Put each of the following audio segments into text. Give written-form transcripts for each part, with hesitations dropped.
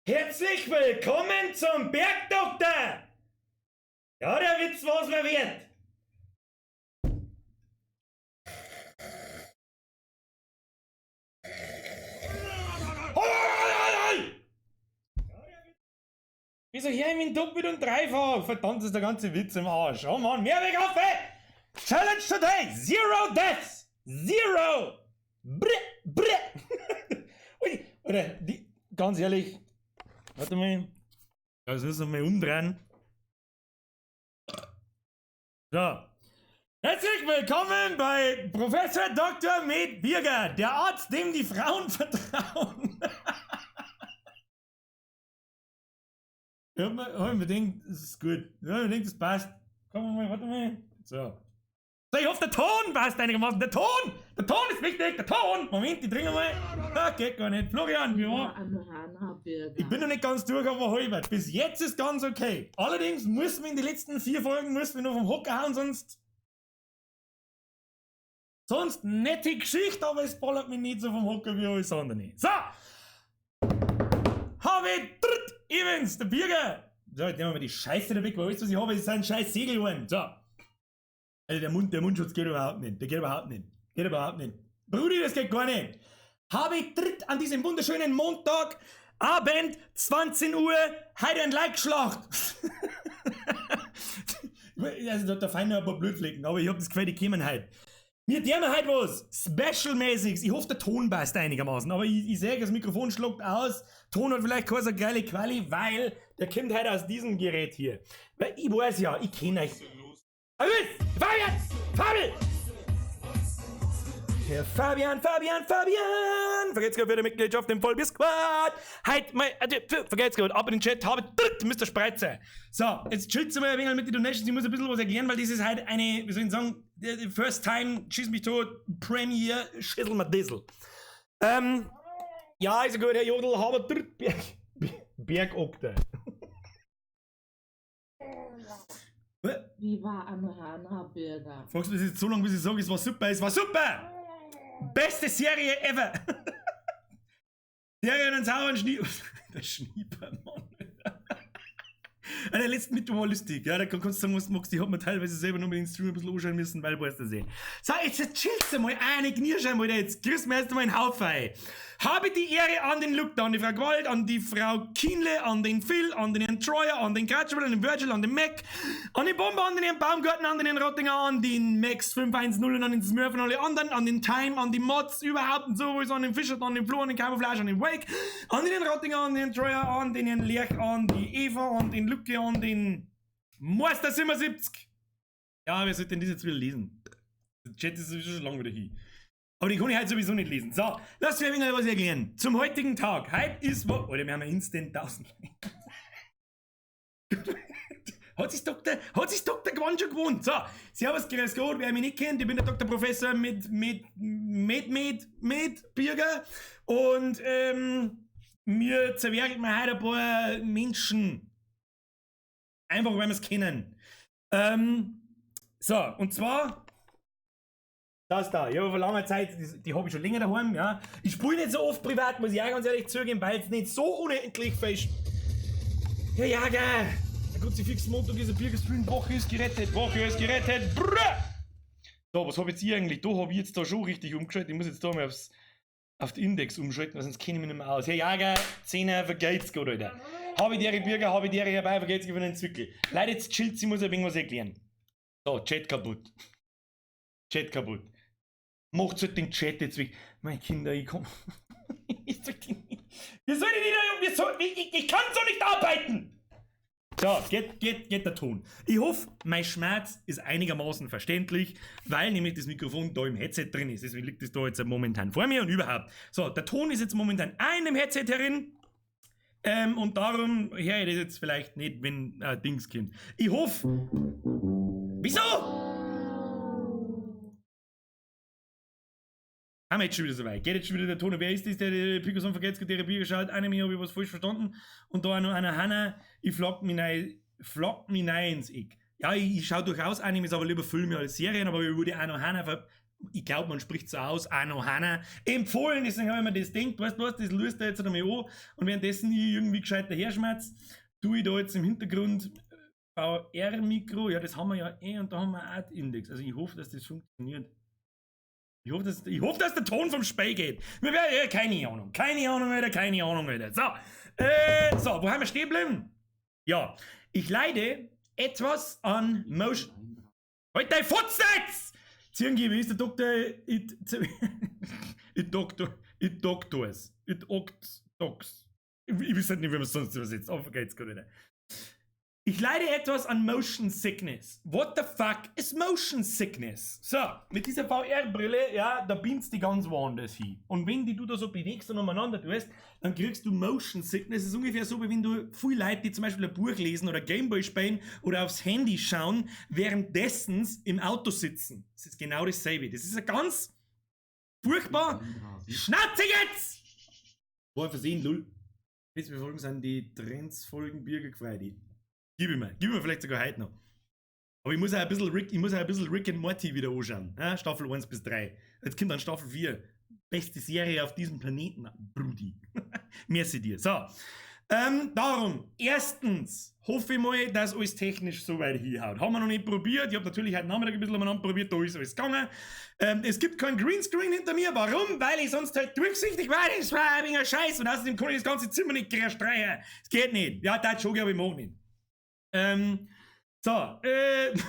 Herzlich willkommen zum Bergdoktor! Ja, der Witz, was man wird. Wieso hier im doppelt und dreifach? Verdammt, ist der ganze Witz im Arsch. Oh Mann, mehr weg auf! Challenge today! 0 deaths! 0! Brr, brr. Ui, oder, ganz ehrlich, warte mal. Das müssen wir mal umdrehen. So. Herzlich willkommen bei Professor Dr. Med Birger, der Arzt, dem die Frauen vertrauen. Ich hab mir gedacht, das ist gut. Ja, ich hab mir gedacht, das passt. Komm mal, warte mal. So. So, ich hoffe, der Ton passt einigermaßen. Der Ton! Der Ton ist wichtig, der Ton! Moment, ich trinke mal. Ah, geht gar nicht. Florian, wie war? Ich bin noch nicht ganz durch, aber halbert. Bis jetzt ist ganz okay. Allerdings müssen wir in die letzten 4 Folgen noch vom Hocker hauen, sonst nette Geschichte, aber es ballert mich nicht so vom Hocker wie alles andere. So! Habe Evans, der Birger! So, jetzt nehmen wir mal die Scheiße da weg, weil alles, was ich habe, ist ein scheiß Segelohn. So. Also der Mundschutz geht überhaupt nicht. Der geht überhaupt nicht. Geht überhaupt nicht. Brudi, das geht gar nicht. Habe tritt an diesem wunderschönen Montag, Abend, 20 Uhr, heute ein Like-Schlacht. Also da fallen noch ein paar Blutflecken, aber ich hab das Gefühl, die kommen heute. Wir tun heute was Special-mäßiges. Ich hoffe, der Ton passt einigermaßen, aber ich sehe, das Mikrofon schluckt aus. Ton hat vielleicht keine so geile Quali, weil der kommt heute aus diesem Gerät hier. Weil ich weiß ja, ich kenne euch. Fabian! Herr Fabian! Vergesst gerade wieder Mitgliedschaft im Vollbier-Squad! Halt mal, vergesst gerade, ab in den Chat, Mr. Spreizer. So, jetzt chillt's mal ein wenig mit den Donations, ich muss ein bisschen was erklären, weil das ist halt eine, wie soll ich sagen, First Time, schieß mich tot, Premiere, schüttel mal Diesel. Ja, ist gut, Herr Jodl, habe Bergokte. Wie war Anna Birger? Fragst du das jetzt so lange, bis ich sage, es war super? Es war super! Beste Serie ever! Serie und sauren Schnieper. Der Schnieper, Mann. Der letzten Mittwoch war lustig. Ja, da kannst du sagen, was du magst. Ich hab mir teilweise selber noch mit den Stream ein bisschen anschauen müssen, weil du es da sehen. So, jetzt chillst du mal eine Knirschei mal da. Jetzt grüß mir erst mal einen Haufen ein. Habe die Ehre an den Luke, an die Frau Gwald, an die Frau Kienle, an den Phil, an den Herrn Troyer, an den Kratschel, an den Virgil, an den Mac, an den Bomber, an den Herrn Baumgarten, an den Herrn Rottinger, an den Max 510 und an den Smurf und alle anderen, an den Time, an die Mods, überhaupt und sowieso, an den Fischer, an den Flo, an den Camouflage, an den Wake, an den Herrn Rottinger, an den Troyer, an den Herrn Lerch, an die Eva, an den Lucke, an den Meister 77. Ja, wer sollte denn das jetzt wieder lesen? Der Chat ist sowieso schon lange wieder hier. Aber die kann ich heute sowieso nicht lesen. So, lass mir wieder was erklären. Zum heutigen Tag. Heute ist wo. Oder wir haben ja instant 1000. Hat sich Dr. Gwan schon gewohnt. So, servus, grüß Gott, wer mich nicht kennt, ich bin der Dr. Professor mit Birger. Und, mir zerwerfen mir heute ein paar Menschen. Einfach, weil wir es kennen. So, und zwar. Das da, ja, vor langer Zeit, die habe ich schon länger daheim, ja. Ich spiele nicht so oft privat, muss ich auch ganz ehrlich zugeben, weil es nicht so unendlich fest. Ja, gell. Der Kruzifix-Montag dieser Biergestream, Woche ist gerettet, Brrr! So, was habe ich jetzt hier eigentlich? Da habe ich jetzt da schon richtig umgeschaltet. Ich muss jetzt da mal auf den Index umschalten, weil sonst kenne ich mich nicht mehr aus. Ja, gell, 10er vergeht's gut, Alter. Habe ich die Bürger, habe ich die herbei, vergeht's für den Zwickel. Leute, jetzt chillt, sie muss ein wenig was erklären. So, Chat kaputt. Macht halt den Chat jetzt weg. Meine Kinder, ich komm. Ich kann so nicht arbeiten! So, geht der Ton. Ich hoffe, mein Schmerz ist einigermaßen verständlich, weil nämlich das Mikrofon da im Headset drin ist. Deswegen liegt das da jetzt momentan vor mir und überhaupt. So, der Ton ist jetzt momentan in dem Headset herin. Und darum höre ich das jetzt vielleicht nicht, wenn Dings kommt. Ich hoffe. Wieso? Haben wir jetzt schon wieder soweit. Geht jetzt schon wieder der Ton. Wer ist das, der Pickerson vergeht, der Bier geschaut? Anime habe ich was falsch verstanden. Und da auch noch einer Hanna, ich flog mich rein ins Eck. Ja, ich schaue durchaus Animes, aber lieber Filme als Serien, aber ich würde auch noch Hanna ich glaube, man spricht so aus, Anohana. Empfohlen ist, wenn man das denkt, weißt du was, das löst er jetzt einmal an und währenddessen ich irgendwie gescheit daherschmerz, tue ich da jetzt im Hintergrund VR-Mikro, ja, das haben wir ja eh und da haben wir Art-Index. Also ich hoffe, dass das funktioniert. Ich hoffe, dass der Ton vom Spey geht. Keine Ahnung, Alter. So, wo haben wir stehen geblieben? Ja, ich leide etwas an Motion. Halt dein Futznetz! Irgendwie ist der Doktor, it Doctors. Ich weiß nicht, wie man es sonst übersetzt, aber geht's gut wieder. Ich leide etwas an Motion Sickness. What the fuck is Motion Sickness? So, mit dieser VR-Brille, ja, da beamst du ganz woanders hin. Und wenn du da so bewegst und umeinander tust, dann kriegst du Motion Sickness. Das ist ungefähr so, wie wenn du viele Leute, die zum Beispiel ein Buch lesen oder Gameboy spielen oder aufs Handy schauen, währenddessen im Auto sitzen. Das ist genau dasselbe. Das ist ein ganz furchtbar. Schnauze jetzt! War versehen, lull. Jetzt befolgen sind die Trendsfolgen Bürgergefreide. Gib mir vielleicht sogar heute noch. Aber ich muss auch ein bisschen Rick and Morty wieder anschauen. Ja, Staffel 1 bis 3. Jetzt kommt dann Staffel 4. Beste Serie auf diesem Planeten. Brudi. Merci dir. So. Darum, erstens hoffe ich mal, dass alles technisch so weit hinhaut. Haben wir noch nicht probiert. Ich habe natürlich heute Nachmittag ein bisschen umeinander probiert. Da ist alles gegangen. Es gibt kein Greenscreen hinter mir. Warum? Weil ich sonst halt durchsichtig war. Das war ein wenig Scheiß. Und außerdem kann ich das ganze Zimmer nicht streichen. Das geht nicht. Ja, das schon, aber ich mag nicht.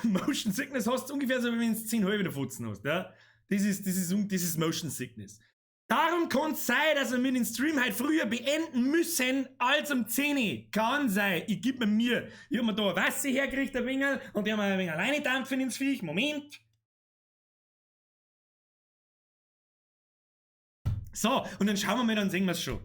Motion Sickness hast du ungefähr so, wie wenn du 10 halbe Futzen hast, ja? Das ist Motion Sickness. Darum kann es sein, dass wir mit den Stream halt früher beenden müssen als um 10 Uhr. Kann sein. Ich gebe mir. Ich hab mir da ein Wasser hergekriegt, ein wenig, und die haben ein wenig alleine dampfen ins Viech. Moment. So, und dann schauen wir mal, dann sehen wir es schon.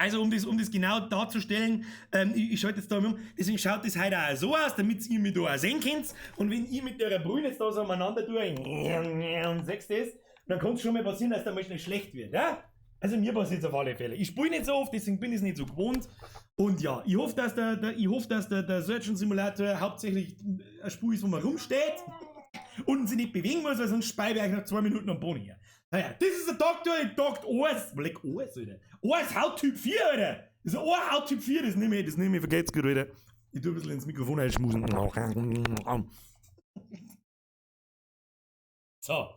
Also um das genau darzustellen, ich schalte jetzt da um, deswegen schaut das heute auch so aus, damit ihr mich da auch sehen könnt. Und wenn ich mit der Brühe jetzt da so umeinander tue, und sagst das, dann kann es schon mal passieren, dass der mal schnell schlecht wird, ja? Also mir passiert es auf alle Fälle. Ich spiele nicht so oft, deswegen bin ich es nicht so gewohnt. Und ja, ich hoffe, dass der Surgeon Simulator hauptsächlich ein Spiel ist, wo man rumsteht und sich nicht bewegen muss, weil sonst speibe ich nach 2 Minuten am Boden her. Naja, das ist der Doktor, ich Dr. Ors. Leck Ors, Alter. Ors Hauttyp 4, Alter. Das ist ein Ohrhauttyp 4, das nehme ich, vergeht's gut, Alter. Ich tue ein bisschen ins Mikrofon einschmusen. So.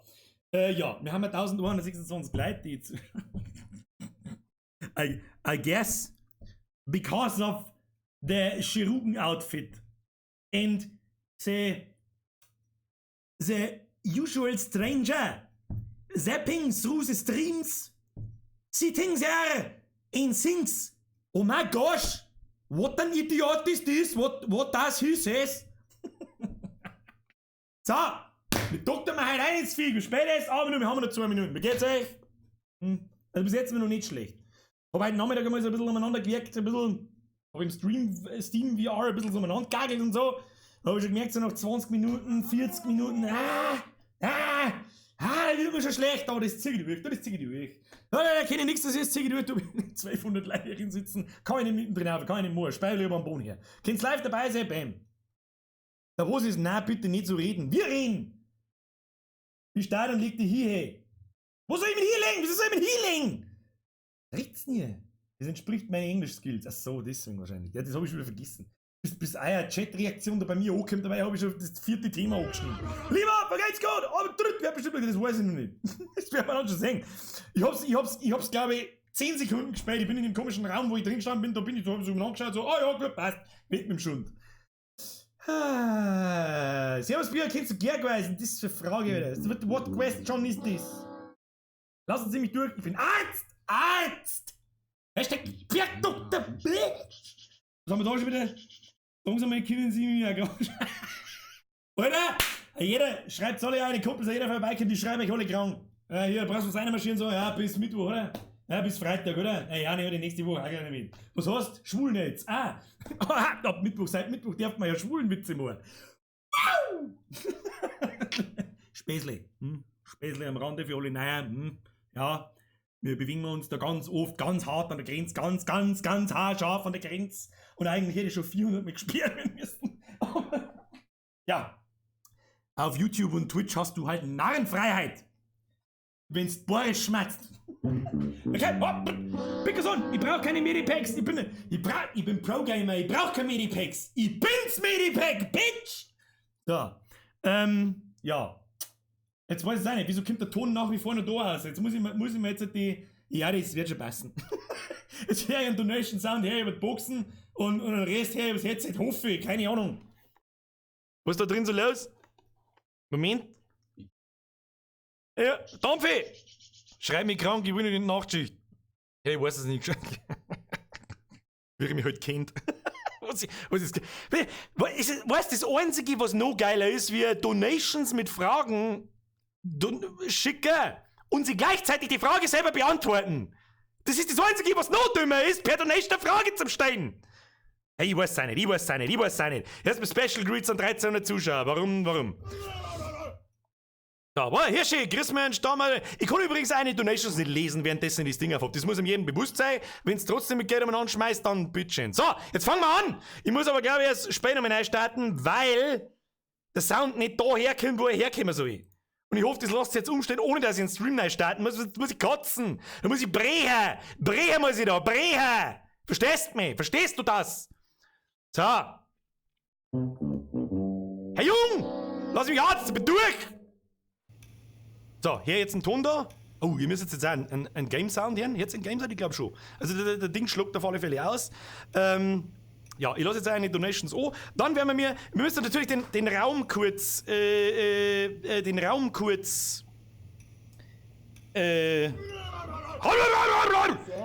Ja, wir haben 1126 Leute, die jetzt. I guess, because of the Chirurgen-Outfit and the usual stranger zapping through the streams, sitting there and thinks, oh my gosh, what an idiot is this? What does he says? So, wir doktor mal heute rein ins Vieh. Wie spät ist? Aber wir haben noch 2 Minuten. Wie geht's euch? Also bis jetzt sind wir noch nicht schlecht. Aber heute Nachmittag haben wir so ein bisschen umeinander gewirkt, ein bisschen, aber im Steam VR ein bisschen so umeinander gagelt und so. Da habe ich schon gemerkt, so nach 20 Minuten, 40 Minuten, das wird mir schon schlecht, aber das ziehe ich durch. Da kenne ich nichts, das ist, ziehe ich durch. Du bist 1200 Leute hier sitzen, kann ich nicht mittendrin auf, kann ich nicht mehr, speile über am Boden her. Kannst live dabei sein, bam. Da was ist, nein, bitte nicht so reden. Wir reden! Die Stadion liegt hier, hey. Wo soll ich mit hier legen? Wieso soll ich mit hier legen? Red's nie. Das entspricht meinen Englisch-Skills. Ach so, deswegen wahrscheinlich. Ja, das habe ich schon wieder vergessen. Bis eine Chat-Reaktion da bei mir ankommt, dabei habe ich schon das 4. Thema angeschrieben. Lieber, mir geht's gut, aber drück, wer bestimmt, das weiß ich noch nicht. Das werden wir dann schon sehen. Ich hab's, glaube ich, 10 Sekunden gespielt. Ich bin in dem komischen Raum, wo ich drin gestanden bin, da bin ich so angeschaut, so, ja, gut, passt. Weg mit dem Schund. Servus, Björn, kennst du Gergweisen? Das ist eine Frage, Alter. What question is this? Lassen Sie mich durch, ich bin Arzt! Hashtag Björn-Doktor. Was haben wir da schon wieder? Langsam mal können Sie mich ja gerade. Alter! Jeder schreibt alle eine Kumpel, jeder vorbeikommt, die schreiben euch alle krank. Hier, brauchst du was einmarschieren, so, ja, bis Mittwoch, oder? Ja, bis Freitag, oder? Ja, die nächste Woche auch gerne mit. Was heißt? Schwulnetz. Ab Mittwoch, seit Mittwoch darf man ja Schwulenwitze machen. Späßle. Späßle am Rande für alle Neuen. Ja, wir bewegen uns da ganz oft, ganz hart an der Grenze, ganz haarscharf an der Grenze. Und eigentlich hätte ich schon 400 Mal gespielt werden müssen. Ja. Auf YouTube und Twitch hast du halt Narrenfreiheit. wenn's die Bohre schmatzt. Okay, bitte so, ich brauch keine Medipacks, ich bin Pro-Gamer, ich brauch keine Medipacks. Ich bin's Medipack, Bitch! So, ja. Jetzt weiß ich auch nicht, wieso kommt der Ton nach wie vor noch da aus? Jetzt muss ich mir jetzt die... Ja, das wird schon passen. Jetzt höre ich einen Donation-Sound, höre ich über die Boxen und den Rest höre ich über das Headset, hoffe ich, keine Ahnung. Was ist da drin so los? Moment. Ja, Dampfe! Schreib mich krank, ich will nicht in die Nachtschicht. Ja, ich weiß es nicht. Wie ihr mich halt kennt. Was ist das Einzige, was noch geiler ist, wie Donations mit Fragen schicken und sie gleichzeitig die Frage selber beantworten. Das ist das Einzige, was noch dümmer ist, per Donation eine Frage zum Stellen. Hey, ich weiß es nicht. Erstmal Special Greets an 1300 Zuschauer. Warum? Da, boah, Hirschi, Christmensch, Stammer. Ich kann übrigens auch die Donations nicht lesen, währenddessen ich das Ding aufhab. Das muss ihm jedem bewusst sein. Wenn es trotzdem mit Geld anschmeißt, dann bitteschön. So, jetzt fangen wir an. Ich muss aber, glaube ich, erst später mal starten, weil der Sound nicht da herkommt, wo er herkommen soll. Und ich hoffe, das lasst sich jetzt umstehen, ohne dass ich einen Stream neu starten muss. Muss ich kotzen. Da muss ich brechen. Brechen muss ich da. Brechen. Verstehst du mich? Verstehst du das? So. Hey Jung! Lass mich Arzt, ich bin durch! So, hier jetzt ein Ton da. Oh, ihr müsst jetzt auch einen Game-Sound hören. Jetzt ein Game-Sound, ich glaube schon. Also der Ding schluckt auf alle Fälle aus. Ja, ich lasse jetzt eine Donations an. Dann werden wir müssen natürlich den Raum kurz,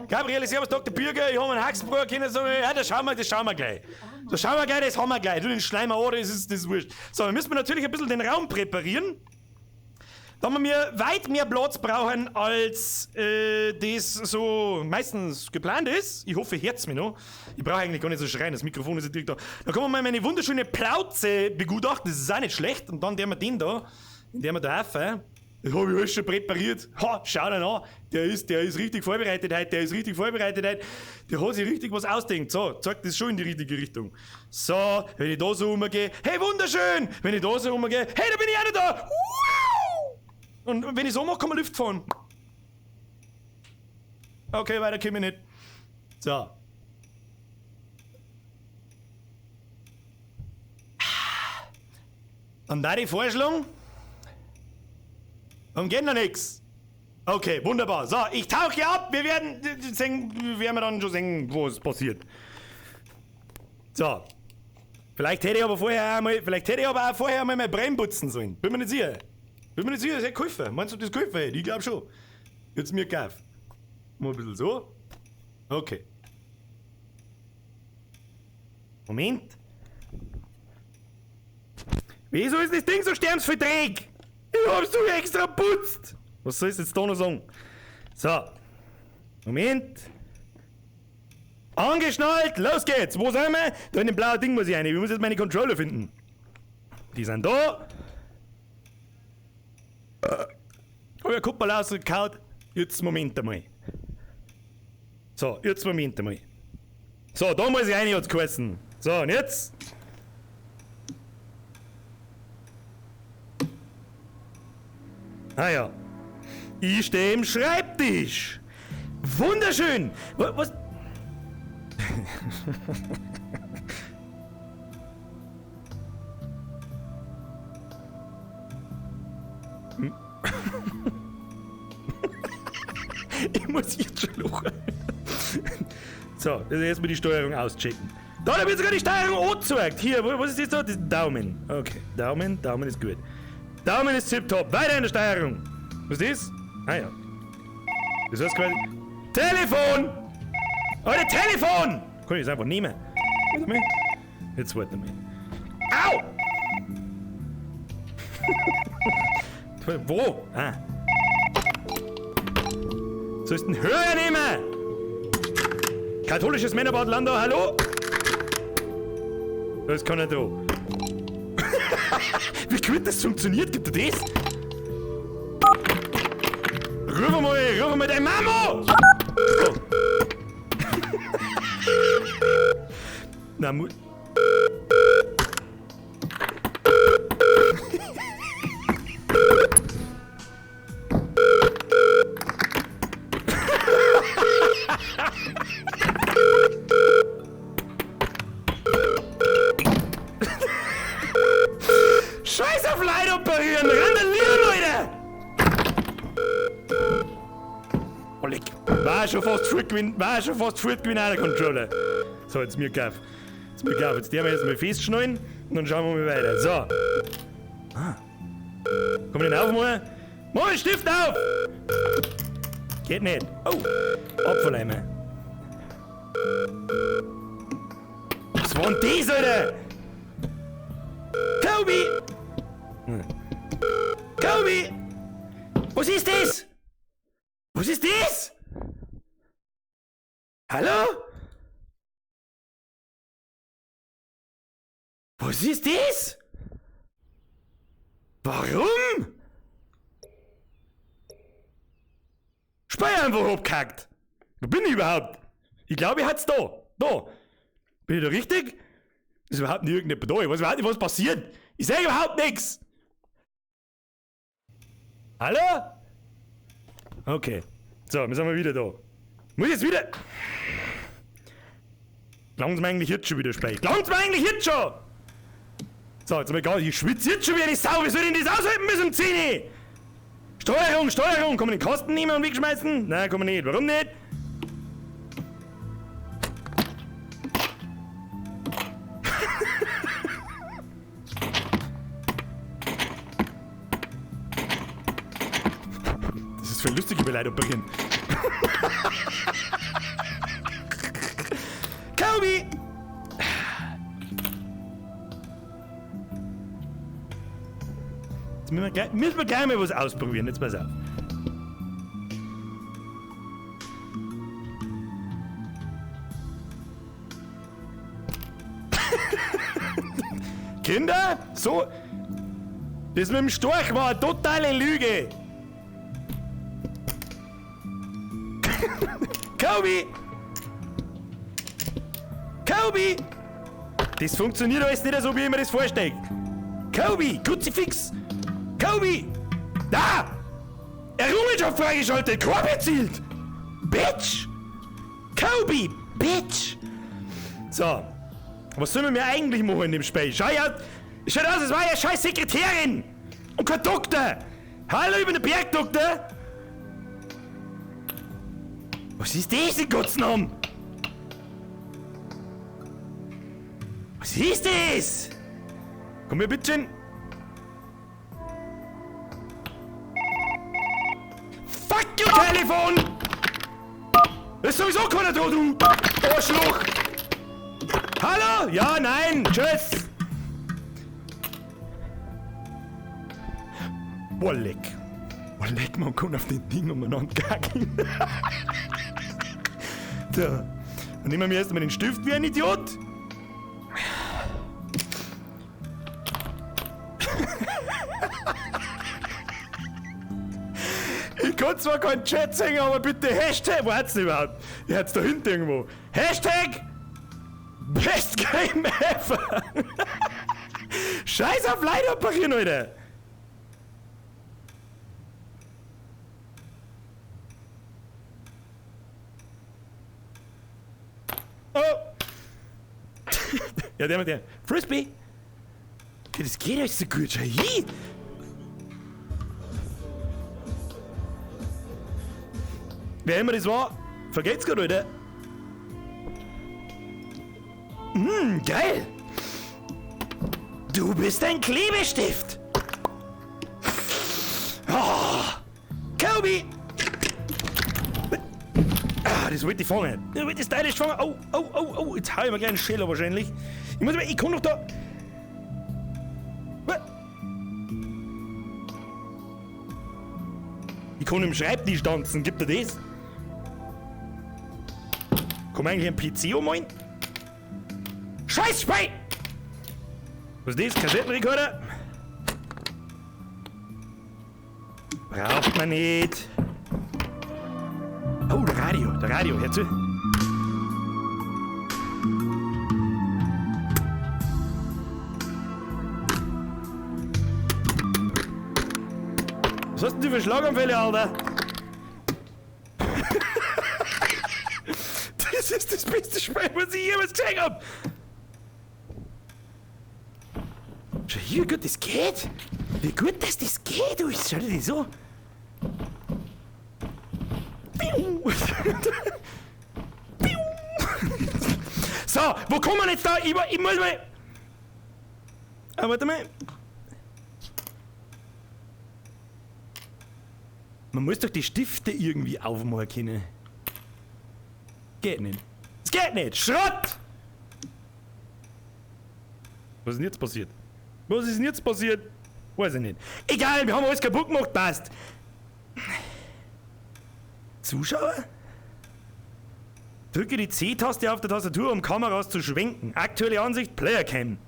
Gabriele, servus, Dr. Bürger, ich habe einen Haxenbruch, ja, das schauen wir gleich. Das haben wir gleich. Du, den Schleimer an, das ist wurscht. So, dann müssen wir natürlich ein bisschen den Raum präparieren. Da wir weit mehr Platz brauchen, als das so meistens geplant ist. Ich hoffe, ihr hört's mir noch. Ich brauche eigentlich gar nicht so schreien, das Mikrofon ist direkt da. Da kann man mal meine wunderschöne Plauze begutachten, das ist auch nicht schlecht. Und dann der wir den da, den wir da rauf, das habe ich alles schon präpariert. Ha, schau dir an, der ist richtig vorbereitet heute, Der hat sich richtig was ausdenkt. So, zeigt das schon in die richtige Richtung. So, wenn ich da so rumgehe, hey, wunderschön! Wenn ich da so rumgehe, hey, da bin ich auch noch da! Wow! Und wenn ich so mache, kann man Luft fahren. Okay, weiter komme ich nicht. So. Und da die Vorschlag? Und geht noch nix. Okay, wunderbar. So, ich tauche ab. Wir werden dann schon sehen, was passiert. So. Vielleicht hätte ich aber auch vorher einmal mein Bremen putzen sollen. Bin mir nicht sicher. Das hätte geholfen. Meinst du, das geholfen hätte? Ich glaube schon. Jetzt mir gekauft. Mal ein bisschen so. Okay. Moment. Wieso ist das Ding so sternsverträglich? Ich hab's so extra putzt. Was soll ich jetzt da noch sagen? So. Moment. Angeschnallt. Los geht's. Wo sind wir? Da in dem blauen Ding muss ich rein. Ich muss jetzt meine Controller finden. Die sind da. Hab ja Kuppel rausgekaut. Jetzt Moment einmal. So, jetzt Moment einmal. So, da muss ich rein, hat's geheißen. So, und jetzt? Ah ja. Ich stehe im Schreibtisch. Wunderschön. Was? Ich muss jetzt schon lachen. So, also erstmal die Steuerung auschecken. Da wird sogar die Steuerung angezeigt. Hier, was ist jetzt da? Das ist Daumen. Okay, Daumen ist gut. Daumen ist tipptopp. Weiter in der Steuerung. Was ist das? Ah ja. Das heißt quasi... Telefon! Alter, Telefon! Kann ich das einfach nehmen? Warte mal. Jetzt warte mal. Au! Wo? Ah. Sollst du einen Hörer nehmen? Katholisches Männerbad Landau, hallo? Das kann er da. Wie gut das funktioniert, gibt er das? Ruf mal deine Mama! Oh. Na, auf Leute operieren! Randalieren, Leute! Oh, leck. War schon fast fortgewinnt an der Controller. So, jetzt mir gaff. Jetzt der wir jetzt mal festschneiden und dann schauen wir mal weiter. So. Komm den auf, mal. Mach den Stift auf! Geht nicht. Oh, Apfeleimer. Was war denn das, Alter? Kobi! Kobi! Was ist das? Was ist das? Hallo? Was ist das? Warum? Speier einfach abgehackt. Wo bin ich überhaupt? Ich glaube, ich hat's da. Da. Bin ich da richtig? Ist überhaupt nicht irgendjemand da. Ich weiß überhaupt nicht, was passiert. Ich sehe überhaupt nichts. Hallo? Okay. So, wir sind mal wieder da. Muss ich jetzt wieder... Langt's mir eigentlich jetzt schon wieder sprechen? Langt's mir eigentlich jetzt schon? So, jetzt mal egal, ich schwitze jetzt schon wie eine Sau. Wie soll ich denn das aushalten bis um 10 Uhr? Steuerung! Kann man den Kasten nehmen und wegschmeißen? Nein, kann man nicht. Warum nicht? Das ist für lustige Beleidigung operieren. Kobi! Jetzt müssen wir gleich mal was ausprobieren. Jetzt pass auf. Kinder, so... Das mit dem Storch war eine totale Lüge. Kobi! Das funktioniert alles nicht so, wie ich mir das vorstelle. Kobi! Kruzifix! Kobi! Da! Errungenschaft freigeschaltet! Korb erzielt! Bitch! Kobi! Bitch! So. Was sollen wir eigentlich machen in dem Spiel? Schaut aus, es war ja scheiß Sekretärin! Und kein Doktor! Hallo über den Berg, Doktor! Was ist das in Gottes Namen? Was ist das? Komm her, bitte. Fuck you, Telefon! Das ist sowieso keiner da, du Arschloch! Hallo? Ja, nein, tschüss! Boah, leck, man kann auf den Ding umeinander kacken. So, dann nehmen wir erstmal den Stift wie ein Idiot. Ich kann zwar keinen Chat singen, aber bitte Hashtag, wo hat's denn überhaupt? Ich hat's da hinten irgendwo. Hashtag Best Game Ever. Scheiß auf Leute operieren, Alter. Oh. Ja, der. Frisbee. Okay, das geht euch so gut. Schau hier. Wer immer das war, vergeht's gerade, Leute. Geil. Du bist ein Klebestift. Oh. Kobi. Das wollte ich fangen. Das wollte ich stylisch fangen. Oh. Jetzt hau ich mir gleich einen Schäler wahrscheinlich. Ich kann doch da... Ich kann im Schreibtisch tanzen. Gibt er das? Kann man eigentlich einen PC umholen? Scheiß Spei! Was ist das? Kassettenrekorder? Braucht man nicht. Oh, der Radio, hör zu. Was hast denn du für Schlaganfälle, Alter? Das ist das beste Spiel, was ich jemals gesehen hab! Schau hier, wie gut das geht. Wie gut, dass das geht. Schau dir das an. So, wo kommen wir jetzt da? Ich muss mal... Ah, warte mal. Man muss doch die Stifte irgendwie aufmachen können. Geht nicht. Es geht nicht! Schrott! Was ist denn jetzt passiert? Was ist denn jetzt passiert? Weiß ich nicht. Egal, wir haben alles kaputt gemacht, passt. Zuschauer? Drücke die C-Taste auf der Tastatur, um Kameras zu schwenken. Aktuelle Ansicht, Playercam.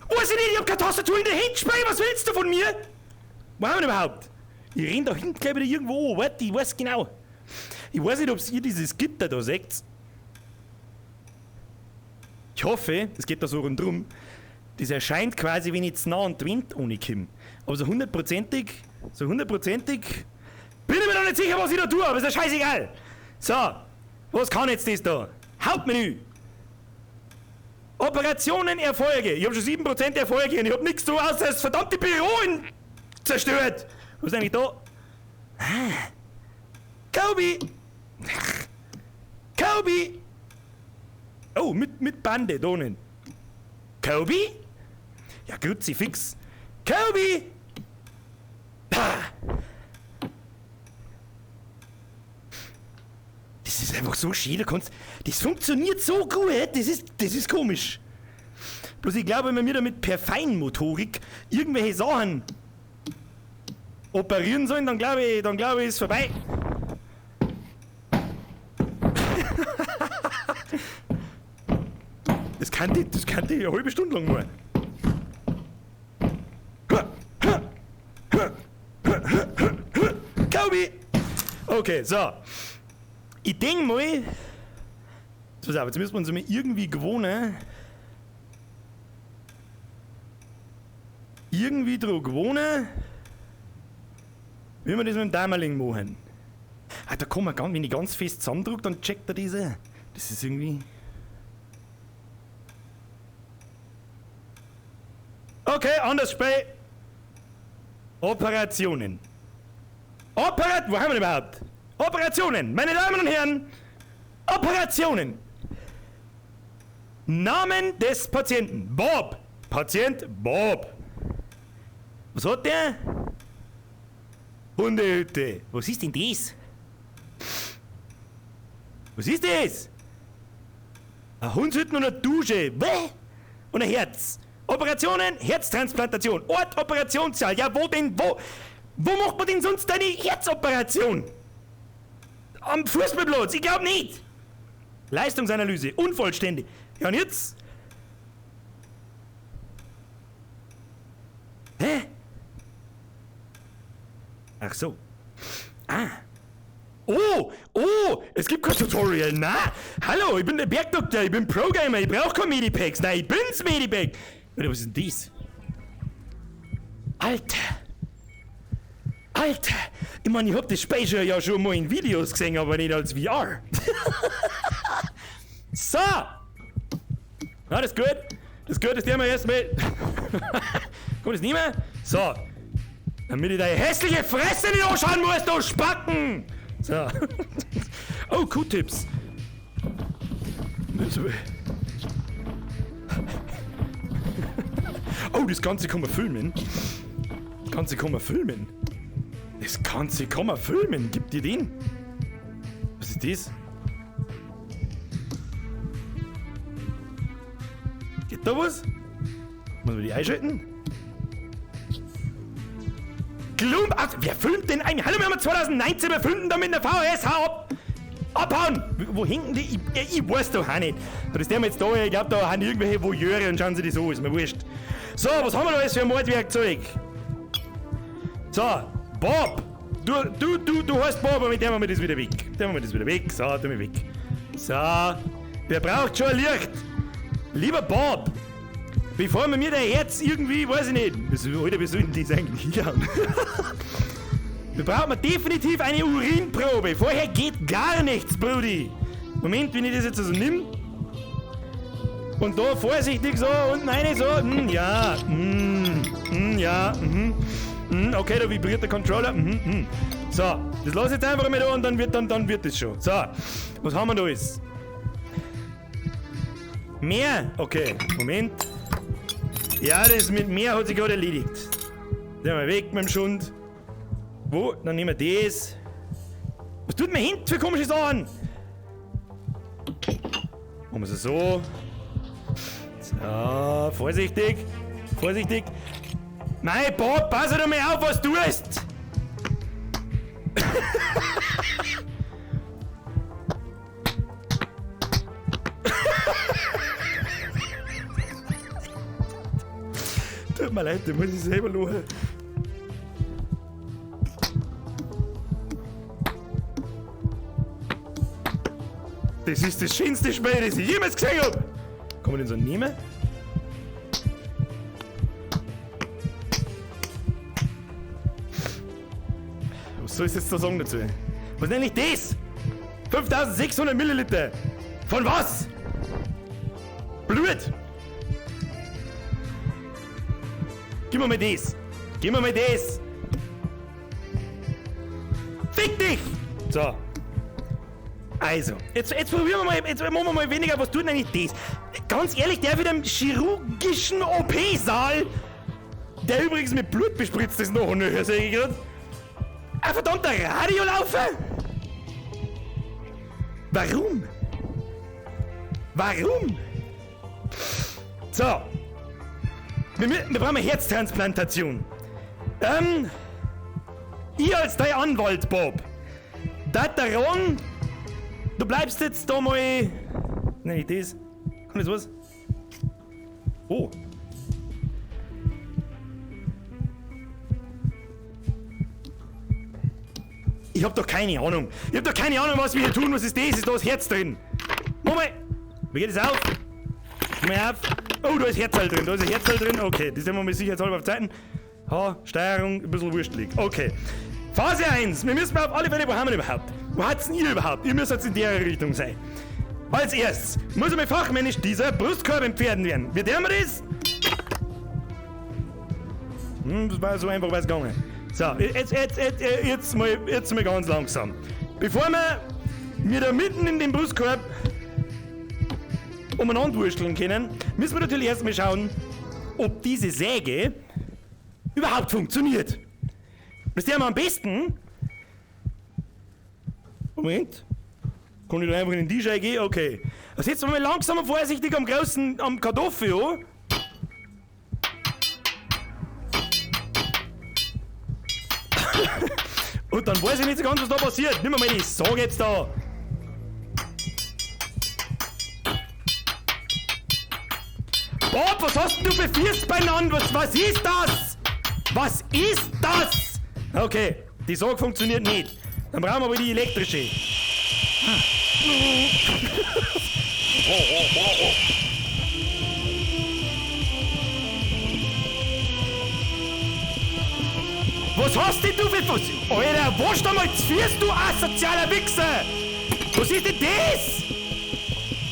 Weiß ich nicht, ich hab keine Tastatur in der Hand, Spey, was willst du von mir? Wo haben wir denn überhaupt? Ich renn da hinten gleich wieder irgendwo, warte, ich weiß genau. Ich weiß nicht, ob ihr dieses Gitter da seht. Ich hoffe, es geht da so rundherum. Das erscheint quasi, wenn ich zu nah an den Wind reinkomme. Aber so hundertprozentig, bin ich mir noch nicht sicher, was ich da tue, aber ist ja scheißegal. So, was kann jetzt das da? Hauptmenü. Operationen Erfolge. Ich habe schon 7% Erfolge und ich habe nichts zu außer das verdammte Büro zerstört. Was ist eigentlich da? Kobi! Kobi! Oh, mit Bande da unten. Kobi? Ja, Kruzifix. Kobi! Pah! Das ist einfach so schön, das funktioniert so gut, das ist komisch. Bloß ich glaube, wenn wir damit per Feinmotorik irgendwelche Sachen operieren sollen, dann glaube ich, ist vorbei. Das kann die eine halbe Stunde lang machen. Kobi! Okay, so. Ich denke mal, pass auf, jetzt müssen wir uns mal irgendwie gewohnen. Irgendwie dran gewohnen, wie wir das mit dem Dämmerling machen. Ah, da kann man wenn ich ganz fest zusammendrücke, dann checkt er diese. Das ist irgendwie... Okay, anders Spiel. Operationen. Wo haben wir denn überhaupt? Operationen, meine Damen und Herren. Operationen. Namen des Patienten. Bob. Patient Bob. Was hat der? Hundehütte. Was ist denn das? Was ist das? Eine Hundshütte und eine Dusche. Bäh. Und ein Herz. Operationen, Herztransplantation. Ort, Operationssaal. Ja, wo denn? Wo macht man denn sonst eine Herzoperation? Am Fußballplatz? Ich glaube nicht. Leistungsanalyse. Unvollständig. Ja, und jetzt? Hä? Ach so. Ah. Oh, es gibt kein Tutorial. Na, hallo, ich bin der Bergdoktor, ich bin Pro-Gamer, ich brauche keine Medipacks. Nein, ich bin's Medipack. Warte, was ist denn dies? Alter, ich meine, ich hab das Speicher ja schon mal in Videos gesehen, aber nicht als VR. So. Na, das ist gut. Das nehmen wir erstmal. Kommt das nicht mehr? So. Damit ich deine hässliche Fresse nicht anschauen muss, du Spacken! So. Oh, Q-Tips. Oh, das Ganze kann man filmen. Das Ganze kann man filmen. Gib dir den. Was ist das? Geht da was? Muss man die einschalten? Wer filmt denn ein? Hallo, wir haben 2019, wir filmen da mit einer VHS abhauen! Wo hängen die? Ich weiß doch auch nicht. Das haben wir jetzt da, ich glaube, da haben irgendwelche Voyeure und schauen sie das an, ist mir wurscht. So, was haben wir da jetzt für ein Mordwerkzeug? So, Bob! Du heißt Bob, aber mit dem haben wir das wieder weg. So, tun wir weg. So, wer braucht schon ein Licht? Lieber Bob! Bevor mir dein Herz irgendwie, weiß ich nicht, wir sollten das eigentlich hinschauen. Wir brauchen definitiv eine Urinprobe. Vorher geht gar nichts, Brudi. Moment, wenn ich das jetzt also nimm. Und da vorsichtig so unten rein, so. Ja. Ja. Okay, da vibriert der Controller. So, das lasse ich jetzt einfach mal da und dann wird das schon. So, was haben wir da alles? Mehr? Okay, Moment. Ja, das mit mehr hat sich gerade erledigt. Dann wir weg mit dem Schund. Wo? Dann nehmen wir das. Was tut mir hinten für komische Sachen? Machen wir es so. So, vorsichtig. Vorsichtig. Mein Bob, pass doch mal auf, was du tust! Tut mir leid, da muss ich selber lachen. Das ist das schönste Spiel, das ich jemals gesehen habe! Kann man den so nehmen? Was soll ich jetzt da sagen dazu? Was nenne ich das? 5600 Milliliter! Von was? Blut! Gib mir mal das! Gib mir mal das! Fick dich! So. Also, jetzt probieren wir mal, jetzt machen wir mal weniger, was tut denn eigentlich das? Ganz ehrlich, der wieder im chirurgischen OP-Saal, der übrigens mit Blut bespritzt ist, noch näher, sag ich grad. Ein verdammter Radio laufen? Warum? Warum? So. Wir brauchen eine Herztransplantation. Ich als dein Anwalt, Bob. Dateron, du bleibst jetzt da mal... Nein, nicht das. Kann das was? Oh. Ich hab doch keine Ahnung. Ich hab doch keine Ahnung, was wir hier tun. Was ist das? Ist da das Herz drin? Moment. Wie geht das auf? Komm mal auf. Oh, da ist Herzteil drin. Da ist ein Herzteil drin. Okay, das nehmen wir mal sicherheitshalber auf Zeiten. Ha, Steuerung, ein bisschen wurstelig. Okay. Phase 1. Wir müssen auf alle Fälle, wo haben wir überhaupt? Wo hat's denn ihr überhaupt? Ihr müsst jetzt in der Richtung sein. Als erstes muss einmal fachmännisch dieser Brustkorb entfernt werden. Wie tun wir das? Das war so einfach was gegangen. So, jetzt mal ganz langsam. Bevor wir da mitten in den Brustkorb umeinander wursteln können, müssen wir natürlich erstmal schauen, ob diese Säge überhaupt funktioniert. Das tun wir am besten. Moment. Kann ich da einfach in den Tisch gehen? Okay. Also jetzt mal langsam und vorsichtig am Kartoffel an. Und dann weiß ich nicht so ganz, was da passiert. Nimm mal die Sage jetzt da. Bob, was hast denn du für Firstbeine an? Was ist das? Was ist das? Okay, die Sage funktioniert nicht. Dann brauchen wir aber die elektrische. Was hast denn du für was? Alter, wasch doch mal jetzt Fürs, du asozialer Wichser! Was ist denn das?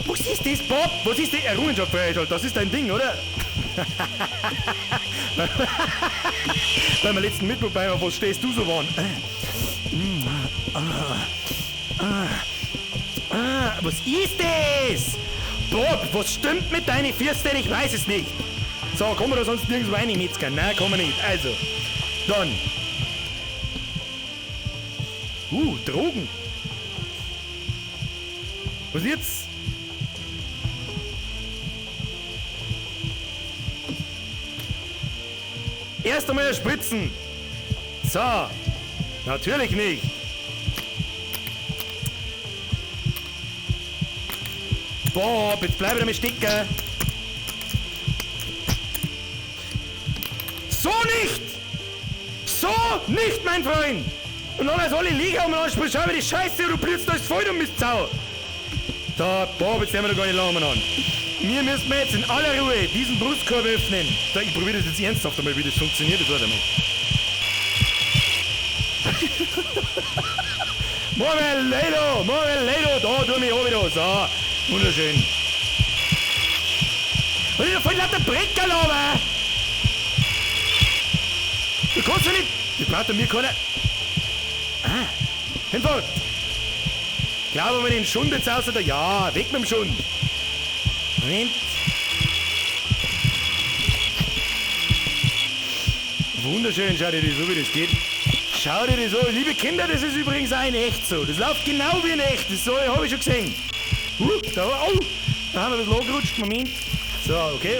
Was ist das, Bob? Was ist das? Errungenschaft für euch, Alter. Das ist dein Ding, oder? Beim letzten Mittwoch bei mir, was stehst du so wann? Was ist das? Bob, was stimmt mit deinen Fürsten? Ich weiß es nicht. So, kommen wir da sonst nirgendwo rein, Metzger? Nein, kommen wir nicht. Also, dann. Drogen. Was jetzt? Erst einmal spritzen. So. Natürlich nicht. Bob, jetzt bleib damit stecken. So nicht! So nicht, mein Freund! Und dann als alle liegen und dann schau wie die Scheiße, du blitzt, da ist voll, du Mistsau! So, Bob, jetzt sehen wir da gar nicht lange an. Wir müssen jetzt in aller Ruhe diesen Brustkorb öffnen. So, ich probiere das jetzt ernsthaft einmal, wie das funktioniert. Jetzt warte mal. Marmelado, da tu mich oben da. So, wunderschön. Und ich voll lauter Breckerl, aber. Du kannst ja nicht. Ich brauche da mir keiner. Ah, hinfort. Glauben wir den Schund jetzt außer der. Ja, weg mit dem Schund. Moment. Wunderschön, schau dir das so, wie das geht. Schau dir das an. Liebe Kinder, das ist übrigens auch in echt so. Das läuft genau wie in echt. Das so, habe ich schon gesehen. Da haben wir ein bisschen angerutscht. Moment. So, okay.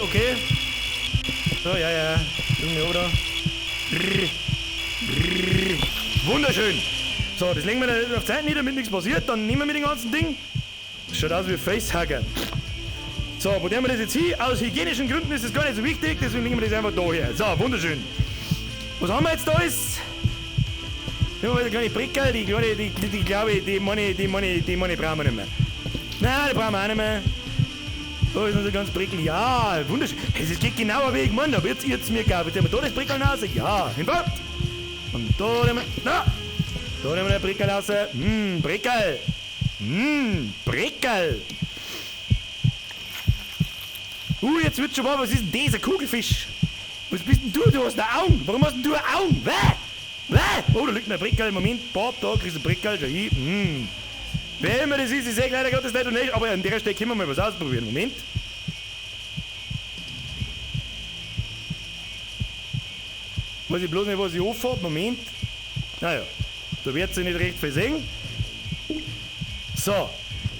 So, ja. Junge, oder? Wunderschön. So, das legen wir dann auf die Seite nieder, damit nichts passiert. Dann nehmen wir den ganzen Ding. Das schaut aus wie Facehugger. So, wo nehmen wir das jetzt hin? Aus hygienischen Gründen ist das gar nicht so wichtig, deswegen legen wir das einfach da her. So, wunderschön. Was haben wir jetzt da alles? Ja, eine kleine Prickel, die glaube ich, die meine brauchen wir nicht mehr. Nein, die brauchen wir auch nicht mehr. Da ist unser ganz Prickel. Ja, wunderschön. Es geht genauer wie ich meine, da wird's jetzt mir glauben. Jetzt haben wir da das Prickel raus. Ja, hinfort. Und da nehmen wir, da nehmen wir den Prickel raus. Prickel. Prickel. Jetzt wird schon mal, was ist denn das, ein Kugelfisch? Was bist denn du? Du hast eine Augen. Warum hast denn du eine Augen? Oh, da liegt ein Prickel. Moment, Bob, da kriegst du ein Prickel. Schau hin. Wer immer das ist, ich sehe leider Gottes nicht und nicht, aber an der Stelle können wir mal was ausprobieren. Moment. Weiß ich bloß nicht, was ich anfahre. Moment. Naja, da wird sie nicht recht viel sehen. So.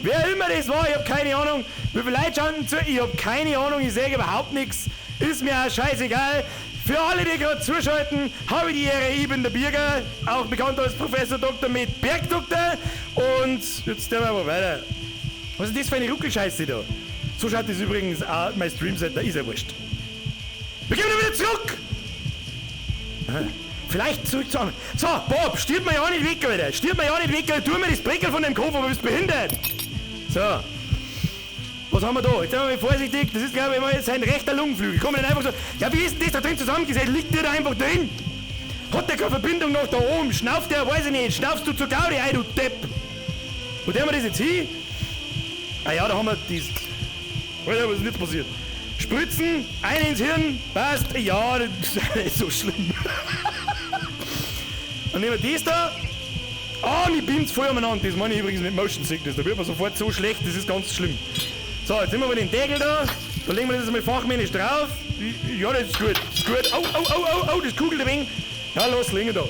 Wer immer das war, ich habe keine Ahnung. Wie viele Leute schauen zu? Ich habe keine Ahnung, ich sehe überhaupt nichts. Ist mir auch scheißegal. Für alle, die gerade zuschalten, habe ich die Ehre, ich bin der Birger, auch bekannt als Professor Dr. mit Bergdoktor. Und jetzt gehen wir aber weiter. Was ist das für eine Ruckelscheiße da? So schaut das übrigens auch mein Streamset, da ist ja wurscht. Wir gehen wieder zurück! Aha. Vielleicht zurück zu anderen. So, Bob, stirb mir ja nicht weg, Alter. Stirb mir ja nicht weg, Alter. Tu mir das Breckel von dem Kopf, aber du bist behindert. So. Was haben wir da? Jetzt sind wir mal vorsichtig. Das ist, glaube ich, mal sein rechter Lungenflügel. Komm nicht einfach so. Ja, wie ist denn das da drin zusammengesetzt? Liegt der da einfach drin? Hat der keine Verbindung nach da oben? Schnauft der? Weiß ich nicht. Schnaufst du zur Gaudi ein, du Depp? Wo haben wir das jetzt hin? Ah ja, da haben wir das. Alter, was ist denn jetzt passiert? Spritzen, ein ins Hirn, passt. Ja, das ist nicht so schlimm. Dann nehmen wir das da. Mir beamt's voll umeinander. Das meine ich übrigens mit Motion Sickness. Da wird man sofort so schlecht, das ist ganz schlimm. So, jetzt nehmen wir den Deckel da. Da legen wir das mal fachmännisch drauf. Ja, das ist gut. Das ist gut. Das kugelt ein wenig. Ja, lass liegen da.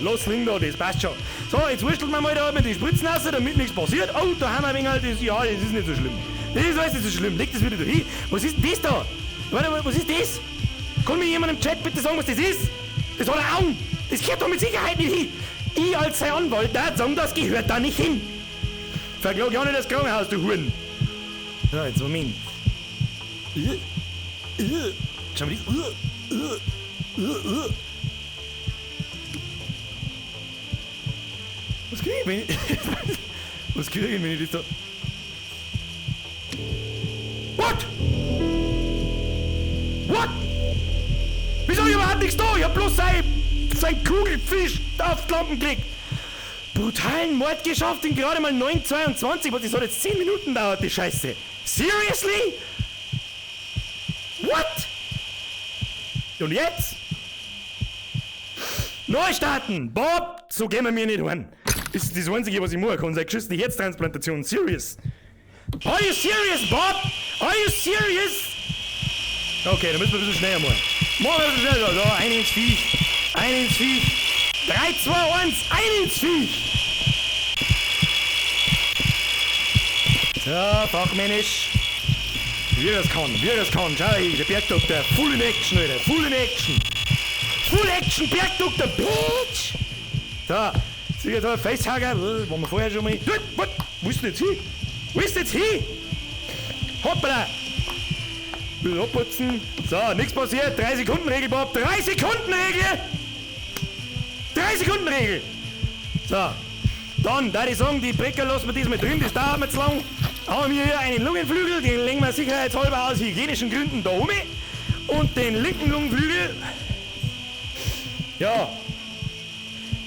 Das passt schon. So, jetzt wursteln wir mal da mit den Spritzen raus, damit nichts passiert. Oh, da haben wir ein wenig halt das. Ja, das ist nicht so schlimm. Das ist alles nicht so schlimm. Leg das wieder da hin. Was ist denn das da? Warte mal, was ist das? Kann mir jemand im Chat bitte sagen, was das ist? Das hat eine Augen. Das gehört doch mit Sicherheit nicht hin. Ich als sein Anwalt darf sagen, das gehört da nicht hin. Verklag ja nicht das Krankenhaus, du Huren. So, jetzt Moment. Schau mal das. Was krieg ich, wenn ich... Was krieg ich, wenn ich das da... What? Wieso hab ich überhaupt nichts da? Ich hab bloß sein Kugelfisch auf die Lampen gelegt. Brutalen Mord geschafft in gerade mal 9:22, was das hat jetzt 10 Minuten dauert, die Scheiße. Seriously? What? Und jetzt? Neu starten! Bob, so gehen wir mir nicht an. Das ist das Einzige, was ich machen kann. Sei geschützte Herztransplantation. Serious. Are you serious, Bob? Are you serious? Okay, dann müssen wir ein bisschen schneller machen. Machen wir ein bisschen schneller. So, ein ins Viech. 3, 2, 1, ein ins Viech. So, fachmännisch. Wie er das kann. Schau hier, der Bergdoktor. Full in Action, Alter. Full Action, Bergdoktor, bitch. So, sieh da, Facehugger. Waren wir vorher schon mal. Wo ist denn jetzt hin? Hoppala. Will abputzen. So, nichts passiert. 3-Sekunden-Regel, Bob. 3-Sekunden-Regel. So. Dann, da ich sagen, die Brecker lassen wir diesmal drin. Das dauert mir zu lang. Haben wir hier einen Lungenflügel. Den legen wir sicherheitshalber aus hygienischen Gründen da um. Und den linken Lungenflügel. Ja.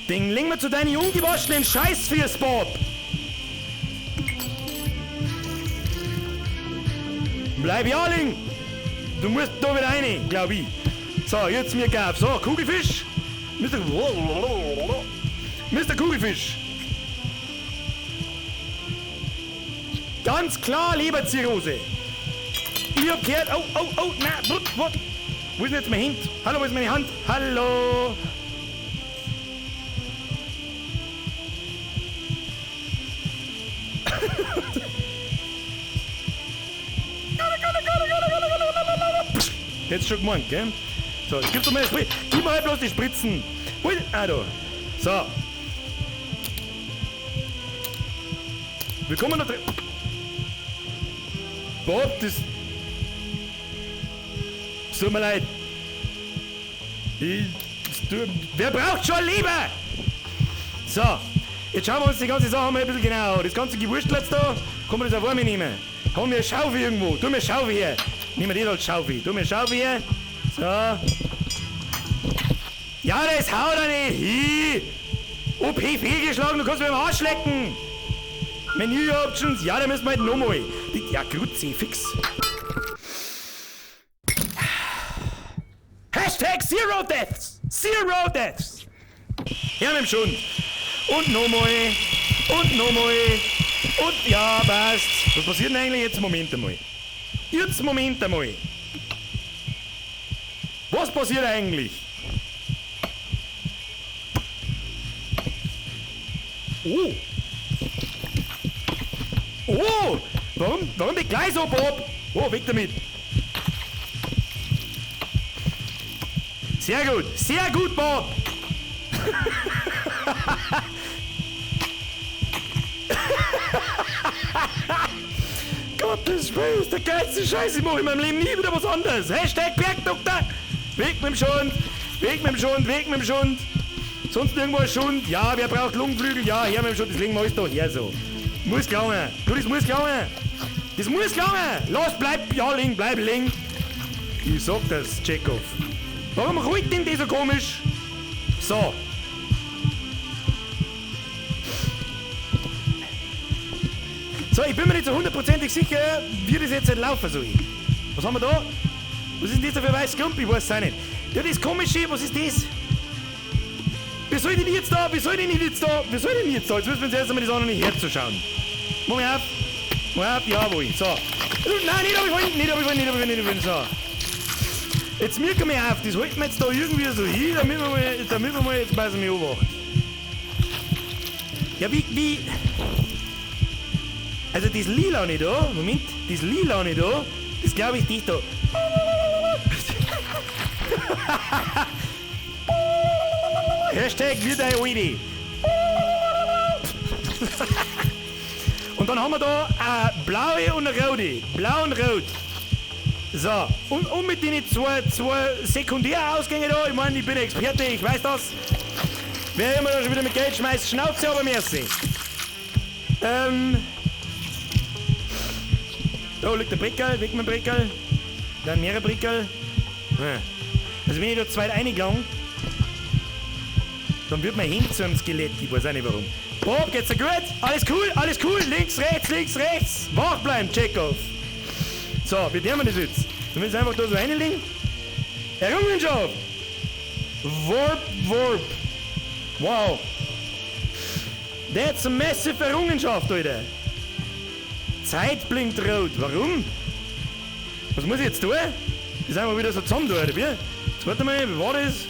Den legen wir zu deinen ungewaschenen Scheißfiers, Bob. Bleib ja liegen. Du musst da wieder rein, glaub ich. So, jetzt mir gab. So, Kugelfisch. Mr. Kugelfisch. Ganz klar Leberzirrhose. Ich hab gehört. Oh, nein, was? Wo ist denn jetzt mein Hand? Hallo, wo ist meine Hand? Hallo. Jetzt schon gemeint, gell? So, jetzt gib's doch mal Sprit. Gib mal bloß die Spritzen. Ah, da. So. Willkommen da drin. Bob, das... Es tut mir leid. Wer braucht schon Liebe? So. Jetzt schauen wir uns die ganze Sache mal ein bisschen genau an. Das ganze Gewurstel jetzt da, kann man das auf einmal nehmen. Haben wir eine Schaufel irgendwo? Tu mir eine Schaufel hier. Nehmen wir das als Schaufel. Tu mir eine Schaufel hier. So. Ja, das haut er nicht hin. OP fehlgeschlagen, du kannst mir im Arsch lecken. Menü Options, ja, da müssen wir halt nochmal. Ja, Grütze, fix. Hashtag Zero Deaths. Zero Deaths. Ja, mit dem Schund. Und nochmal. Und nochmal. Und ja, passt. Was passiert denn eigentlich jetzt? Moment einmal. Jetzt Moment einmal. Was passiert eigentlich? Oh! Oh! Warum die gleich so, Bob? Oh, weg damit! Sehr gut, Bob! Gottes Willen, ist der geilste Scheiß, ich mache in meinem Leben nie wieder was anderes. Hashtag Bergdoktor! Weg mit dem Schund! Weg mit dem Schund! Weg mit dem Schund! Sonst irgendwo ein Schund? Ja, wer braucht Lungenflügel? Ja, her mit dem Schund, das legen wir alles da her so. Muss gelangen! Du, das muss gelangen! Das muss gelangen! Los, bleib liegen! Ich sag das, Chekhov. Warum ruhig denn die so komisch? So. So, ich bin mir nicht so hundertprozentig sicher, wie das jetzt laufen soll. Was haben wir da? Was ist denn das für ein weißes Klump? Ich weiß es auch nicht. Ja, das Komische, was ist das? Wie soll ich denn jetzt da? Jetzt müssen wir uns erst einmal das andere nicht herzuschauen. Mach mich auf, jawohl. So. Nein, nicht abgefallen, so. Jetzt mirken wir auf, das halten wir jetzt da irgendwie so hin, damit wir mal jetzt passen wir anwachen. Ja, wie... Also das Lilane da, Moment, das Lilane da, das glaube ich dich da. Hashtag wird ein Oide. Und dann haben wir da blaue und rote. Blau und rot. So, und mit den zwei Sekundärausgänge da, ich meine, ich bin Experte, ich weiß das. Wer immer da schon wieder mit Geld schmeißt, Schnauze, aber merci. Da liegt der Brickel, weg mit dem Brickel. Dann mehrere Brickel. Also wenn ich da zweit reingegangen, dann wird mein Hemd zu einem Skelett, ich weiß auch nicht warum. Bob, geht's dir gut? Alles cool, links, rechts. Wach bleiben, Chekhov. So, wie tun wir das jetzt? Sollen wir jetzt einfach da so reinlegen? Errungenschaft! Warp. Wow. That's a massive Errungenschaft, Alter. Zeit blinkt rot. Warum? Was muss ich jetzt tun? Das ist einfach wieder so zusammen da, oder wie? Jetzt warte mal, wie war das?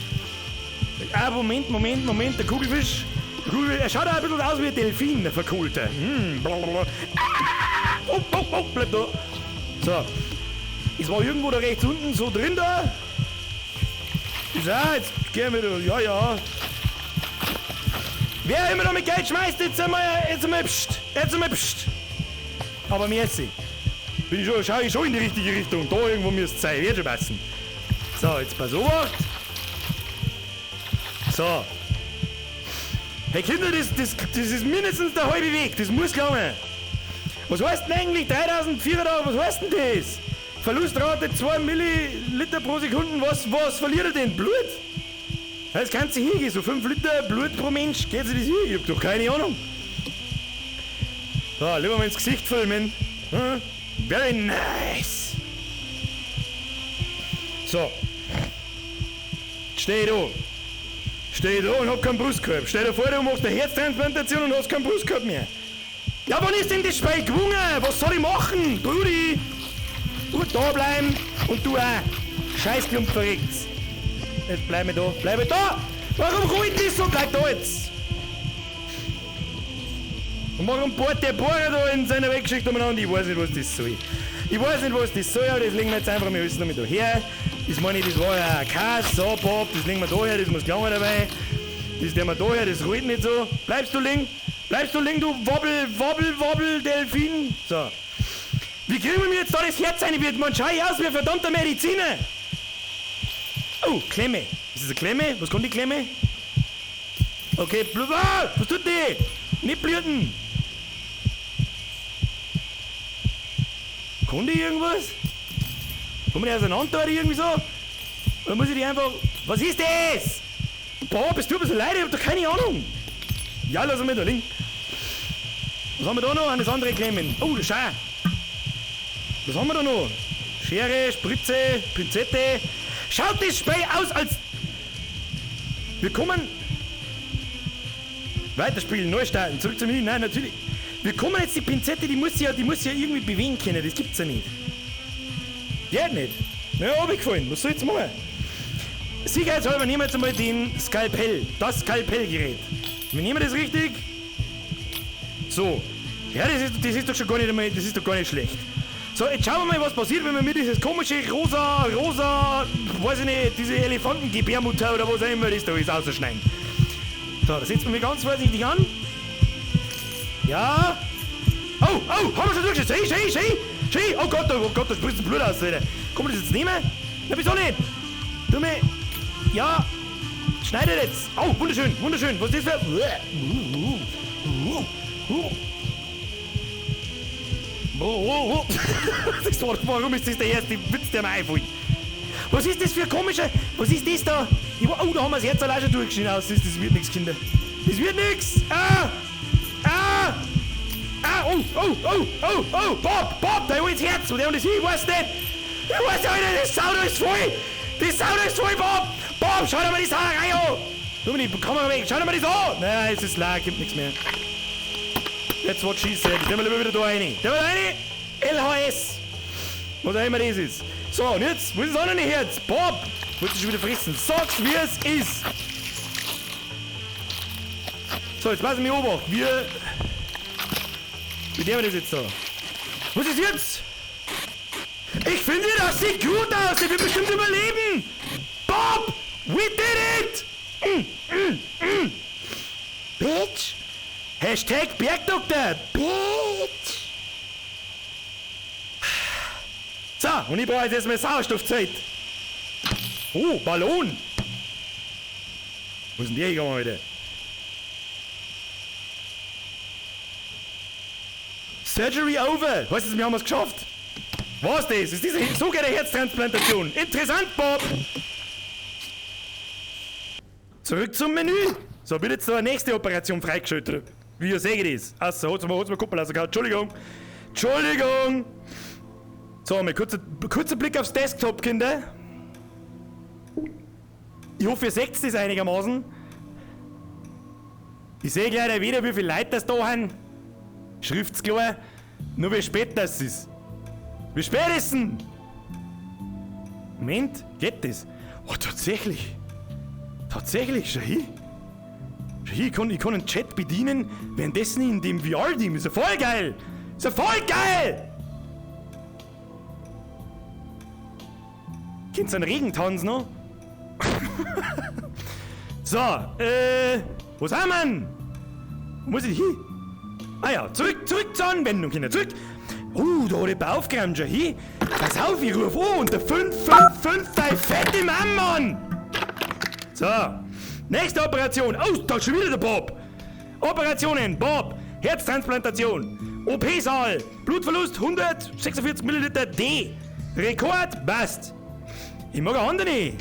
Ah, Moment, der Kugelfisch. Er schaut auch ein bisschen aus wie ein Delfin, der Verkohlte. Oh, bleib da. So. Es war irgendwo da rechts unten, so drin da. Ist auch, jetzt gehen wir da, ja. Wer immer da mit Geld schmeißt, jetzt einmal pst. Aber merci. Schau ich schon in die richtige Richtung. Da irgendwo müsste es sein, wird schon passen. So, jetzt pass auf. So. Hey Kinder, das ist mindestens der halbe Weg, das muss gelangen. Was heißt denn eigentlich 3400, was heißt denn das? Verlustrate 2 Milliliter pro Sekunde, was verliert er denn? Blut? Das kannst du hingehen, so 5 Liter Blut pro Mensch, geht sich das hier? Ich hab doch keine Ahnung. So, lieber mal ins Gesicht filmen. Very nice. So. Steh da. Steh da und hab keinen Brustkorb. Stell dir vor, du machst eine Herztransplantation und hast keinen Brustkorb mehr. Ja, wann ist denn das Spiel gewungen? Was soll ich machen? Brudi! Gut da bleiben und du auch. Scheißklump verreckt's. Jetzt bleib ich da. Bleib ich da! Warum ruhig das so? Bleib da jetzt! Und warum bohrt der Bohrer da in seiner Weggeschichte umeinander? Ich weiß nicht, was das soll. Ich weiß nicht, was das soll, aber das legen wir jetzt einfach mal alles damit da her. Das meine ich, das war ja ein Kass, so, Bob, das legen wir da her, das muss klar dabei. Das nehmen wir da her, das ruht nicht so. Bleibst du liegen? Bleibst du liegen, du Wobbel, Delfin? So. Wie kriegen wir mir jetzt da das Herz rein? Wird man schei aus wie ein verdammter Mediziner. Oh, Klemme. Ist das eine Klemme? Was kann die Klemme? Okay, was tut die? Nicht blüten. Kann die irgendwas? Kann man die auseinander oder irgendwie so? Oder muss ich die einfach... Was ist das? Boah, bist du ein bisschen leid? Ich hab doch keine Ahnung. Ja, lass mich da liegen. Was haben wir da noch? An das andere Klemmen. Oh, schau. Was haben wir da noch? Schere, Spritze, Pinzette. Schaut das Spiel aus als... Wir kommen... Weiterspielen, neu starten, zurück zum Menü. Nein, natürlich. Wir kommen jetzt die Pinzette, die muss ja irgendwie bewegen können. Das gibt's ja nicht. Geht nicht. Na ja, runtergefallen. Was soll ich jetzt machen? Sicherheitshalber nehmen wir jetzt einmal den Skalpell. Das Skalpellgerät. Wir nehmen das richtig. So. Ja, das ist doch schon gar nicht einmal, das ist doch gar nicht schlecht. So, jetzt schauen wir mal, was passiert, wenn wir mir dieses komische rosa, weiß ich nicht, diese Elefantengebärmutter oder was auch immer das da ist, ausschneiden. So, da setzen wir mich ganz vorsichtig an. Ja. Oh, haben wir schon durchgeschaut. Schei. Oh Gott, da spritzt das Blut aus, Alter. Kann man das jetzt nehmen? Na, wieso nicht? Tu mir. Ja. Schneidet jetzt. Oh, wunderschön. Was ist das für... Warum ist das der erste Witz, der mir einfällt? Was ist das für ein komischer... Was ist das da? Oh, da haben wir das Herz allein schon durchgeschnitten aus. Das wird nichts, Kinder. Das wird nichts. Bob, da ist das Herz. Und der und das ich weiß nicht. Ich weiß nicht, das Sau da ist voll. Das Sau da ist voll, Bob. Bob, schau dir mal die Sauerei an. Tu mir die Kamera weg. Schau dir mal das an. Nein, es ist leer, gibt nichts mehr. Jetzt what she said. Jetzt nehmen wir wieder da rein. Da rein. LHS. Was auch immer das ist. So, und jetzt, wo ist das andere Herz? Bob, willst du schon wieder fressen? Sag's, wie es ist. So, jetzt passen wir oben. Wie nehmen wir das jetzt da? Was ist jetzt? Ich finde, das sieht gut aus. Der wird bestimmt überleben. Bob, we did it. Bitch. Hashtag Bergdoktor. Bitch. So, und ich brauche jetzt erstmal Sauerstoffzeit. Oh, Ballon. Wo ist denn der gegangen heute? Surgery over. Weißt du, wir haben es geschafft. Was das? Ist diese so geht eine Herztransplantation. Interessant, Bob. Zurück zum Menü. So, wird jetzt noch eine nächste Operation freigeschaltet. Wie ihr seht das? Achso, hol's mal Kuppel rausgehauen. Entschuldigung. So, mal kurzer Blick aufs Desktop, Kinder. Ich hoffe, ihr seht das einigermaßen. Ich sehe gleich wieder, wie viele Leute das da haben. Schrift's klar. Nur wie spät das ist. Wie spät ist denn? Moment, geht das? Oh, tatsächlich. Schau hier. Ich kann einen Chat bedienen, währenddessen in dem VR-Team. Ist ja voll geil. Kennst du einen Regentanz noch? So, wo sind wir denn? Wo muss ich hin? Ah ja, zurück zur Anwendung, Kinder, zurück. Da hat jemand aufgeräumt schon hin. Pass auf, ich ruf an und der 555 bei fette Mann. So, nächste Operation. Oh, da ist schon wieder der Bob. Operationen, Bob, Herztransplantation, OP-Saal, Blutverlust 146 Milliliter D. Rekord, passt. Ich mag eine andere.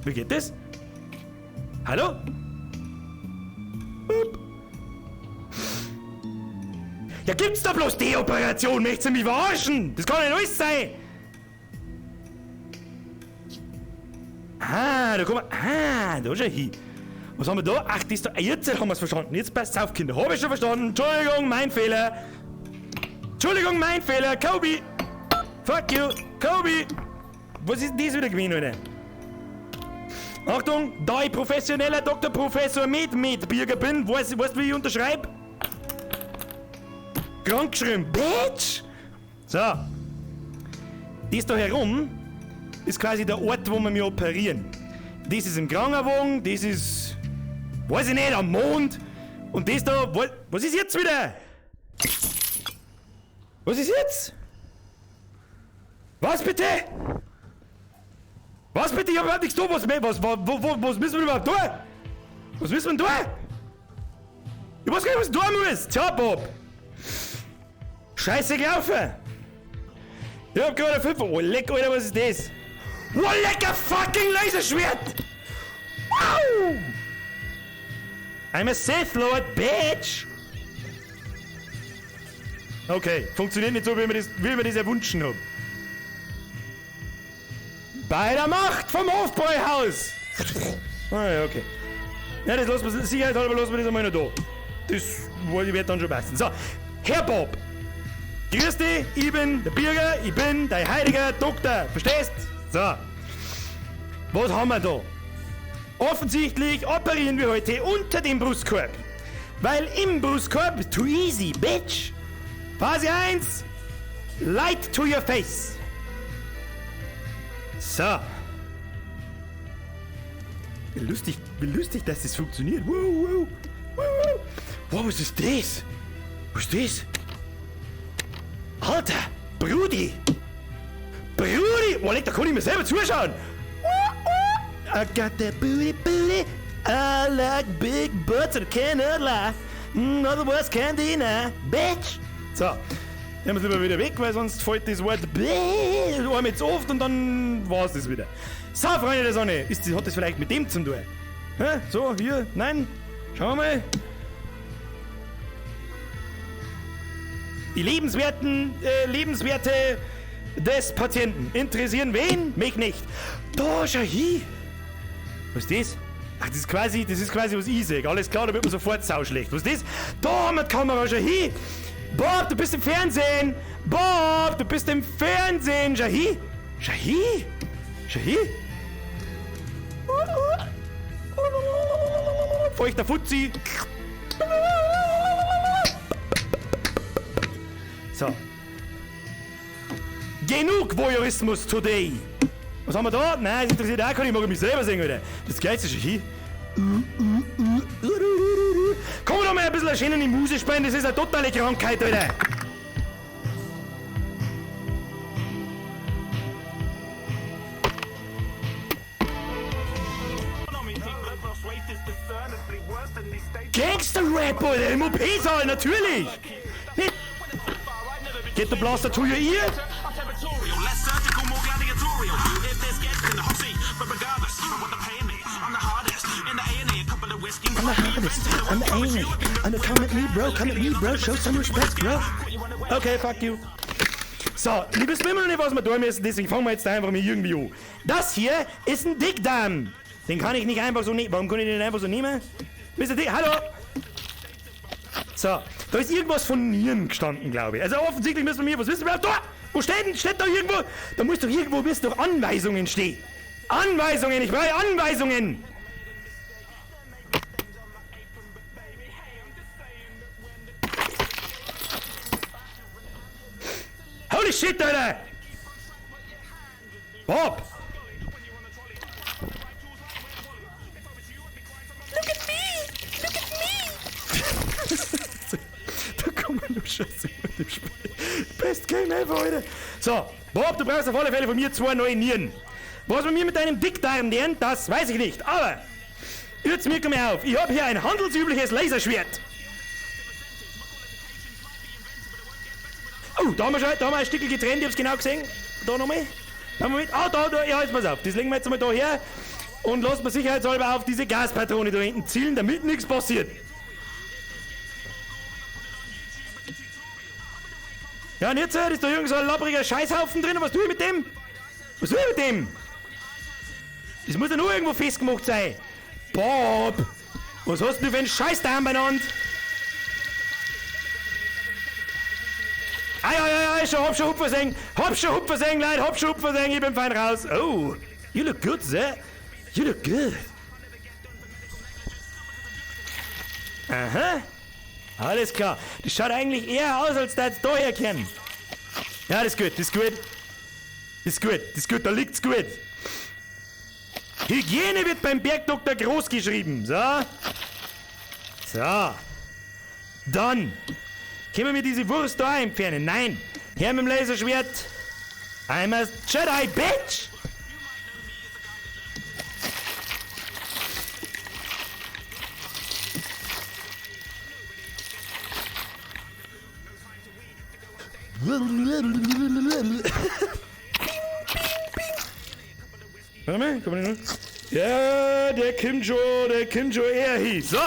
Wie geht das? Hallo? Boop. Ja, gibt's da bloß die Operation? Möchtest du mich verarschen? Das kann nicht alles sein. Da kommen wir. Da schon hin. Was haben wir da? Ach, das da. Jetzt haben wir es verstanden. Jetzt passt auf, Kinder. Habe ich schon verstanden. Entschuldigung, mein Fehler. Kobe. Fuck you. Kobe. Was ist denn das wieder gewesen, Alter? Achtung, da ich professioneller Dr. Professor Medbürger bin, weißt du, wie ich unterschreibe? Krankgeschrieben. Bitch! So. Das da herum ist quasi der Ort, wo wir mich operieren. Das ist im Krankenwagen, das ist, weiß ich nicht, am Mond. Und das da, was ist jetzt wieder? Was ist jetzt? Was bitte? Was bitte? Ich hab überhaupt nichts tun. Was müssen wir überhaupt tun? Was müssen wir tun? Ich weiß gar nicht, was du tun musst. Tja, Bob. Scheiße gelaufen. Ich hab gerade 5. Oh, leck, Alter, was ist das? Oh, lecker fucking Laserschwert! Wow! I'm a Sith Lord, bitch! Okay, funktioniert nicht so, wie wir das erwünschen haben. Bei der Macht vom Hofbräuhaus! Ah ja, okay. Ja, das lassen wir, sicherheitshalber lassen wir das einmal noch da. Das wird dann schon passen. So, Herr Bob! Grüß dich, ich bin der Bürger, ich bin dein heiliger Doktor, verstehst? So, was haben wir da? Offensichtlich operieren wir heute unter dem Brustkorb. Weil im Brustkorb, too easy, bitch! Phase 1, light to your face. So. Wie lustig, dass das funktioniert. Wow. Wow, was ist das? Was ist das? Alter, Brudi! Oh, da kann ich mir selber zuschauen! I got that booty. I like big butts and cannot lie. Otherwise can't deny. Bitch! So, nehmen wir es lieber wieder weg, weil sonst fällt das Wort einmal zu oft und dann war's das wieder. So, Freunde der Sonne, hat das vielleicht mit dem zu tun? Hä? So, hier, nein? Schauen wir mal. Die Lebenswerte des Patienten interessieren wen? Mich nicht. Da, schau hin. Was ist das? Ach, das ist quasi was ich sag. Alles klar, da wird man sofort sauschlecht. Was ist das? Da haben wir die Kamera, schau hin. Bob, du bist im Fernsehen. Schau hin. Feuchter Fuzzi. So. Genug Voyeurismus today. Was haben wir da? Nein, das interessiert auch keinen. Ich mag mich selber singen, Alter. Das Geilste ist schon hier. Komm doch mal ein bisschen schön in die Muse spielen. Das ist eine totale Krankheit, Alter. Gangster-Rap, Alter. Im OP-Saal, natürlich. Get the blaster to your ear. I'm the A&E. Come at me, bro. Show some respect, bro. Okay, fuck you. So, liebes Wimmel, nicht was wir tun müssen, deswegen fangen wir jetzt einfach mal irgendwie an. Das hier ist ein Dickdarm. Den kann ich nicht einfach so nehmen. Warum kann ich den einfach so nehmen? Mr. Dick, hallo. So, da ist irgendwas von Nieren gestanden, glaube ich. Also offensichtlich müssen wir was wissen. Da! Wo steht denn? Steht da irgendwo? Da muss doch irgendwo doch Anweisungen stehen. Anweisungen, ich brauche Anweisungen. Holy shit, Alter! Bob! Look at me! Da kommen wir nur Scheiße mit dem Spiel. Best Game ever, Alter! So, Bob, du brauchst auf alle Fälle von mir 2 neue Nieren. Was wir mir mit deinem Dickdarm lernen, das weiß ich nicht. Aber, hört's mir mal auf. Ich habe hier ein handelsübliches Laserschwert. Oh, da haben wir ein Stückchen getrennt, ich hab's genau gesehen. Da nochmal. Ja, jetzt pass auf. Das legen wir jetzt mal da her und lassen wir sicherheitshalber auf diese Gaspatrone da hinten zielen, damit nichts passiert. Ja, und jetzt ist da irgend so ein labbriger Scheißhaufen drin. Was tue ich mit dem? Was tue ich mit dem? Das muss ja nur irgendwo festgemacht sein. Bob, was hast du für einen Scheiß da beieinander? Ja, hab schon Hupfer sehen, Leute, hab schon Hupfer sehen, ich bin fein raus. Oh, you look good, sir. You look good. Aha, alles klar. Das schaut eigentlich eher aus, als da jetzt da herkennen. Ja, das ist gut, das ist gut. Das ist gut, das ist gut, da liegt's gut. Hygiene wird beim Bergdoktor groß geschrieben, so. So. Dann können wir diese Wurst da entfernen. Nein, her mit dem Laserschwert. I'm a Jedi, bitch! Warte mal, komm mal hin. Ja, der kommt schon eher hin. So,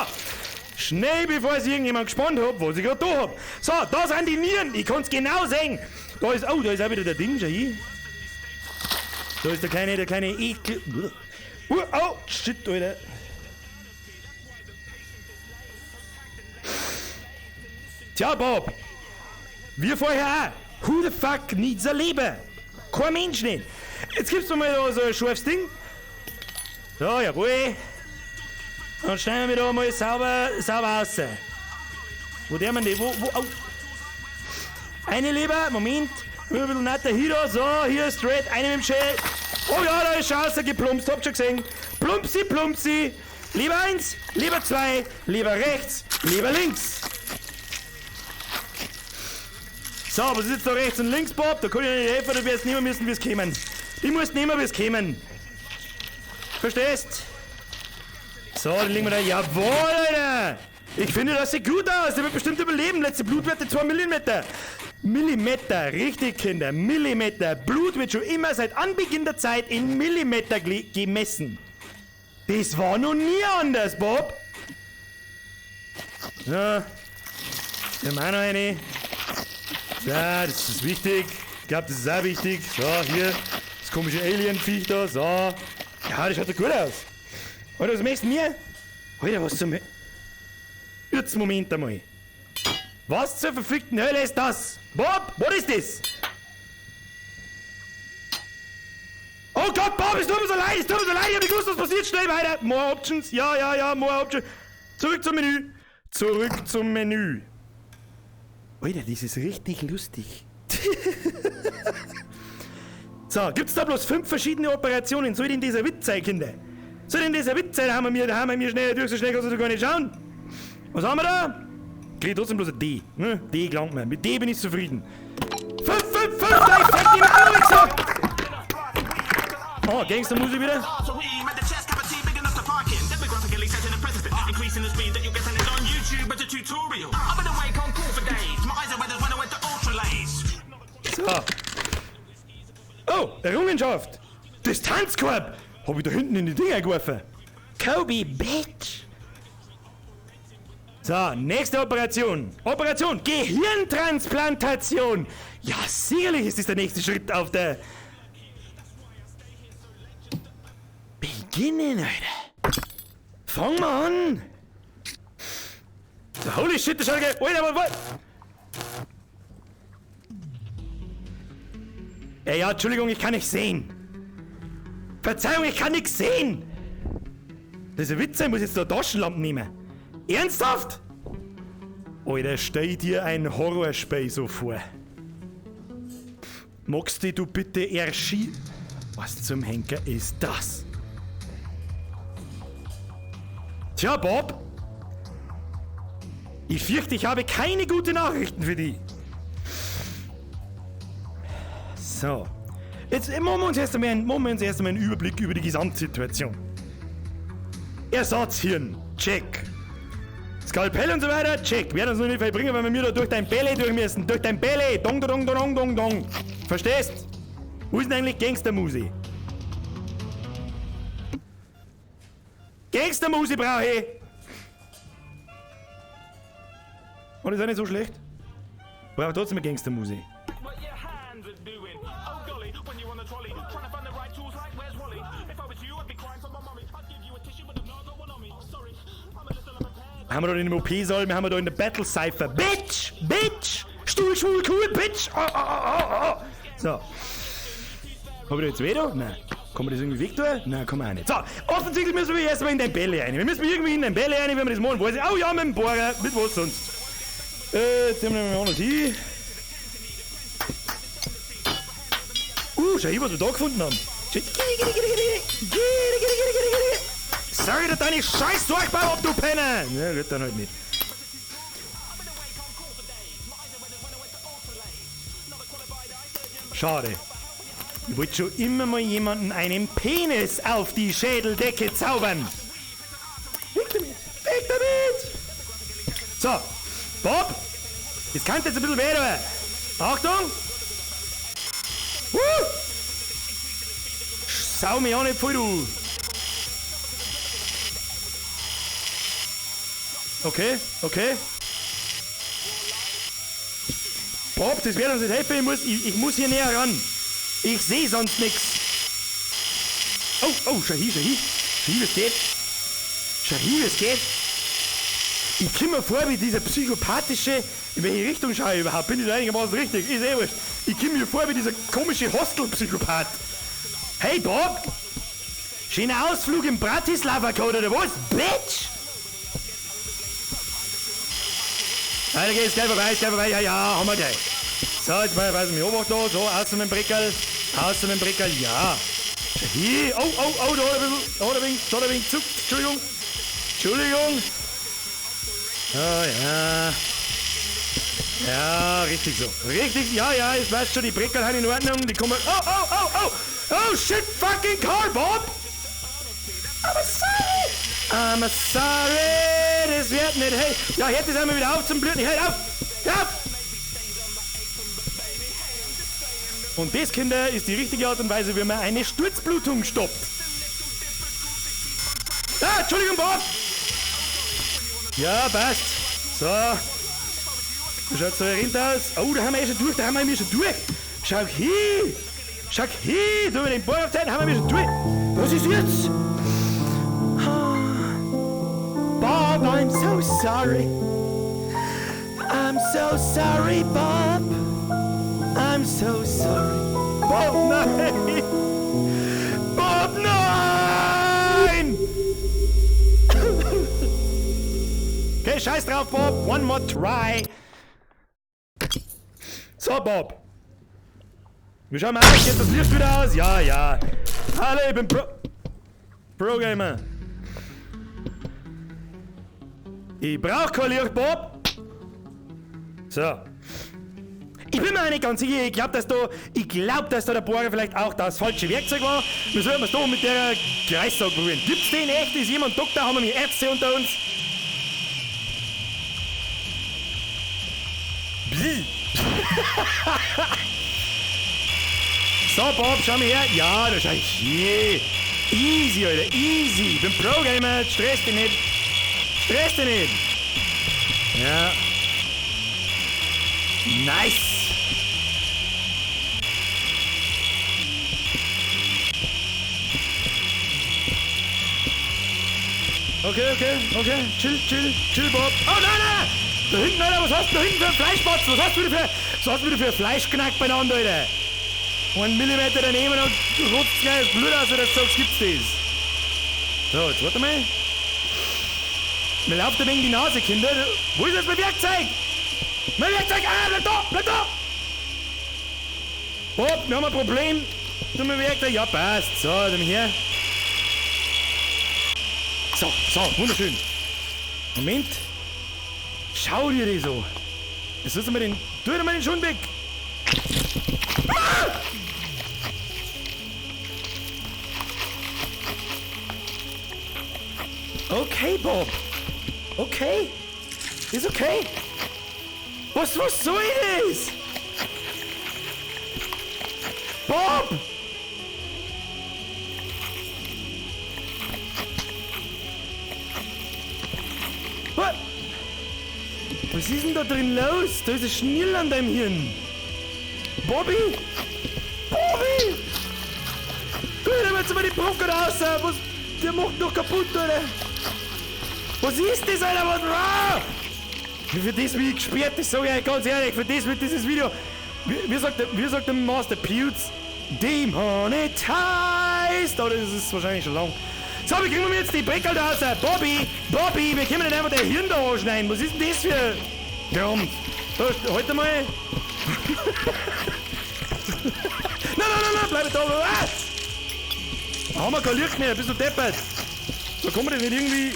schnell, bevor es irgendjemand gespannt hat, was ich gerade da hab. So, da sind die Nieren, ich kann's genau sehen. Da ist auch wieder der Ding schon hin. Da ist der kleine Ekel. Oh, shit, Alter. Tja, Bob. Wir vorher auch. Who the fuck needs a Leber? Kein Mensch nicht. Jetzt gibt's mir mal da so ein scharfes Ding. So, jawohl. Dann schneiden wir da mal sauber raus. Wo der man die, wo, au. Eine Leber, Moment. Ein bisschen netter hier da, so, hier straight, eine mit dem Schäl. Oh ja, da ist schon rausgeplumpst, habt schon gesehen. Plumpsi. Leber 1, Leber 2, Leber rechts, Leber links. So, was ist jetzt da rechts und links, Bob? Da kann ich dir nicht helfen, du wirst nehmen müssen, wie es kommen. Die musst nehmen, wie es kommen. Verstehst? So, dann legen wir da. Jawohl, Alter! Ich finde, das sieht gut aus. Der wird bestimmt überleben. Letzte Blutwerte 2 Millimeter. Millimeter, richtig, Kinder. Millimeter. Blut wird schon immer seit Anbeginn der Zeit in Millimeter gemessen. Das war noch nie anders, Bob. So. Wir haben auch noch eine. So, das ist wichtig. Ich glaube, das ist auch wichtig. So, hier. Das komische Alien-Viech da. So. Ja, das schaut so gut aus. Alter, was möchtest du mir? Alter, was zum... Jetzt Moment einmal. Was zur verfickten Hölle ist das? Bob, was ist das? Oh Gott, Bob, es tut mir so leid, ich hab nicht gewusst, was passiert. Schnell weiter. More Options, ja, more Options. Zurück zum Menü. Alter, das ist richtig lustig. So, gibt's da bloß 5 verschiedene Operationen? Soll denn dieser Witz sein, Kinder? Soll denn dieser Witz sein? Da haben wir mir schnell durch, so schnell kannst du gar nicht schauen. Was haben wir da? Krieg trotzdem bloß ein D. Ne? D gelangt mir. Mit D bin ich zufrieden. 5, da effekt ihm an, gesagt! Oh, Gangstermusik wieder. So. Oh, Errungenschaft. Distanzkorb. Hab ich da hinten in die Dinger geworfen. Kobe, bitch. So, nächste Operation. Operation Gehirntransplantation. Ja, sicherlich ist das der nächste Schritt auf der... Beginnen, Alter. Fang mal an. So, holy shit, das schaut geil. Alter, was? Ja, Entschuldigung, ich kann nicht sehen. Verzeihung, ich kann nichts sehen. Das ist ein Witz, ich muss jetzt da Taschenlampen nehmen. Ernsthaft? Alter, stell dir ein Horrorspiel so vor. Magst du bitte erschien... Was zum Henker ist das? Tja, Bob. Ich fürchte, ich habe keine guten Nachrichten für dich. So. Jetzt machen wir uns erst einmal einen Überblick über die Gesamtsituation. Ersatzhirn, check. Skalpell und so weiter, check. Werden uns noch nicht verbringen, weil wir mir da durch dein Belly durch müssen. Durch dein Belly. Dong, dong, dong, dong, dong. Verstehst? Wo ist denn eigentlich Gangstermusi? Gangstermusi brauche ich. Oh, das ist auch nicht so schlecht. Brauche trotzdem eine Gangstermusi. Haben wir da in dem OP-Saal, wir haben da in der Battle-Cypher. Bitch! Bitch! Stuhl, schwul, cool, Bitch! So. Haben wir da jetzt wieder? Nein. Kann man das irgendwie wegtun? Nein, kann man auch nicht. So, offensichtlich müssen wir erstmal in den Bälle rein. Wir müssen irgendwie in den Bälle rein, wenn wir das machen wollen. Oh ja, mit dem Bohrer, mit was sonst. Jetzt nehmen wir mal noch hin. Schau hier, was wir da gefunden haben. Sag dir deine scheiß Durchbau, ob du Penner! Ja, geht dann halt nicht. Schade. Ich wollte schon immer mal jemanden einen Penis auf die Schädeldecke zaubern. Weg damit! Weg damit! So, Bob! Das kann jetzt ein bisschen weh tun. Achtung! Sau mich auch nicht voll, du! Okay, okay. Bob, das wird uns nicht helfen. Ich muss hier näher ran. Ich sehe sonst nichts. Oh, schau hier, was geht. Schau hier, was geht. Ich komme mir vor wie dieser psychopathische... In welche Richtung schaue ich überhaupt? Bin ich da einigermaßen richtig? Ist eh wurscht. Ich komme mir vor wie dieser komische Hostel-Psychopath. Hey, Bob! Schöner Ausflug im Bratislava-Code, oder was? Bitch! Weiter geht's, gleich vorbei, ja, haben wir gleich. So, jetzt mal weiter mich obacht da, so, außen mit dem Brickerl, ja. Hier, oh, da hat er ein wenig zuckt, Entschuldigung. Oh, ja. Ja, richtig so. Richtig, ja, ich weiß schon, die Brickerl haben in Ordnung, die kommen, oh, shit, fucking car, Bob! I'm sorry, das wird nicht, hey. Ja, hört das einmal wieder auf zum Blüten, halt auf! Und das, Kinder, ist die richtige Art und Weise, wie man eine Sturzblutung stoppt. Entschuldigung, Bob! Ja, passt. So. Wie schaut's da hinter aus? Oh, da haben wir schon durch, Schau hier! Da wir den Bohr auf Zeit, haben wir schon durch. Was ist jetzt? Bob, I'm so sorry. I'm so sorry, Bob. I'm so sorry. Bob, nein! Bob, nein! Okay, scheiß drauf, Bob. One more try. So, Bob. Wir schauen mal, geht das Licht wieder aus? Ja. Hallo, ich bin Pro-Gamer. Ich brauch kein Licht, Bob. So. Ich bin mir nicht ganz sicher, ich glaube, dass da der Bohrer vielleicht auch das falsche Werkzeug war. Wir sollten es da mit der Kreissäge probieren. Gibt's den echt? Ist jemand Doktor? Haben wir Ärzte unter uns? So, Bob, schau mal her. Ja, da schau ich hier. Easy, Alter, easy. Ich bin Pro-Gamer, stress dich nicht. Ja. Nice. Okay. Chill, Bob. Oh, nein! Da hinten, Alter, was hast du da hinten für ein Fleischbatzen? Was hast du wieder für ein Fleischknack beieinander, Alter? 1 Millimeter daneben und rutzt gleich das Blut aus, oder sagst, gibt's das? So, jetzt warte mal. Mir läuft ein wenig die Nase, Kinder. Wo ist jetzt mein Werkzeug? Mein Werkzeug! Bleib da! Bob, wir haben ein Problem. Du, mein Werkzeug? Ja, passt. So, dann her. So, wunderschön. Moment. Schau dir das so. Jetzt tu dir mal den Schund weg. Ah! Okay, Bob. Okay. Ist okay. Was soll das? Bob! Was ist denn da drin los? Da ist ein Schnirl an deinem Hirn. Bobby? Bob! mal die Brocke raus! Was? Der macht noch kaputt, Alter! Was ist das, Alter? Was? Ah! Für das, wie ich gesperrt ist, sag ich euch ganz ehrlich, für das wird dieses Video. Wie sagt der Master Pewds? Demonetized! Oder ist es wahrscheinlich schon lang? So, wie kriegen wir jetzt die Breckel da raus? Bobby, wir können nicht einfach der Hirn da anschneiden. Was ist denn das für Grund? Da, halt mal. Nein, bleib da. Ah! Haben wir kein Licht mehr, bist du deppert? So, kann man das nicht irgendwie...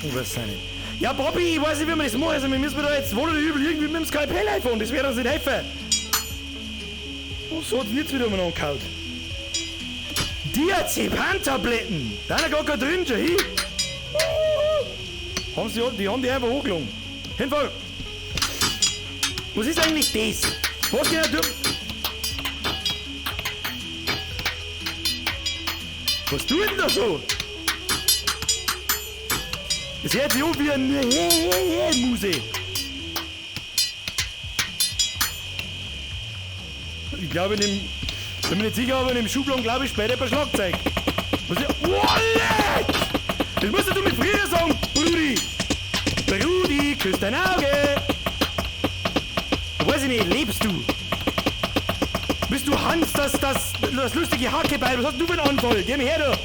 Ich weiß es nicht. Ja, Bobby, ich weiß nicht, wie wir das machen. Also, wir müssen da jetzt wohl oder übel irgendwie mit dem Skalpell einfahren. Das wird uns nicht helfen. Oh, so hat es jetzt wieder umeinander gehauen. Diazepam-Tabletten! Da ist gar kein drin, schon hin! Die haben die einfach hochgelungen. Hinfall! Was ist eigentlich das? Was genau tun? Was tut denn da so? Das hört sich an wie eine Muse. Ich glaube, bin mir nicht sicher, aber in dem Schubladen glaube ich später ein Schlagzeug. Was ist Wallet! Das musst du mit früher sagen, Brudi! Brudi, küss dein Auge! Weiß ich nicht, lebst du? Bist du Hans, das lustige Hackebeil? Was hast du für einen Anfall? Geh mir her,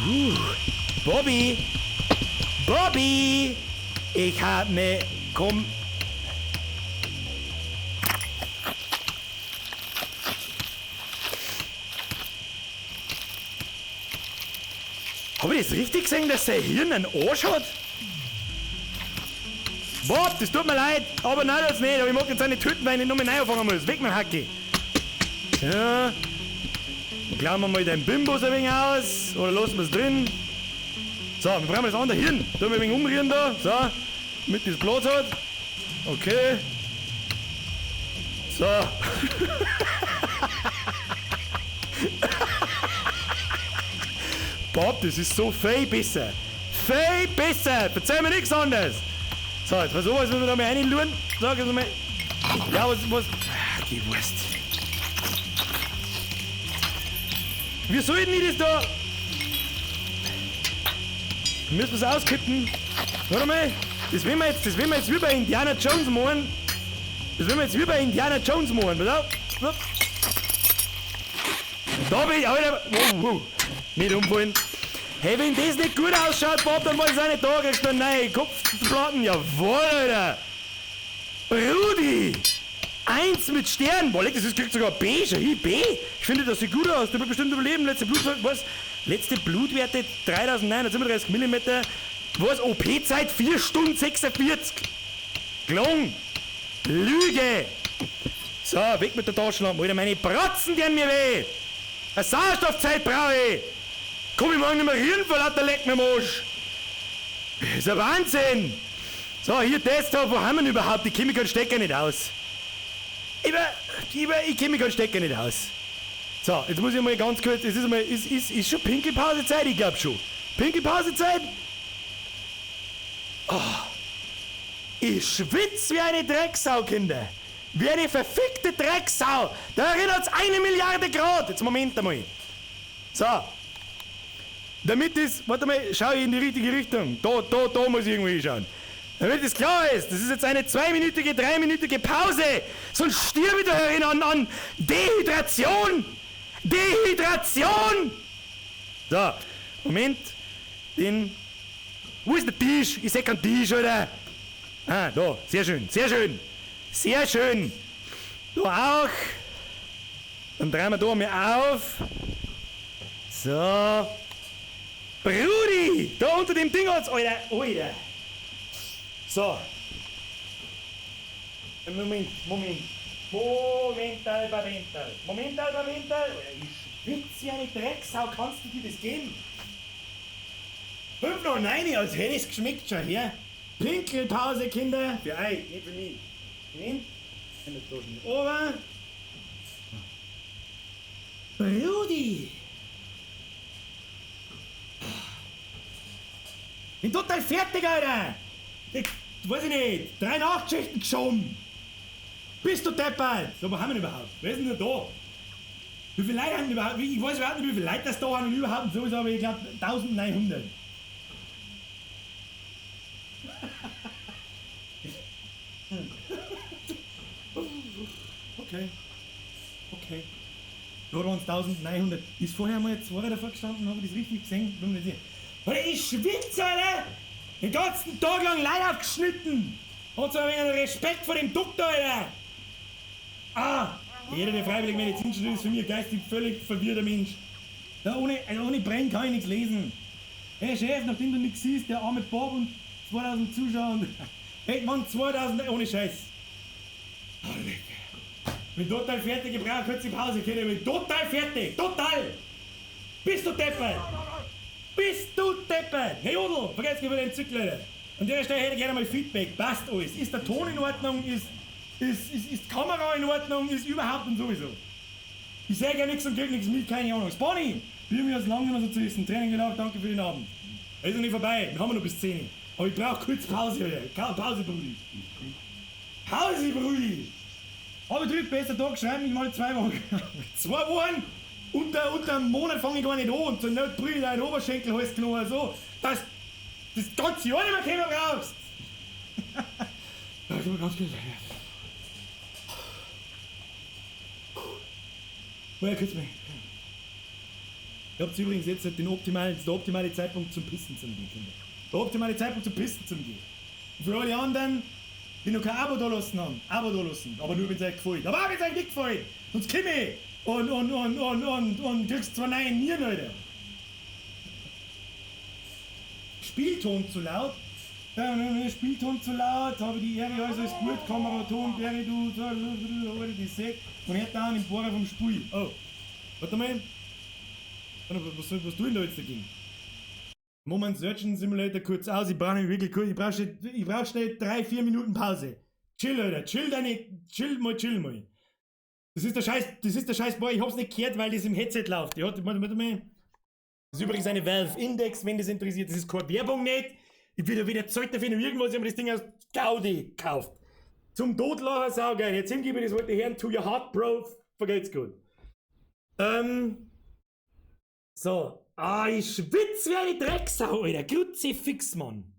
du! Bobby! Ich hab ne... Komm... Habe ich das richtig gesehen, dass der Hirn einen Arsch hat? Bob, das tut mir leid, aber nein, das nicht. Aber ich mag jetzt auch nicht töten, weil ich nicht nur neu anfangen muss. Weg mit dem Hacki. Ja. Klauen wir mal den Bimbos ein wenig aus. Oder lassen wir es drin. So, wir brauchen das andere Hirn. Tun wir ein wenig umrühren da. So, damit das Platz hat. Okay. So. Bob, das ist so viel besser. Viel besser. Verzeih mir nichts anderes. So, jetzt versuchen wir, dass wir da mal reinluren. Sag jetzt mal. Ja, was? Ach, die Wurst. Wie soll denn ich das da? Müssen wir es auskippen? Warte mal. Das will wir jetzt wie bei Indiana Jones machen. Pass auf. Da bin ich, Alter. Wow. Nicht umfallen. Hey, wenn das nicht gut ausschaut, Bob, dann war es auch nicht da, kriegst du einen neuen Kopfplatten. Jawohl, Alter. Rudi. 1 mit Stern. Boah, das kriegt sogar B. Schau hier, B. Ich finde, das sieht gut aus. Du wirst bestimmt überleben. Letzte Blutwerte 3937 mm. Was? OP-Zeit 4 Stunden 46. Gelungen. Lüge. So, weg mit der Taschenlampe. Alter, meine Bratzen, die an mir weh. Eine Sauerstoffzeit brauche ich. Komm, ich mag nicht mehr rühren vor lauter Leck mir Arsch. Das ist ein Wahnsinn. So, hier Desktop, wo haben wir ihn überhaupt? Ich kenne mich Stecker nicht aus. Ich kenne mich Stecker nicht aus. So, jetzt muss ich mal ganz kurz, ist schon Pinkelpausezeit? Ich glaube schon. Pinkelpausezeit? Oh, ich schwitze wie eine Drecksau, Kinder. Wie eine verfickte Drecksau. Da erinnert es 1 Milliarde Grad. Jetzt Moment einmal. So. Damit es, warte mal, schau ich in die richtige Richtung. Da muss ich irgendwo hinschauen. Damit es klar ist, das ist jetzt eine 2-minütige, 3-minütige Pause. Sonst stirb ich da erinnern an Dehydration. So, Moment. Wo ist der Tisch? Ich sehe keinen Tisch, oder? Ah, da, sehr schön. Da auch. Dann drehen wir da mal auf. So. Brudi! Da unter dem Ding hat's, Alter. So. Moment. Ich schwitze wie eine Drecksau. Kannst du dir das geben? 5 noch 9, als hätte es geschmeckt schon, her. Pinkelpause, Kinder. Für euch, nicht für mich. Moment. Ober. Brudi! Bin total fertig, Alter! Weiß ich nicht, 3 Nachtschichten geschoben! Bist du deppert? So, wo haben wir ihn überhaupt? Wer ist denn da? Wie viele Leute haben überhaupt, ich weiß überhaupt nicht, wie viele Leute das da haben und überhaupt sowieso, aber ich glaube 1900. Okay. Okay. Da waren es 1900. Ist vorher mal zwei davor gestanden, habe ich das richtig gesehen? Alter, ich schwitze, Alter! Den ganzen Tag lang Leid aufgeschnitten! Hat so ein wenig Respekt vor dem Doktor, Alter! Ah! Jeder, der freiwillig Medizin studiert, ist für mich geistig völlig verwirrter Mensch. Da ohne Brenn kann ich nichts lesen. Hey Chef, nachdem du nichts siehst, der arme Bob und 2000 Zuschauer und... Hey Mann, 2000, ohne Scheiß. Ich bin total fertig, ich brauche kurz die Pause, Kinder. Ich bin total fertig, total! Bist du deppert? Bist du deppert? Hey Jodel, vergesst nicht über den Zyklon. An der Stelle hätte ich gerne mal Feedback. Passt alles? Ist der Ton in Ordnung? Ist die Kamera in Ordnung? Ist überhaupt und sowieso? Ich sage ja nichts und krieg nichts mit, keine Ahnung. Bonnie, wir haben uns lange nicht mehr so zu essen. Training gedacht, danke für den Abend. Ist noch nicht vorbei, wir haben noch bis 10. Aber ich brauche kurz Pause, Alter. Pause, Brudi. Pause, Brudi. Aber drück besser Tag, schreib mich mal 2 Wochen. 2 Wochen? Unter einem Monat fange ich gar nicht an und zur Not brühe ich deinen Oberschenkel, Hals genommen, so. Das ganze Jahr nicht mehr kommen brauchst. Ich bin ganz gut. Woher küsst mich? Ihr habt übrigens jetzt der optimale Zeitpunkt zum Pissen zu gehen, Kinder. Der optimale Zeitpunkt zum Pissen zu gehen. Und für alle anderen, die noch kein Abo da lassen haben, Abo da lassen. Aber nur wenn es euch gefällt. Aber auch wenn es euch nicht gefällt. Sonst komm ich und kriegst 2 neue Nieren, Alter. Spielton zu laut. Spielton zu laut, habe die Ehre, also ist gut, Kameraton, Berry, du, die Sekt. Und hört da an im Bohrer vom Spiel. Oh, warte mal. Was tun da jetzt dagegen? Moment, Searching Simulator kurz aus, ich brauche wirklich kurz, ich brauch schnell 3-4 Minuten Pause. Chill, Alter, chill mal. Das ist der Scheiß, boah, ich hab's nicht gehört, weil das im Headset läuft. Warte mal. Das ist übrigens eine Valve Index, wenn das interessiert, das ist keine Werbung nicht. Ich bin ja wieder Zeug dafür, irgendwas, ich habe das Ding aus Gaudi gekauft. Zum Totlachen, saugeil. Jetzt hingebe ich das heute her, to your heart, bro, vergeht's gut. So. Ich schwitze wie eine Drecksau, Alter. Kruzifix, Mann.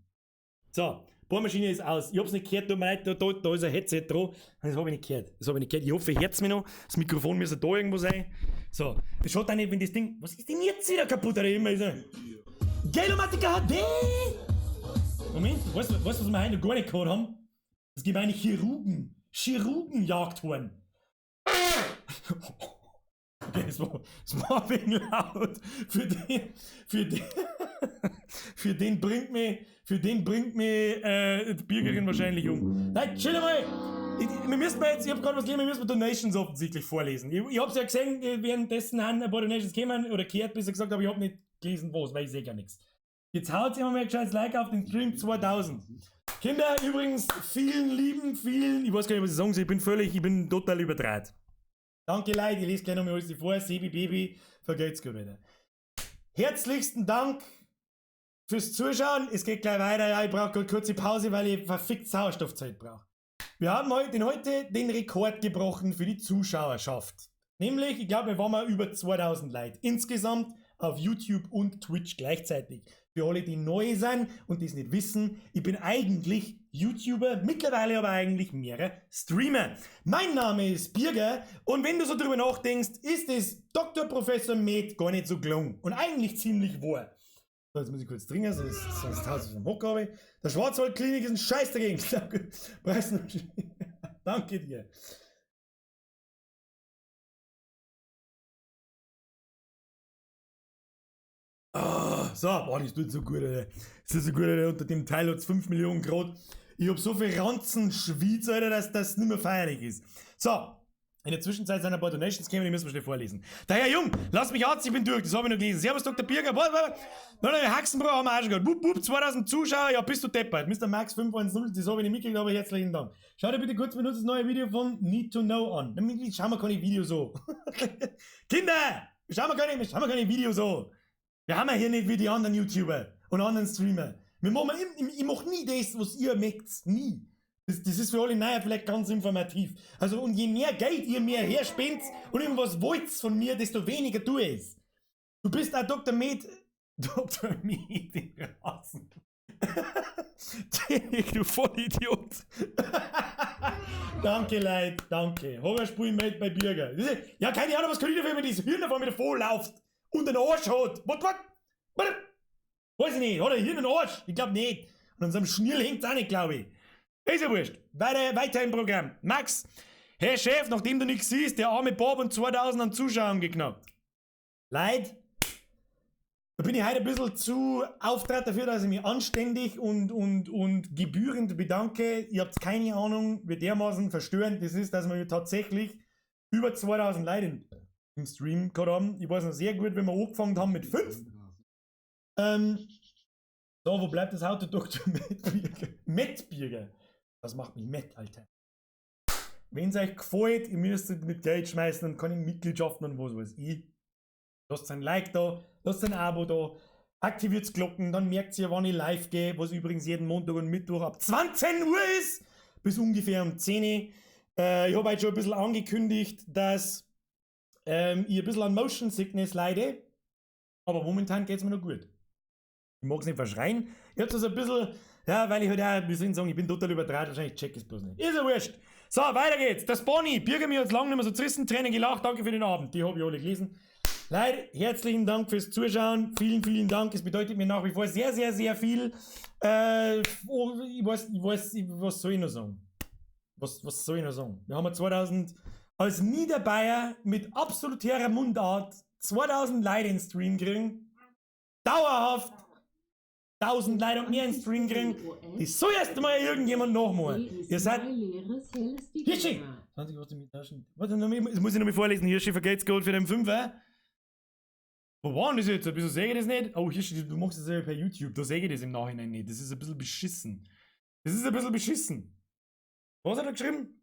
So, Bohrmaschine ist aus. Ich hab's nicht gehört, tut mir leid, da ist ein Headset dran. Das hab ich nicht gehört. Ich hoffe, ihr hört's mich noch. Das Mikrofon müsste da irgendwo sein. So, das schaut auch nicht, wenn das Ding... Was ist denn jetzt wieder kaputt, Alter? Immer so. Gelomatica HD! Moment, weißt du, was wir heute noch gar nicht gehabt haben? Es gibt eine Chirurgenjagdhorn. Okay, das war ein wenig laut. Für den bringt mich die Bürgerin wahrscheinlich um. Nein, chill mal! Ich hab gerade was gelesen, wir müssen Donations offensichtlich vorlesen. Ich hab's ja gesehen, währenddessen ein paar Donations gekommen, oder gehört, bis er gesagt, aber ich hab nicht gelesen, was, weil ich sehe gar nichts. Jetzt haut immer mal gescheites Like auf den Stream 2000. Kinder, übrigens, vielen, ich weiß gar nicht, was ich sagen soll, ich bin total übertreibt. Danke Leute, ich lese gleich nochmal alles vor, Sebi, Baby, vergeht's gut wieder. Herzlichsten Dank fürs Zuschauen, es geht gleich weiter, ja, ich brauche gerade kurze Pause, weil ich verfickt Sauerstoffzeit brauche. Wir haben heute den Rekord gebrochen für die Zuschauerschaft. Nämlich, ich glaube, wir waren mal über 2000 Leute insgesamt auf YouTube und Twitch gleichzeitig. Für alle, die neu sind und die es nicht wissen, ich bin eigentlich YouTuber, mittlerweile aber eigentlich mehrere Streamer. Mein Name ist Birger und wenn du so drüber nachdenkst, ist es Dr. Professor Med gar nicht so gelungen und eigentlich ziemlich wahr. So, jetzt muss ich kurz trinken, sonst haut es vom Hocker runter. Der Schwarzwaldklinik ist ein Scheiß dagegen. Danke dir. So, boah, das tut so gut, Alter. Das ist so gut, Alter. Unter dem Teil hat es 5 Millionen Grad. Ich hab so viel Ranzenschweiz, Alter, dass das nicht mehr feierlich ist. So, in der Zwischenzeit sind ein paar Donations gekommen, die müssen wir schnell vorlesen. Der Herr Jung, lass mich Arzt, ich bin durch, das habe ich noch gelesen. Servus, Dr. Birger, Haxenbro haben wir auch schon gehört. Wupp, 2000 Zuschauer, ja, bist du deppert. Mr. Max 510, das habe ich nicht mitgekriegt, aber herzlichen Dank. Schau dir bitte kurz das neue Video von Need to Know an. Schauen wir keine Video so. Kinder, schauen wir keine Video so. Wir haben ja hier nicht wie die anderen YouTuber und anderen Streamer. Ich mach nie das, was ihr mögt. Nie. Das ist für alle Neuer vielleicht ganz informativ. Also, und je mehr Geld ihr mir herspendet und irgendwas wollt von mir, desto weniger tue ich. Du bist ein Dr. Med. Dr. Med in Rasen. Du Vollidiot. Danke, Leute, danke. Horrorspiel mit bei Bürger. Ja, keine Ahnung, was kann ich dafür, wenn dieses Hirn auf einmal vorläuft und den Arsch hat. Was? Weiß ich nicht, hat er Hirn und Arsch? Ich glaube nicht. Und an seinem Schnirl hängt es auch nicht, glaube ich. Ist ja wurscht. Weiter im Programm. Max, Herr Chef, nachdem du nichts siehst, der arme Bob und 2000 an Zuschauern geknackt. Leid, da bin ich heute ein bisschen zu auftrat dafür, dass ich mich anständig und gebührend bedanke. Ihr habt keine Ahnung, wie dermaßen verstörend das ist, dass wir tatsächlich über 2000 Leute im Stream gehabt haben. Ich weiß noch sehr gut, wenn wir angefangen haben mit 5. So, wo bleibt das Auto? Dr. Mettbürger. Das macht mich Mett, Alter. Wenn es euch gefällt, ihr müsstet mit Geld schmeißen, dann kann ich Mitgliedschaften und was weiß ich. Lasst ein Like da, lasst ein Abo da, aktiviert Glocken, dann merkt ihr, wann ich live gehe, was übrigens jeden Montag und Mittwoch ab 20 Uhr ist, bis ungefähr um 10 Uhr. Ich habe heute schon ein bisschen angekündigt, dass ich ein bisschen an Motion Sickness leide, aber momentan geht es mir noch gut. Ich mag es nicht verschreien. Ich hab das ein bisschen, ja, weil ich halt auch, wir sollen sagen, ich bin total übertreibt, wahrscheinlich check es bloß nicht. Ist ja wurscht. So, weiter geht's. Das Bonnie, Bürger mir jetzt lange nicht mehr so Zwischentränen gelacht, danke für den Abend. Die habe ich alle gelesen. Leute, herzlichen Dank fürs Zuschauen. Vielen, vielen Dank. Es bedeutet mir nach wie vor sehr, sehr, sehr viel. Was soll ich noch sagen? Was soll ich noch sagen? Wir haben 2000 als Niederbayer mit absoluter Mundart 2000 Leute in den Stream kriegen. Dauerhaft 1000 Leute und mehr in den Stream kriegen. Das soll erst mal irgendjemand nachmachen. Ihr seid. Hirschi! 20 Worte mit Taschen. Warte, das muss ich noch mal vorlesen. Hirschi, vergeht's Gold für den 5er. Wo war denn das jetzt? Wieso sehe ich das nicht? Oh, Hirschi, du machst das ja per YouTube. Da sehe ich das im Nachhinein nicht. Das ist ein bisschen beschissen. Was hat er geschrieben?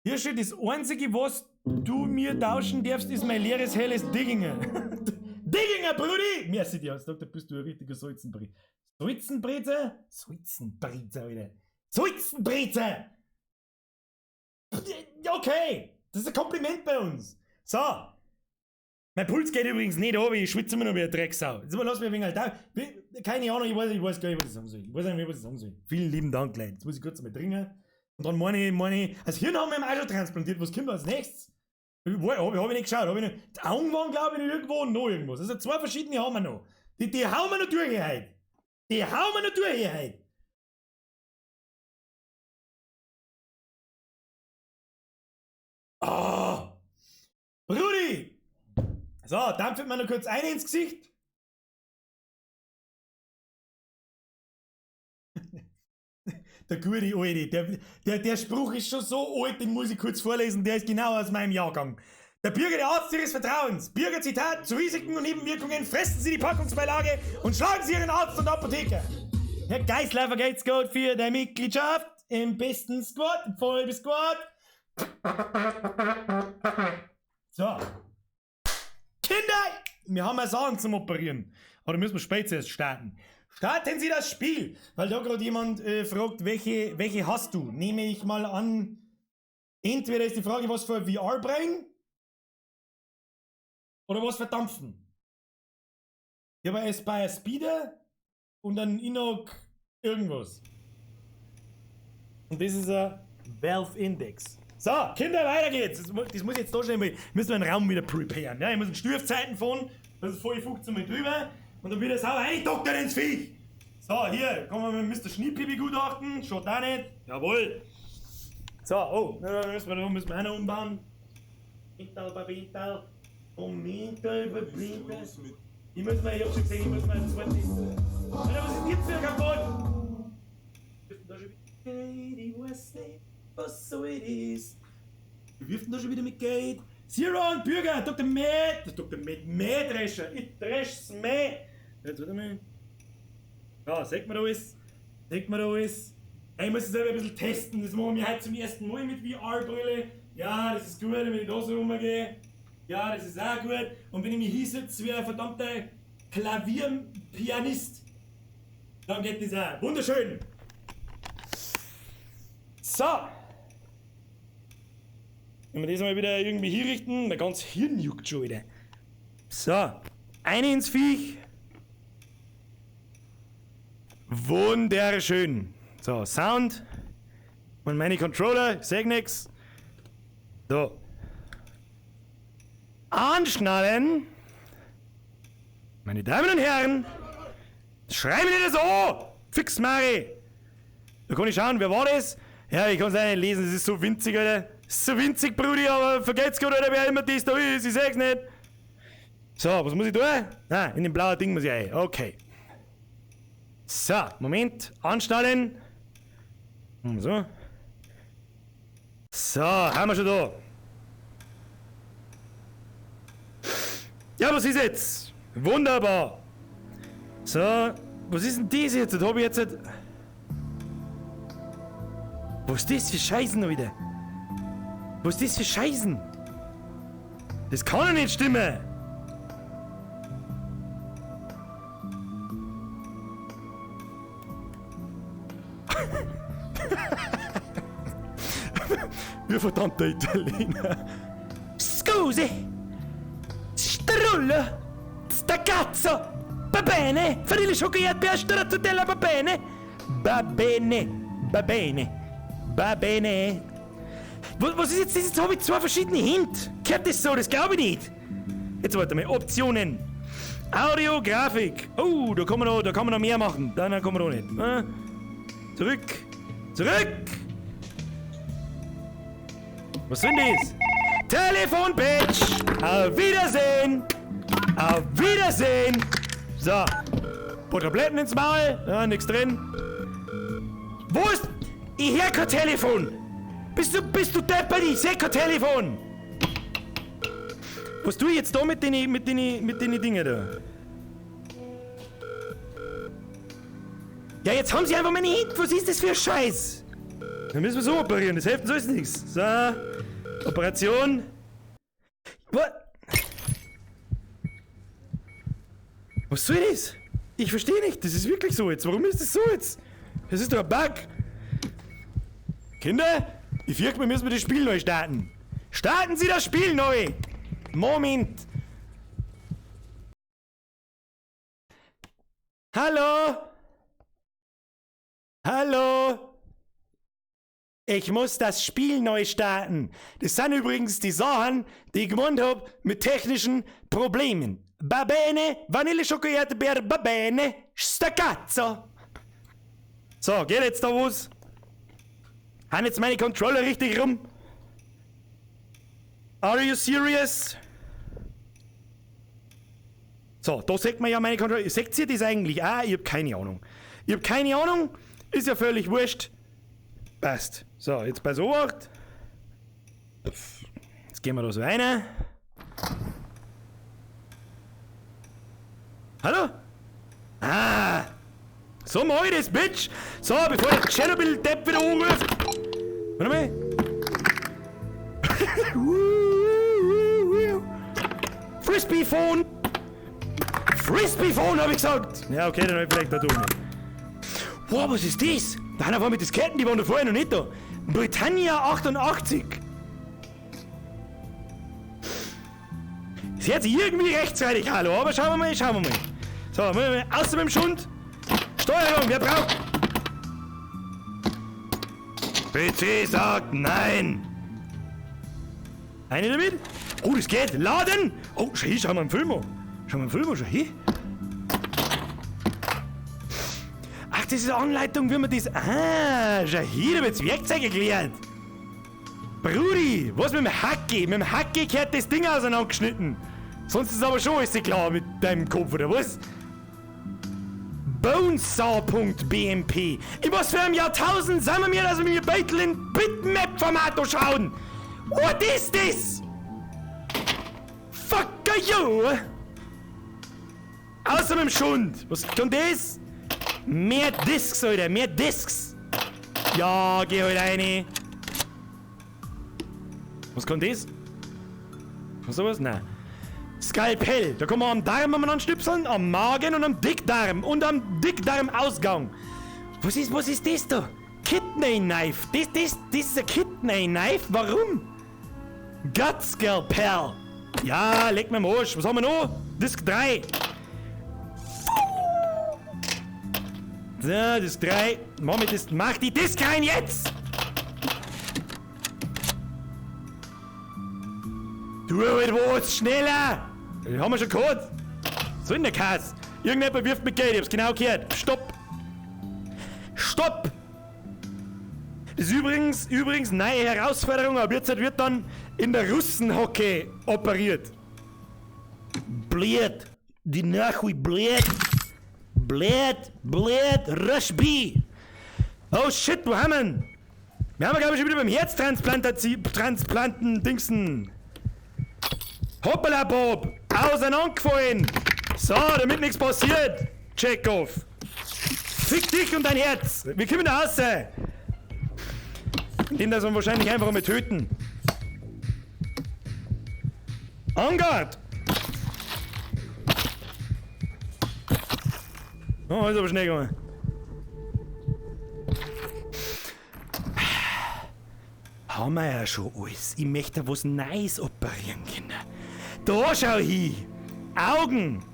Hirschi, das Einzige, was du mir tauschen darfst, ist mein leeres, helles Digginger. Digginger, Brudi! Merci dir, da bist du ein richtiger Salzenbreze. Salzenbreze? Salzenbreze, Alter. Salzenbreze! Okay, das ist ein Kompliment bei uns. So. Mein Puls geht übrigens nicht runter, ich schwitze immer noch wie ein Drecksau. Jetzt lass mich ein wenig da. Keine Ahnung, ich weiß gar nicht, was ich sagen soll. Ich weiß nicht, was ich sagen soll. Vielen lieben Dank, Leute. Jetzt muss ich kurz mal trinken. Und dann meine ich, das Hirn haben wir ihm auch schon transplantiert. Was kommt als nächstes? Hab ich nicht geschaut. Die Augen waren, glaube ich, irgendwo und noch irgendwas. Also 2 verschiedene haben wir noch. Die hauen wir noch durch hier heute. Ah! Brudi! So, dampft mir noch kurz eine ins Gesicht. Der gute Alte, der Spruch ist schon so alt, den muss ich kurz vorlesen, der ist genau aus meinem Jahrgang. Der Bürger, der Arzt Ihres Vertrauens. Bürgerzitat, zu Risiken und Nebenwirkungen fressen Sie die Packungsbeilage und schlagen Sie Ihren Arzt und Apotheker. Herr Geisler, vergeht's Gott für die Mitgliedschaft im besten Squad, im Vollbesquad. So. Kinder, wir haben eine Sachen zum Operieren. Aber da müssen wir spät zuerst starten. Starten Sie das Spiel, weil da gerade jemand fragt, welche hast du? Nehme ich mal an, entweder ist die Frage, was für ein VR-Brain oder was für Dampfen. Ich habe ein Aspire Speeder und ein Inok irgendwas. Und das ist ein Valve Index. So, Kinder, weiter geht's. Das muss ich jetzt da schnell mal. Müssen wir einen Raum wieder preparen. Ja, ich muss in Sturfzeiten fahren, das ist voll 15 Mal drüber. Und dann wird er sauer eingedoktert ins Viech. So, hier, kommen wir mit Mr. Schneepipi gutachten. Schaut auch nicht. Jawohl. So, oh, da müssen wir auch noch umbauen. Pintal bei Pintal. Pintal bei Pintal. Ich muss mal, ich hab schon gesehen, ich muss mal das Wort nicht. Alter, was ist jetzt für kaputt? Ich weiß nicht, was so it is. Wir wirft da schon wieder mit Geld. Zero und Bürger, Dr. Med. Das ist Dr. Med, Mähdrescher. Ich dresch's Mäh. Jetzt warte mal. Ja, sagt man da alles? Ich muss es selber ein bisschen testen. Das machen wir heute zum ersten Mal mit VR-Brille. Ja, das ist gut, wenn ich da so rumgehe. Ja, das ist auch gut. Und wenn ich mich hinsetze wie ein verdammter Klavierpianist, dann geht das auch. Wunderschön. So. Wenn wir das mal wieder irgendwie hinrichten, mein ganz Hirn juckt schon wieder. So. Eine ins Viech. Wunderschön. So, Sound. Und meine Controller, ich sag nix. So. Anschnallen. Meine Damen und Herren. Schreib mir das an. Fix, Mari. Da kann ich schauen, wer war das? Ja, ich kann es nicht lesen, das ist so winzig, Alter. Das ist so winzig, Brudi, aber vergesst gerade, Alter, wer immer das da ist, ich sag's nicht. So, was muss ich tun? Ah, in dem blauen Ding muss ich rein. Okay. So, Moment. Anschnallen. So. So, haben wir schon da. Ja, was ist jetzt? Wunderbar. So, was ist denn das jetzt? Das hab ich jetzt... Was ist das für Scheißen wieder? Was ist das für Scheißen? Das kann doch nicht stimmen. Wie verdammter Italiener. Scusi. Strullo. Stacazzo. Va bene. Farili Schokoladbeer, Stracciatella, va bene. Va bene. Va bene. Va bene. Was ist jetzt das? Jetzt habe ich zwei verschiedene Hint. Gehört das so? Das glaube ich nicht. Jetzt warte mal. Optionen. Audio, Grafik. Oh, da kann man noch mehr machen. Dann kann man noch nicht. Ah. Zurück. Zurück. Was sind das? Telefon-Pitch. Auf Wiedersehen. Auf Wiedersehen. So. Ein paar Tabletten ins Maul. Ja, nix drin. Wo ist... Ich hör kein Telefon. Bist du deppert? Ich seh kein Telefon. Was tue ich jetzt da mit den Dingen da? Ja, jetzt haben sie einfach meine Hint. Was ist das für ein Scheiß? Dann müssen wir so operieren. Das hilft uns alles nichts. So. Operation. Was soll das? Ich verstehe nicht. Das ist wirklich so jetzt. Warum ist das so jetzt? Das ist doch ein Bug. Kinder, ich fürchte, wir müssen das Spiel neu starten. Starten Sie das Spiel neu. Moment. Hallo? Hallo? Ich muss das Spiel neu starten. Das sind übrigens die Sachen, die ich gemeint hab mit technischen Problemen. Va bene, Vanilleschokolade, va bene, Stacazzo. So, geht jetzt da was? Haben jetzt meine Controller richtig rum? Are you serious? So, da sagt man ja meine Controller. Seht ihr das eigentlich? Ah, ich hab keine Ahnung. Ich hab keine Ahnung. Ist ja völlig wurscht. Passt. So, jetzt bei so acht. Jetzt gehen wir da so rein. Hallo? Ah! So mach ich das, Bitch! So, bevor der Tschernobyl-Depp wieder anruft. Warte mal. Frisbee-Phone! Frisbee-Phone, hab ich gesagt! Ja, okay, dann hab ich vielleicht da tun. Wow, was ist das? Da haben wir mit Disketten, die waren da vorher noch nicht da. Britannia 88. Das hört sich irgendwie rechtsradikal an, aber schauen wir mal. So, außer mit dem Schund. Steuerung, wer braucht? PC sagt nein. Eine damit? Oh, das geht. Laden. Oh, schau mal einen Film an. Schau hier. Ach, das ist eine Anleitung, wie man das... Ah, schau hier, da wird's Werkzeug erklärt. Brudi, was mit dem Hacki? Mit dem Hacki gehört das Ding auseinandergeschnitten. Sonst ist aber schon alles klar mit deinem Kopf, oder was? Bonesaw.bmp. In was für einem Jahrtausend sind wir, dass wir mir Beutel in Bitmap-Format schauen? What is this? Fuck you! Außer mit dem Schund. Was kann das? Mehr Discs, Alter, mehr Discs. Ja, geh halt rein. Was kann das? Was sowas? Nein. Skalpell. Da kann man am Darm anstüpseln, am Magen und am Dickdarm und am Dickdarmausgang. Was ist das da? Kidney Knife. Das ist ein Kidney Knife. Warum? Gut Skalpell. Ja, leg mir am Arsch. Was haben wir noch? Disc 3. So, Disc 3. Mach die Disc rein jetzt! Du halt was, schneller! Den haben wir schon gehört. So in der Kasse. Irgendjemand wirft mit Geld, ich hab's genau gehört. Stopp! Stopp! Das ist übrigens neue Herausforderung, aber jetzt wird dann in der Russenhockey operiert. Blöd! Die Nachhui blöd! Blöd! Rushby! Oh shit, wo haben wir ihn? Wir haben, glaube ich, schon wieder beim Herztransplanten Dingsen. Hoppala Bob! Auseinandergefallen! So, damit nichts passiert! Chekhov! Fick dich und dein Herz! Wir kommen da raus! Den das wir wahrscheinlich einfach mal töten. Angard! Oh, ist aber schnell gegangen. Haben wir ja schon alles. Ich möchte was Neues operieren können. Da schau hin! Augen!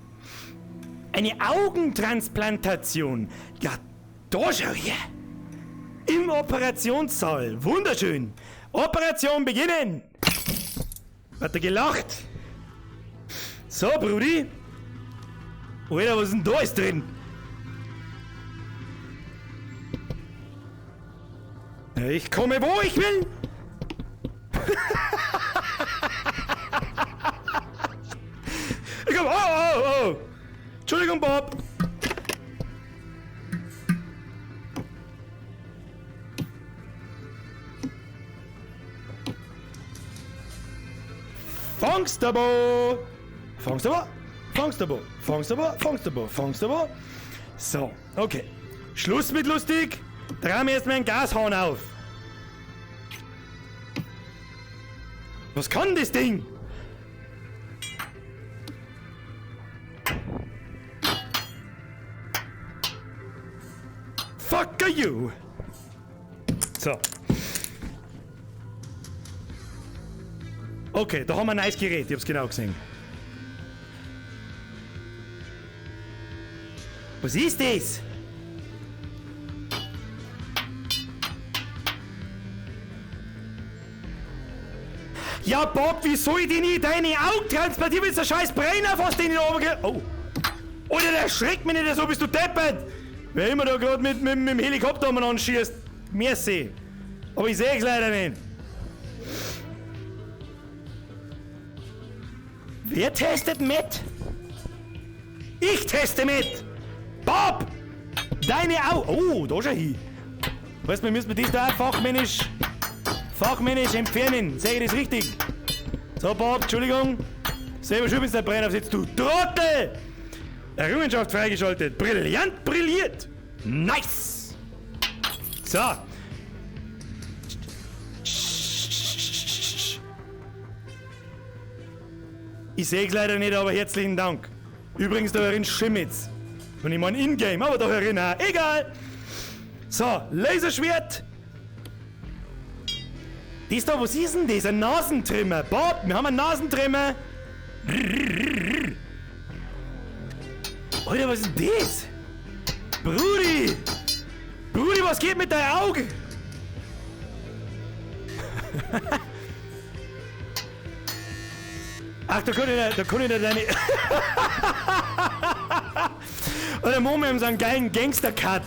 Eine Augentransplantation! Ja, da schau her! Im Operationssaal! Wunderschön! Operation beginnen! Hat er gelacht? So, Brudi! Alter, was ist denn da ist drin? Ich komme, wo ich will! Ich komm, oh! Entschuldigung, Bob! Fangstabo! So, okay. Schluss mit lustig! Dreh mir erstmal einen Gashahn auf! Was kann das Ding? Fuck you! So. Okay, da haben wir ein neues Gerät, ich hab's genau gesehen. Was ist das? Ja, Bob, wie soll ich denn nicht deine Augen transplantieren, wenn du scheiß Brenner fast in den oben geht? Oh! Oder der schreckt mich nicht so, bist du deppert! Wer immer da gerade mit dem Helikopter umeinander schießt, merci. Aber ich seh's leider nicht. Wer testet mit? Ich teste mit! Bob! Deine Augen! Oh, da schau hin. Weißt du, wir müssen das da auch fachmännisch entfernen. Sehe ich das richtig? So, Bob, Entschuldigung. Selber schön, wenn du Brenner aufsetzt, du Trottel! Errungenschaft freigeschaltet. Brillant brilliert. Nice! So. Ich seh's leider nicht, aber herzlichen Dank. Übrigens, da herin Schimmitz. Und ich mein Ingame, aber da herin auch. Egal! So, Laserschwert. Das da, was ist denn das? Ein Nasentrimmer. Bob, wir haben einen Nasentrimmer. Alter, was ist denn das? Brudi! Brudi, was geht mit deinen Augen? Ach, da kann ich da deine... Oder Moment, wir haben so einen geilen Gangster-Cut.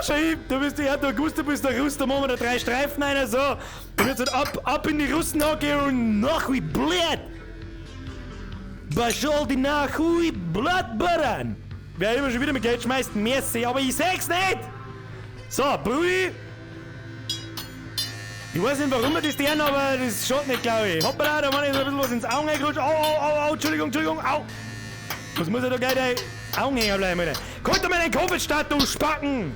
Schau, du bist der August, du bist der Russ, da machen wir da 3 Streifen einer, so. Dann wird's halt ab in die Russenhocke und nach wie blöd. Baschol die nach wie blöd baran. Wer immer schon wieder mit Geld schmeißt, merci, aber ich seh's nicht. So, Brudi. Ich weiß nicht, warum wir das tun, aber das schaut nicht, glaube ich. Hoppala, da war ich so ein bisschen was ins Auge gerutscht. Au, Entschuldigung, au. Was muss er da gleich die Augen hängen bleiben, Alter? Kalt doch mal den Kopf statt, du Spacken!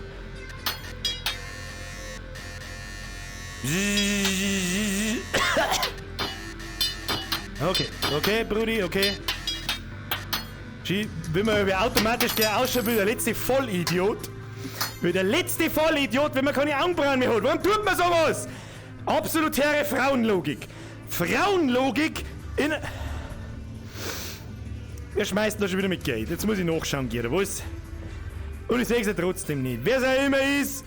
Okay, Brudi, okay. Wenn man automatisch der ausschaut wie der letzte Vollidiot. Wie der letzte Vollidiot, wenn man keine Augenbrauen mehr hat. Warum tut man sowas? Absolutäre Frauenlogik. Frauenlogik in... Wer schmeißt da schon wieder mit Geld? Jetzt muss ich nachschauen, Gira, was? Und ich seh's ja trotzdem nicht. Wer es auch immer ist,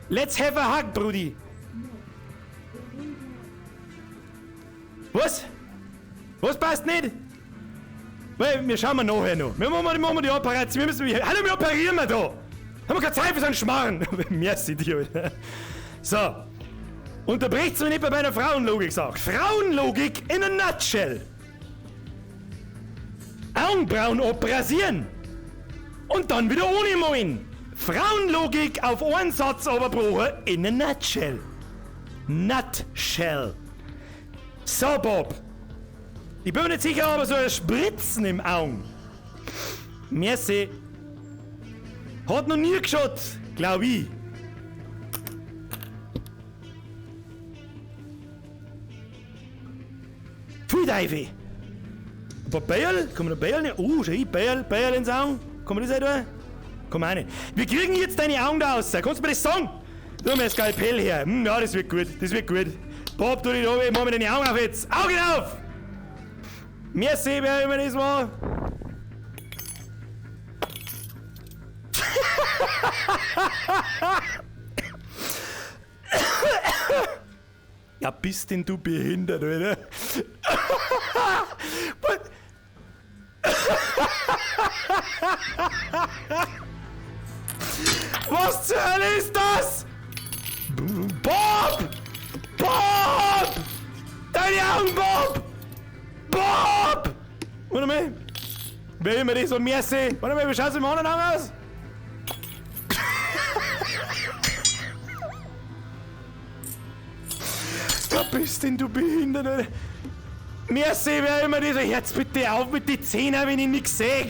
let's have a hug, Brudi. Was? Was passt nicht? Weil, wir schauen nachher noch. Wir machen die Operation. Hallo, wir operieren da. Haben wir keine Zeit für so einen Schmarrn. Merci, dir. So. Unterbricht's mich nicht bei meiner Frauenlogik, sag. Frauenlogik in a nutshell. Augenbrauen operieren. Und dann wieder ohne Moin. Frauenlogik auf einen Satz überbrochen in a nutshell. Nutshell. So, Bob. Ich bin mir nicht sicher, aber so ein Spritzen im Augen. Merci. Hat noch nie geschaut, glaub ich. Pfui Teufel. Ein paar Bärl? Kann man noch Bärl nehmen? Oh, schau, Bärl ins Auge. Kann man das auch tun? Komm rein. Wir kriegen jetzt deine Augen da raus. Kannst du mir das sagen? Tu mir das Skalpell her. Ja, das wird gut. Das wird gut. Bob, tu dich da oben. Mach mir deine Augen auf jetzt. Augen auf! Merci, wer immer das war. Ja, bist denn du behindert, oder? Was zur Hölle ist das? Bob! Bob! Deine Augen, Bob! Bob! Warte mal. Wer immer das so merci? Warte mal, wie schaut's im anderen Auge aus? Da bist denn du behindert, Alter. Merci, wer immer das. Jetzt bitte auf mit den Zähnen, wenn ich nichts sehe.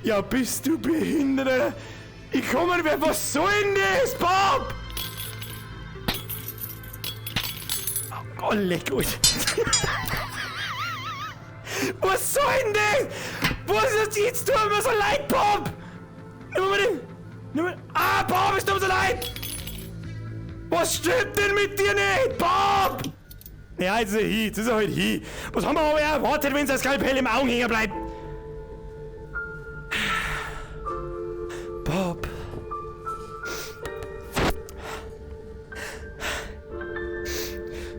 Ja, bist du behindert, Alter? Ich komme nicht mehr, was soll denn das, Bob? Oh, leck euch. Was soll denn das? Was ist das jetzt? Tut mir so leid, Bob! Nimm mal den. Ah, Bob, es tut mir so leid! Was stimmt denn mit dir nicht, Bob? Ja, jetzt ist er halt hin. Was haben wir aber erwartet, wenn das Skalpell im Augen hängen bleibt? Bob.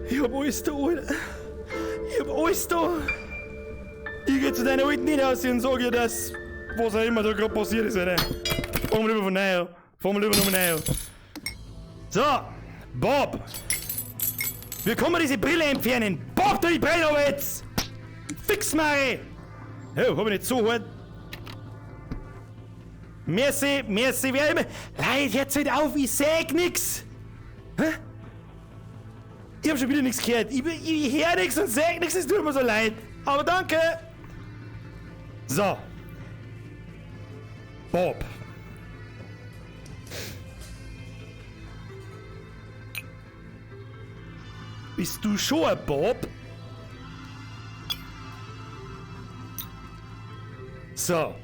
Ich hab alles da, Alter. Ich hab alles da. Ich geh zu deiner alten nicht aus und sag ihr das, was auch immer da gerade passiert ist, Alter. Fahren wir lieber von neu. Fahren wir lieber nochmal neu. So, Bob. Wie kann man diese Brille entfernen? Bob, tu die Brille aber jetzt! Fix, Mari! Oh, hab ich nicht so hart. Merci, wer immer. Leid, jetzt halt auf, ich sag nix! Hä? Ich hab schon wieder nichts gehört. Ich hör nix und sag nix, es tut mir so leid. Aber danke! So. Bob. Bist du schon ein Bob? So.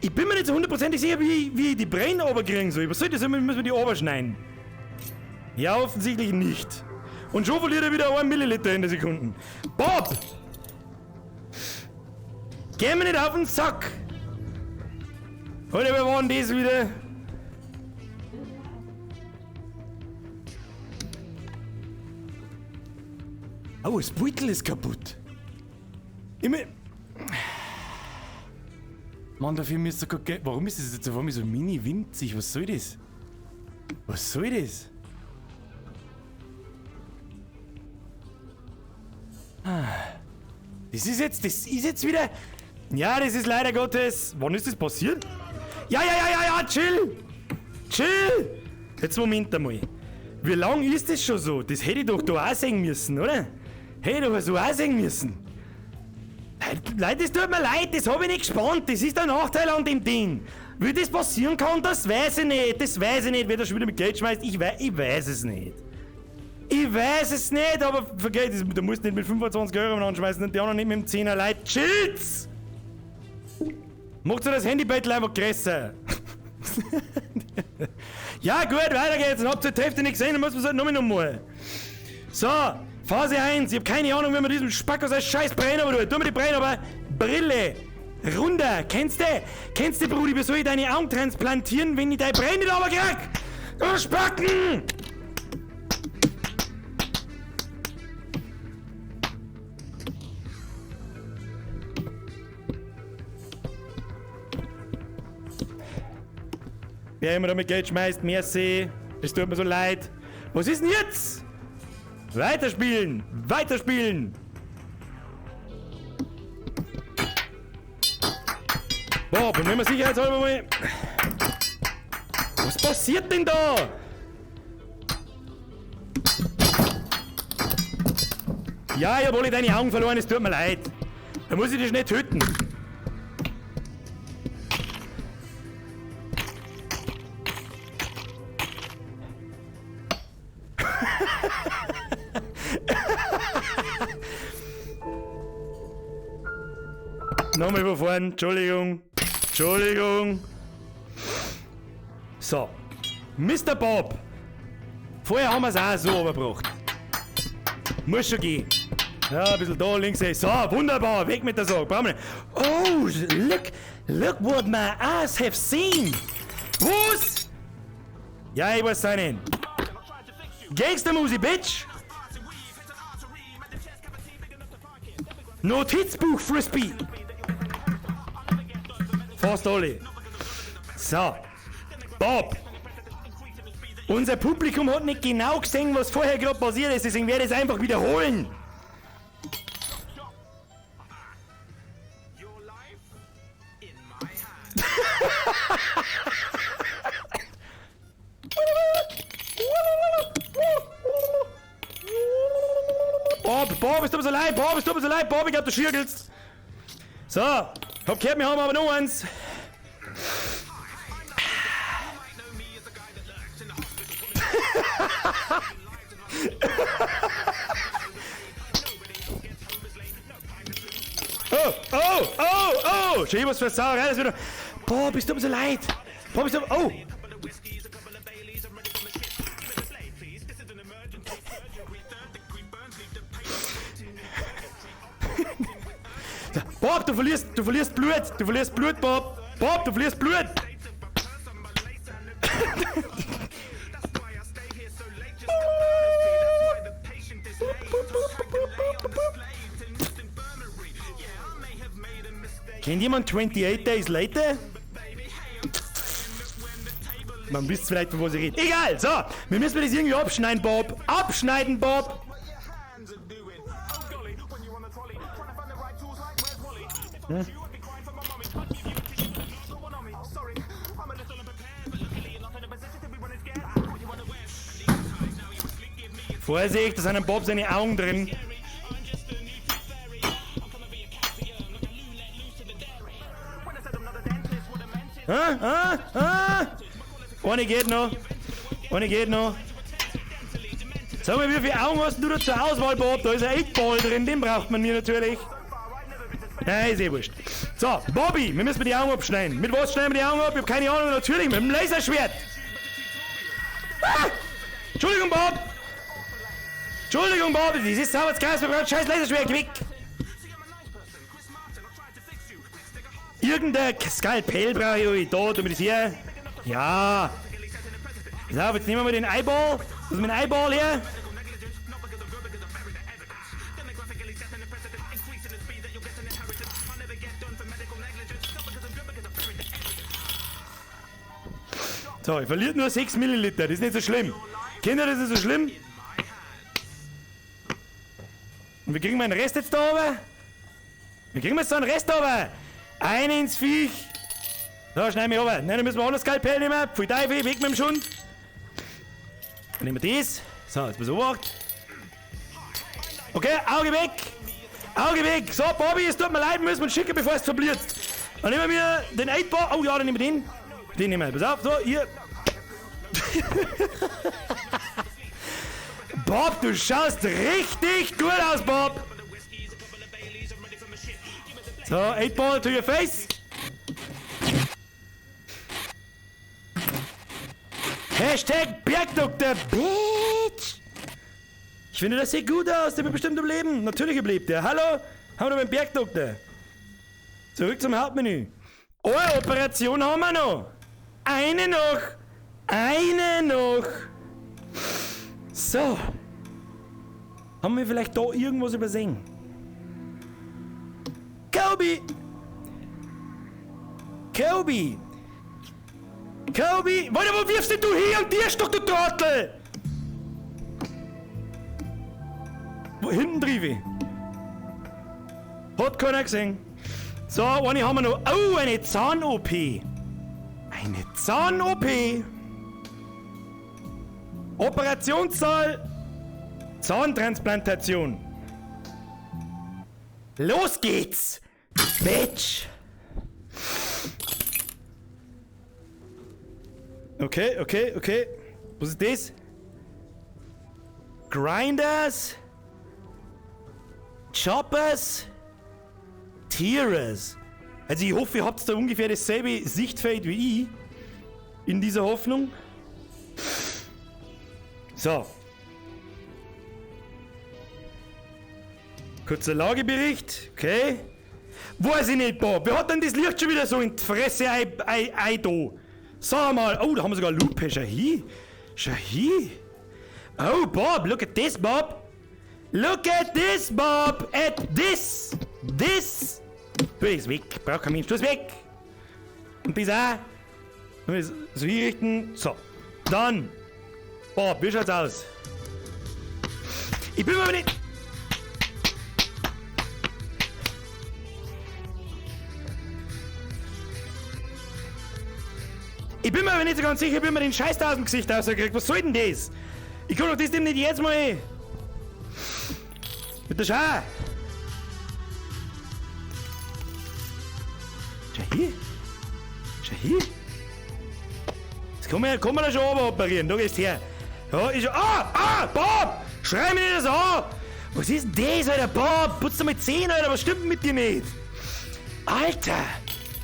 Ich bin mir nicht so hundertprozentig sicher, wie ich die Brain runterkriegen soll. Was soll das? Müssen wir die runterschneiden? Ja, offensichtlich nicht. Und schon verliert er wieder 1 Milliliter in der Sekunde. Bob! Geh mir nicht auf den Sack! Heute, wir waren das wieder. Oh, das Beutel ist kaputt. Mann, dafür müsste gar Geld. Warum ist das jetzt auf einmal so mini winzig? Was soll das? Was soll das? Das ist jetzt wieder. Ja, das ist leider Gottes. Wann ist das passiert? Ja, chill! Chill! Jetzt Moment einmal. Wie lang ist das schon so? Das hätte ich doch da auch sehen müssen, oder? Hätte ich doch so auch sehen müssen. Leute, das tut mir leid, das habe ich nicht gespannt. Das ist der Nachteil an dem Ding. Wie das passieren kann, das weiß ich nicht. Das weiß ich nicht, wer da schon wieder mit Geld schmeißt. Ich weiß es nicht. Ich weiß es nicht, aber vergeht es. Du musst nicht mit 25 € anschmeißen und die anderen nicht mit dem 10er. Leute, chillt's! Macht so das Handybettel einfach größer. Ja, gut, weiter geht's. Und habt ihr die Hälfte nicht gesehen, dann muss man es halt nochmal. So, Phase 1. Ich hab keine Ahnung, wie man diesem Spacko sein scheiß Brenner tut. Tu mir die Brenner, aber Brille. Runter. Kennst du, Brudi, wie soll ich deine Augen transplantieren, wenn ich deine Brille nicht aber krieg? Du Spacken! Wer immer damit Geld schmeißt, merci. Es tut mir so leid. Was ist denn jetzt? Weiterspielen! Weiterspielen! Boah, bin mir sicherheitshalber mal. Was passiert denn da? Ja, ich hab alle deine Augen verloren, es tut mir leid. Da muss ich dich nicht töten. Nochmal von vorn, Entschuldigung. So. Mr. Bob. Vorher haben wir es auch so überbracht. Muss schon gehen. Ja, ein bisschen da links. So, wunderbar. Weg mit der Sorge. Brauchen wir nicht. Oh, look what my eyes have seen. Was? Ja, ich weiß nicht. Gangstermusik, Bitch. Notizbuch, Frisbee. Fast alle. So. Bob. Unser Publikum hat nicht genau gesehen, was vorher gerade passiert ist, deswegen werde ich es einfach wiederholen. Bob, es tut mir so leid, Bob, ich glaub, du schirgelst. So, hab gehört, wir haben aber noch eins. Oh, schon was für Sauerei, das wieder. Bob, es tut mir so leid. Oh. Bob, du verlierst Blut, Bob. Bob, du verlierst Blut. Kennt jemand 28 Days Later? Man wisst vielleicht, von was ich rede. Egal, so, wir müssen das irgendwie abschneiden, Bob. Abschneiden, Bob. Hm? Vorsicht, da sind ein Bob seine Augen drin. Eine geht noch. Sag mal, wie viele Augen hast du da zur Auswahl, Bob? Da ist ein 8-Ball drin, den braucht man mir natürlich. Nein, ist eh wurscht. So, Bobby, wir müssen die Augen abschneiden. Mit was schneiden wir die Augen ab? Ich hab keine Ahnung, natürlich mit dem Laserschwert. Entschuldigung, Bob, das ist sauber Gas, wir brauchen scheiß Laserschwert, weg. Irgendein Skalpell brauche ich da, damit ich das hier. Ja. So, jetzt nehmen wir den Eyeball. Was ist mit dem Eyeball hier? So, ich verliere nur 6 Milliliter, das ist nicht so schlimm. Kinder, das ist so schlimm. Und wir kriegen mal einen Rest jetzt da oben. Ein ins Viech. So, schneiden wir runter. Nein, dann müssen wir auch das Skalpell nehmen. Pfui Teufel, weg mit dem Schund. Dann nehmen wir das. So, jetzt müssen wir so. Okay, Auge weg. Auge weg. So, Bobby, es tut mir leid, müssen wir schicken, bevor es verblitzt. Dann nehmen wir den 8-Ball. Oh ja, dann nehmen wir den. Den nehmen wir. Pass auf, so, hier. Bob, du schaust richtig gut aus, Bob. So, 8-Ball to your face. Hashtag Bergdoktor, bitch. Ich finde, das sieht gut aus. Der wird bestimmt überleben. Natürlich überlebt der. Hallo? Haben wir noch einen Bergdoktor? Zurück zum Hauptmenü. Oh, Operation haben wir noch. Eine noch. Eine noch. So. Haben wir vielleicht da irgendwas übersehen? Kobe! Kobe! Kobe! Warte, wo wirfst denn du hier und dir doch, du Trottel? Wo hinten drüben? Hat keiner gesehen. So, eine haben wir noch. Oh, eine Zahn-OP. Eine Zahn-OP. Operationssaal. Zahntransplantation. Los geht's, Bitch. Okay. Was ist das? Grinders. Choppers. Tearers. Also ich hoffe, ihr habt da ungefähr dasselbe Sichtfeld wie ich. In dieser Hoffnung. So. Kurzer Lagebericht. Okay. Weiß ich nicht, Bob. Wer hat denn das Licht schon wieder so in die Fresse ei da? Sag mal. Oh, da haben wir sogar Lupe. Schau hier. Oh, Bob. Look at this, Bob. Look at this, Bob. At this. This. Du ist weg. Brauch kein Mensch. Du ist weg. Und das auch. So hier richten. So. Dann. Bob, wie schaut's aus? Ich bin mir aber nicht... Ich bin mir aber nicht so ganz sicher, wie man den Scheiß da aus dem Gesicht rausgekriegt. Was soll denn das? Ich kann doch das dem nicht jetzt mal... Bitte schau! Schau hier! Jetzt kann man da schon operieren. Da gehst her. Ja, ist... Bob! Schrei mich nicht das an! Was ist denn das, Alter? Bob! Putz dir mal 10, Alter! Was stimmt mit dir nicht? Alter!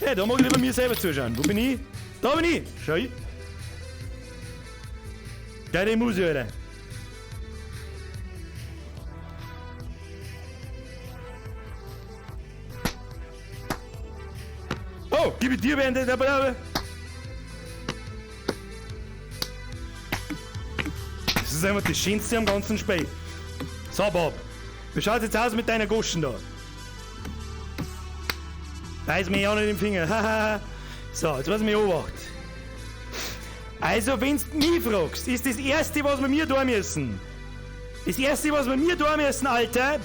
Ja, da mag ich lieber mir selber zuschauen. Wo bin ich? Da bin ich! Schau ich! Geile Musik, Alter! Oh, gib ich dir während der Brave! Das ist einfach das Schönste am ganzen Spiel. So, Bob. Wie schaut's jetzt aus mit deiner Goschen da? Beiß mich auch nicht im Finger. Haha. So, jetzt was mich beobachtet. Also, wenn du mich fragst, ist das Erste, was wir mir tun müssen. Das Erste, was wir mir tun müssen, Alter.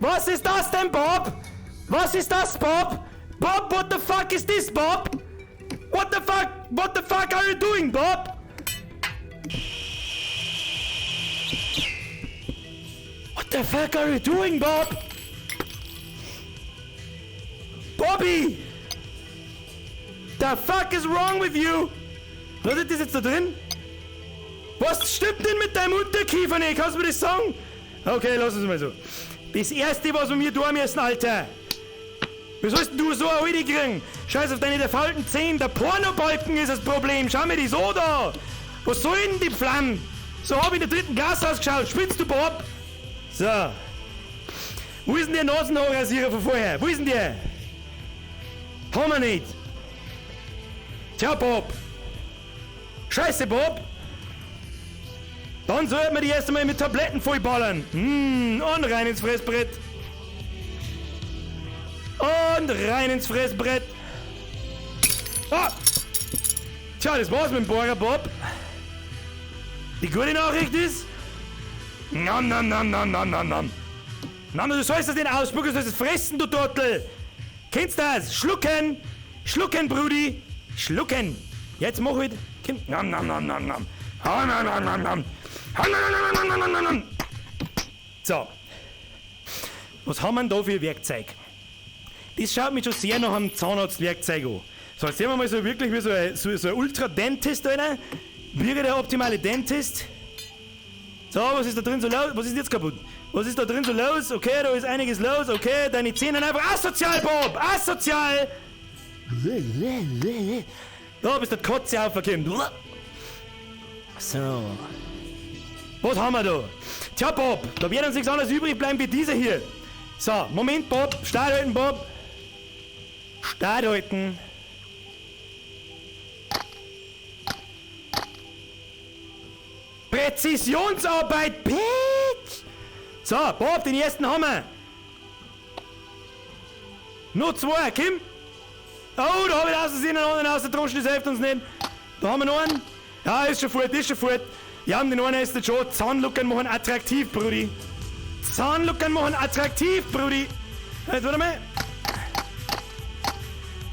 Was ist das denn, Bob? Was ist das, Bob? Bob, what the fuck is this, Bob? What the fuck are you doing, Bob? What the fuck are you doing, Bob? Bobby! The fuck is wrong with you? Was ist das jetzt da drin? Was stimmt denn mit deinem Unterkiefer nicht? Kannst du mir das sagen? Okay, lass es mal so. Das Erste, was wir mir tun müssen, Alter. Wie sollst du so eine Alte kriegen? Scheiß auf deine verfaulten Zähne. Der Pornobalken ist das Problem. Schau mir die so da. Was soll denn die Flammen? So hab ich in der 3. Klasse ausgeschaut. Spinnst du, Bob? So. Wo ist denn der Nasenhaarrasierer von vorher? Wo ist denn der? Haben wir nicht. Tja, Bob. Scheiße, Bob. Dann sollten wir die erst einmal mit Tabletten vollballern. Und rein ins Fressbrett. Und rein ins Fressbrett. Ah! Tja, das war's mit dem Burger, Bob. Die gute Nachricht ist... Nam. Na, du sollst das nicht ausspucken, du sollst es fressen, du Trottel. Kennst du das? Schlucken. Schlucken, Brudi. Schlucken. Jetzt mach halt. Komm. Nam, nam, nam, nam, nam. Ha, nam, nam, nam, nam. Ha, nam, nam, nam, nam, nam, nam. So. Was haben wir denn da für Werkzeug? Das schaut mich schon sehr nach einem Zahnarztwerkzeug an. So, jetzt sehen wir mal so wirklich wie so ein Ultra-Dentist, Alter. Wie der optimale Dentist. So, was ist da drin so los? Was ist jetzt kaputt? Was ist da drin so los? Okay, da ist einiges los. Okay, deine Zähne einfach asozial, Bob! Asozial! Da bist du die Kotze aufgekommen. So. Was haben wir da? Tja, Bob, da wird uns nichts anderes übrig bleiben wie dieser hier. So, Moment, Bob. Start halten, Bob. Start halten. Präzisionsarbeit, Bitch! So, Bob, den ersten haben wir. Nur 2, Kim. Oh, da habe ich aus Versehen einen anderen aus der Troschen, das hilft uns nicht. Da haben wir noch einen. Ja, ist schon fort, ist schon fort. Ja, den einen ist jetzt schon. Zahnluckern machen attraktiv, Brudi. Zahnluckern machen attraktiv, Brudi. Jetzt warte mal.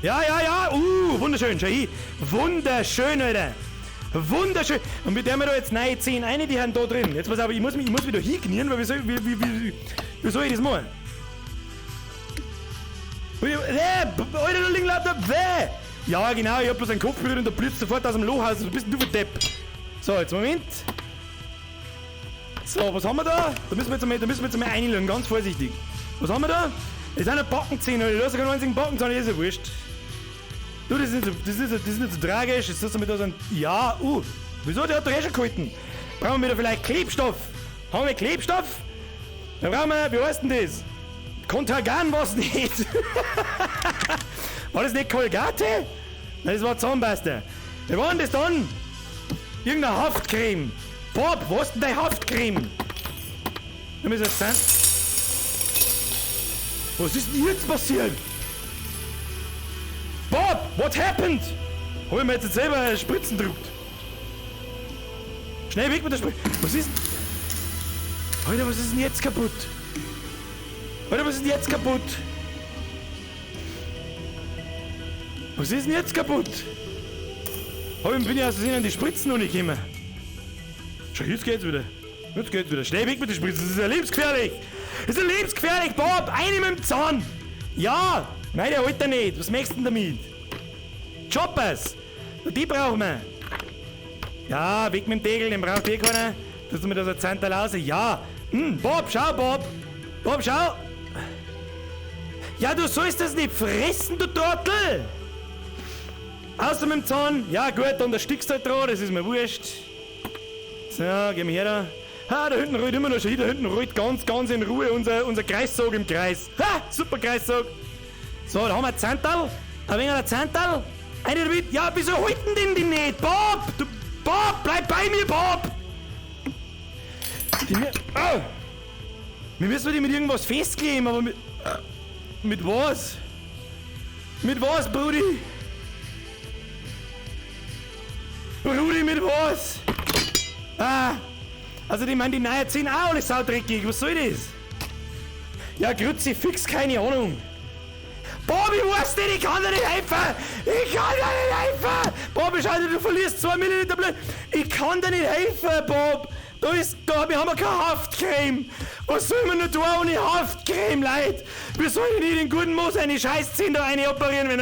Ja, ja, ja. Wunderschön, schau hin. Wunderschön, Alter. Wunderschön. Und mit der haben wir da jetzt neue 10 eine, die haben da drin. Jetzt pass auf, ich muss wieder hinknien, weil wie soll ich das machen? Alter, da liegen lauter Weh! Ja, genau, ich hab bloß einen Kopf berührt und der blitzt sofort aus dem Loch aus. Was bist denn du für Depp? So, jetzt Moment. So, was haben wir da? Da müssen wir jetzt einmal einlegen, ganz vorsichtig. Was haben wir da? Das sind eine Backenzähne, Alter. Du hast ja keinen einzigen Backenzahn, das ist ja wurscht. Du, das ist nicht so tragisch. Jetzt hast du mit da so ein... Ja, wieso? Der hat doch eh schon gehalten. Brauchen wir wieder vielleicht Klebstoff? Haben wir Klebstoff? Dann brauchen wir... Wie heißt denn das? Kontergan war's nicht. War das nicht Colgate? Nein, das war Zahnpasta. Wie war denn das dann? Irgendeine Haftcreme. Bob, was ist denn deine Haftcreme? Wir müssen jetzt sein. Was ist denn jetzt passiert? Bob, what happened? Hab ich mir jetzt selber Spritzen gedruckt. Schnell weg mit der Spritze. Was ist denn? Alter, was ist denn jetzt kaputt? Alter, was ist denn jetzt kaputt? Was ist denn jetzt kaputt? Bin ich aus Versehen an die Spritzen noch nicht gekommen. Schau, jetzt geht's wieder. Jetzt geht's wieder. Schnell weg mit der Spritze. Das ist ja lebensgefährlich. Das ist ja lebensgefährlich, Bob. Eine mit dem Zahn. Ja. Nein, der hält er nicht. Was möchtest du denn damit? Choppers. Die brauchen wir. Ja, weg mit dem Tegel. Den braucht eh keiner. Tust du mir da so ein Zantal raus? Ja. Bob, schau, Bob. Bob, schau. Ja, du sollst das nicht fressen, du Trottel. Außer mit dem Zahn. Ja, gut, dann erstickst du halt dran. Das ist mir wurscht. So, gehen wir her da. Da hinten rollt immer noch schon hin. Da hinten rollt ganz in Ruhe unser Kreissog im Kreis. Ha, super Kreissog. So, da haben wir ein Zantal. Ein wenig ein Zantal. Eine damit. Ja, wieso halten denn die nicht? Bob! Bob, bleib bei mir, Bob! Wir müssen die mit irgendwas festkleben, aber mit was? Mit was, Brudi? Brudi, mit was? Also die meinen, die neuen 10 auch alle saudreckig. Was soll das? Ja, Grützi, fix, keine Ahnung. Bob, ich weiß nicht, ich kann dir nicht helfen! Ich kann dir nicht helfen! Bob, schau dir, du verlierst 2 Milliliter Blut. Ich kann dir nicht helfen, Bob! Wir haben keine Haftcreme! Was soll man nur tun ohne Haftcreme, Leute? Wir sollen nicht in guten Moos eine Scheißzähne da eine operieren, wenn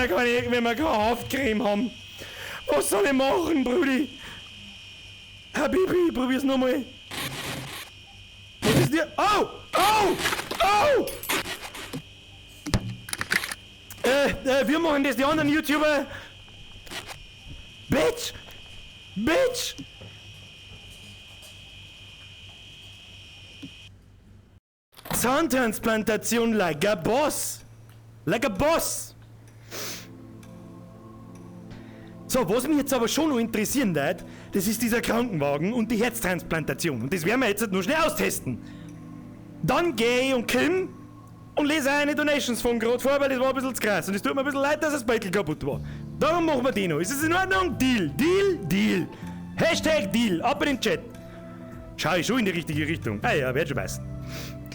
wir keine Haftcreme haben. Was soll ich machen, Brudi? Habibi, probier's nochmal. Was ist dir? Oh! Wir machen das, die anderen YouTuber. Bitch! Zahntransplantation like a boss. So, was mich jetzt aber schon noch interessieren wird, das ist dieser Krankenwagen und die Herztransplantation. Und das werden wir jetzt nur schnell austesten. Dann gehe ich und Kim und lese eine Donations von gerade vor, weil das war ein bisschen zu krass. Und es tut mir ein bisschen leid, dass das Beutel kaputt war. Darum machen wir die noch. Ist es in Ordnung? Deal. Hashtag Deal. Ab in den Chat. Schau ich schon in die richtige Richtung. Ja, werd schon passen.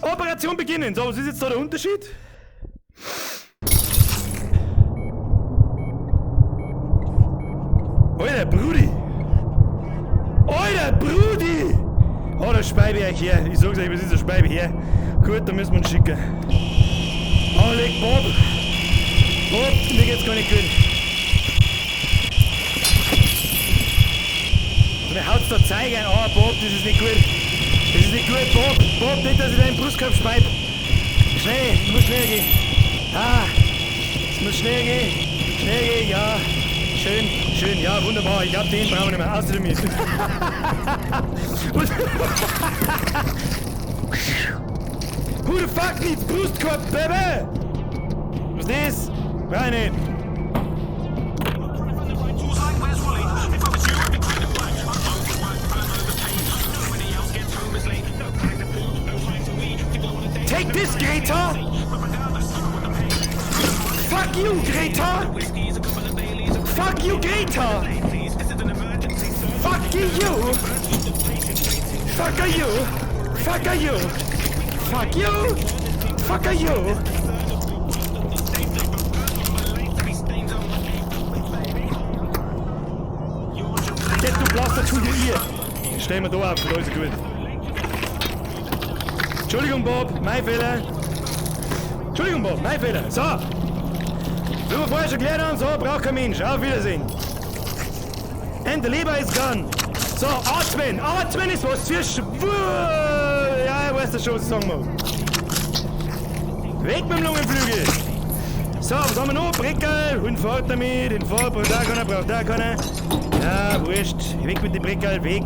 Operation beginnen. So, was ist jetzt da der Unterschied? Alter, Brudi! Alter, Brudi! Oh, der Speibe her. Ich sag's euch, was ist der Speibe her? Gut, dann müssen wir ihn schicken. Oh, leg Bob! Bob, mir geht's gar nicht gut. Mir haut's da zeigen. Oh, Bob, das ist nicht gut. Das ist nicht gut, Bob. Bob, nicht, dass ich deinen Brustkorb speib. Schnell, es muss schnell gehen. Ah, es muss schnell gehen. Schnell gehen, ja. Schön, ja, wunderbar. Ich hab den brauchen wir nicht mehr. Außer mir. Who the fuck needs Brustkorb, Baby? Was ist das? Brauch ich nicht. Take this, Greta! Fuck you, Greta! Fuck you, Greta! Fuck you! Fuck you! Fuck you! Fuck you! Fuck you! Get du Blaster zu dir! Stell mir da ab, für uns gut. Entschuldigung, Bob, mein Fehler. Entschuldigung, Bob, mein Fehler. So. Wie wir vorher schon geklärt haben, so braucht kein Mensch. Auf Wiedersehen. And the Leber is gone. So, atmen. Atmen ist was für Ja, ich weiß das schon, was ich sagen muss. Weg mit dem Lungenflügel. So, was haben wir noch? Brickel. Und fahrt damit. Den Fahrt braucht da keiner. Ja, wurscht. Weg mit dem Brickel, weg.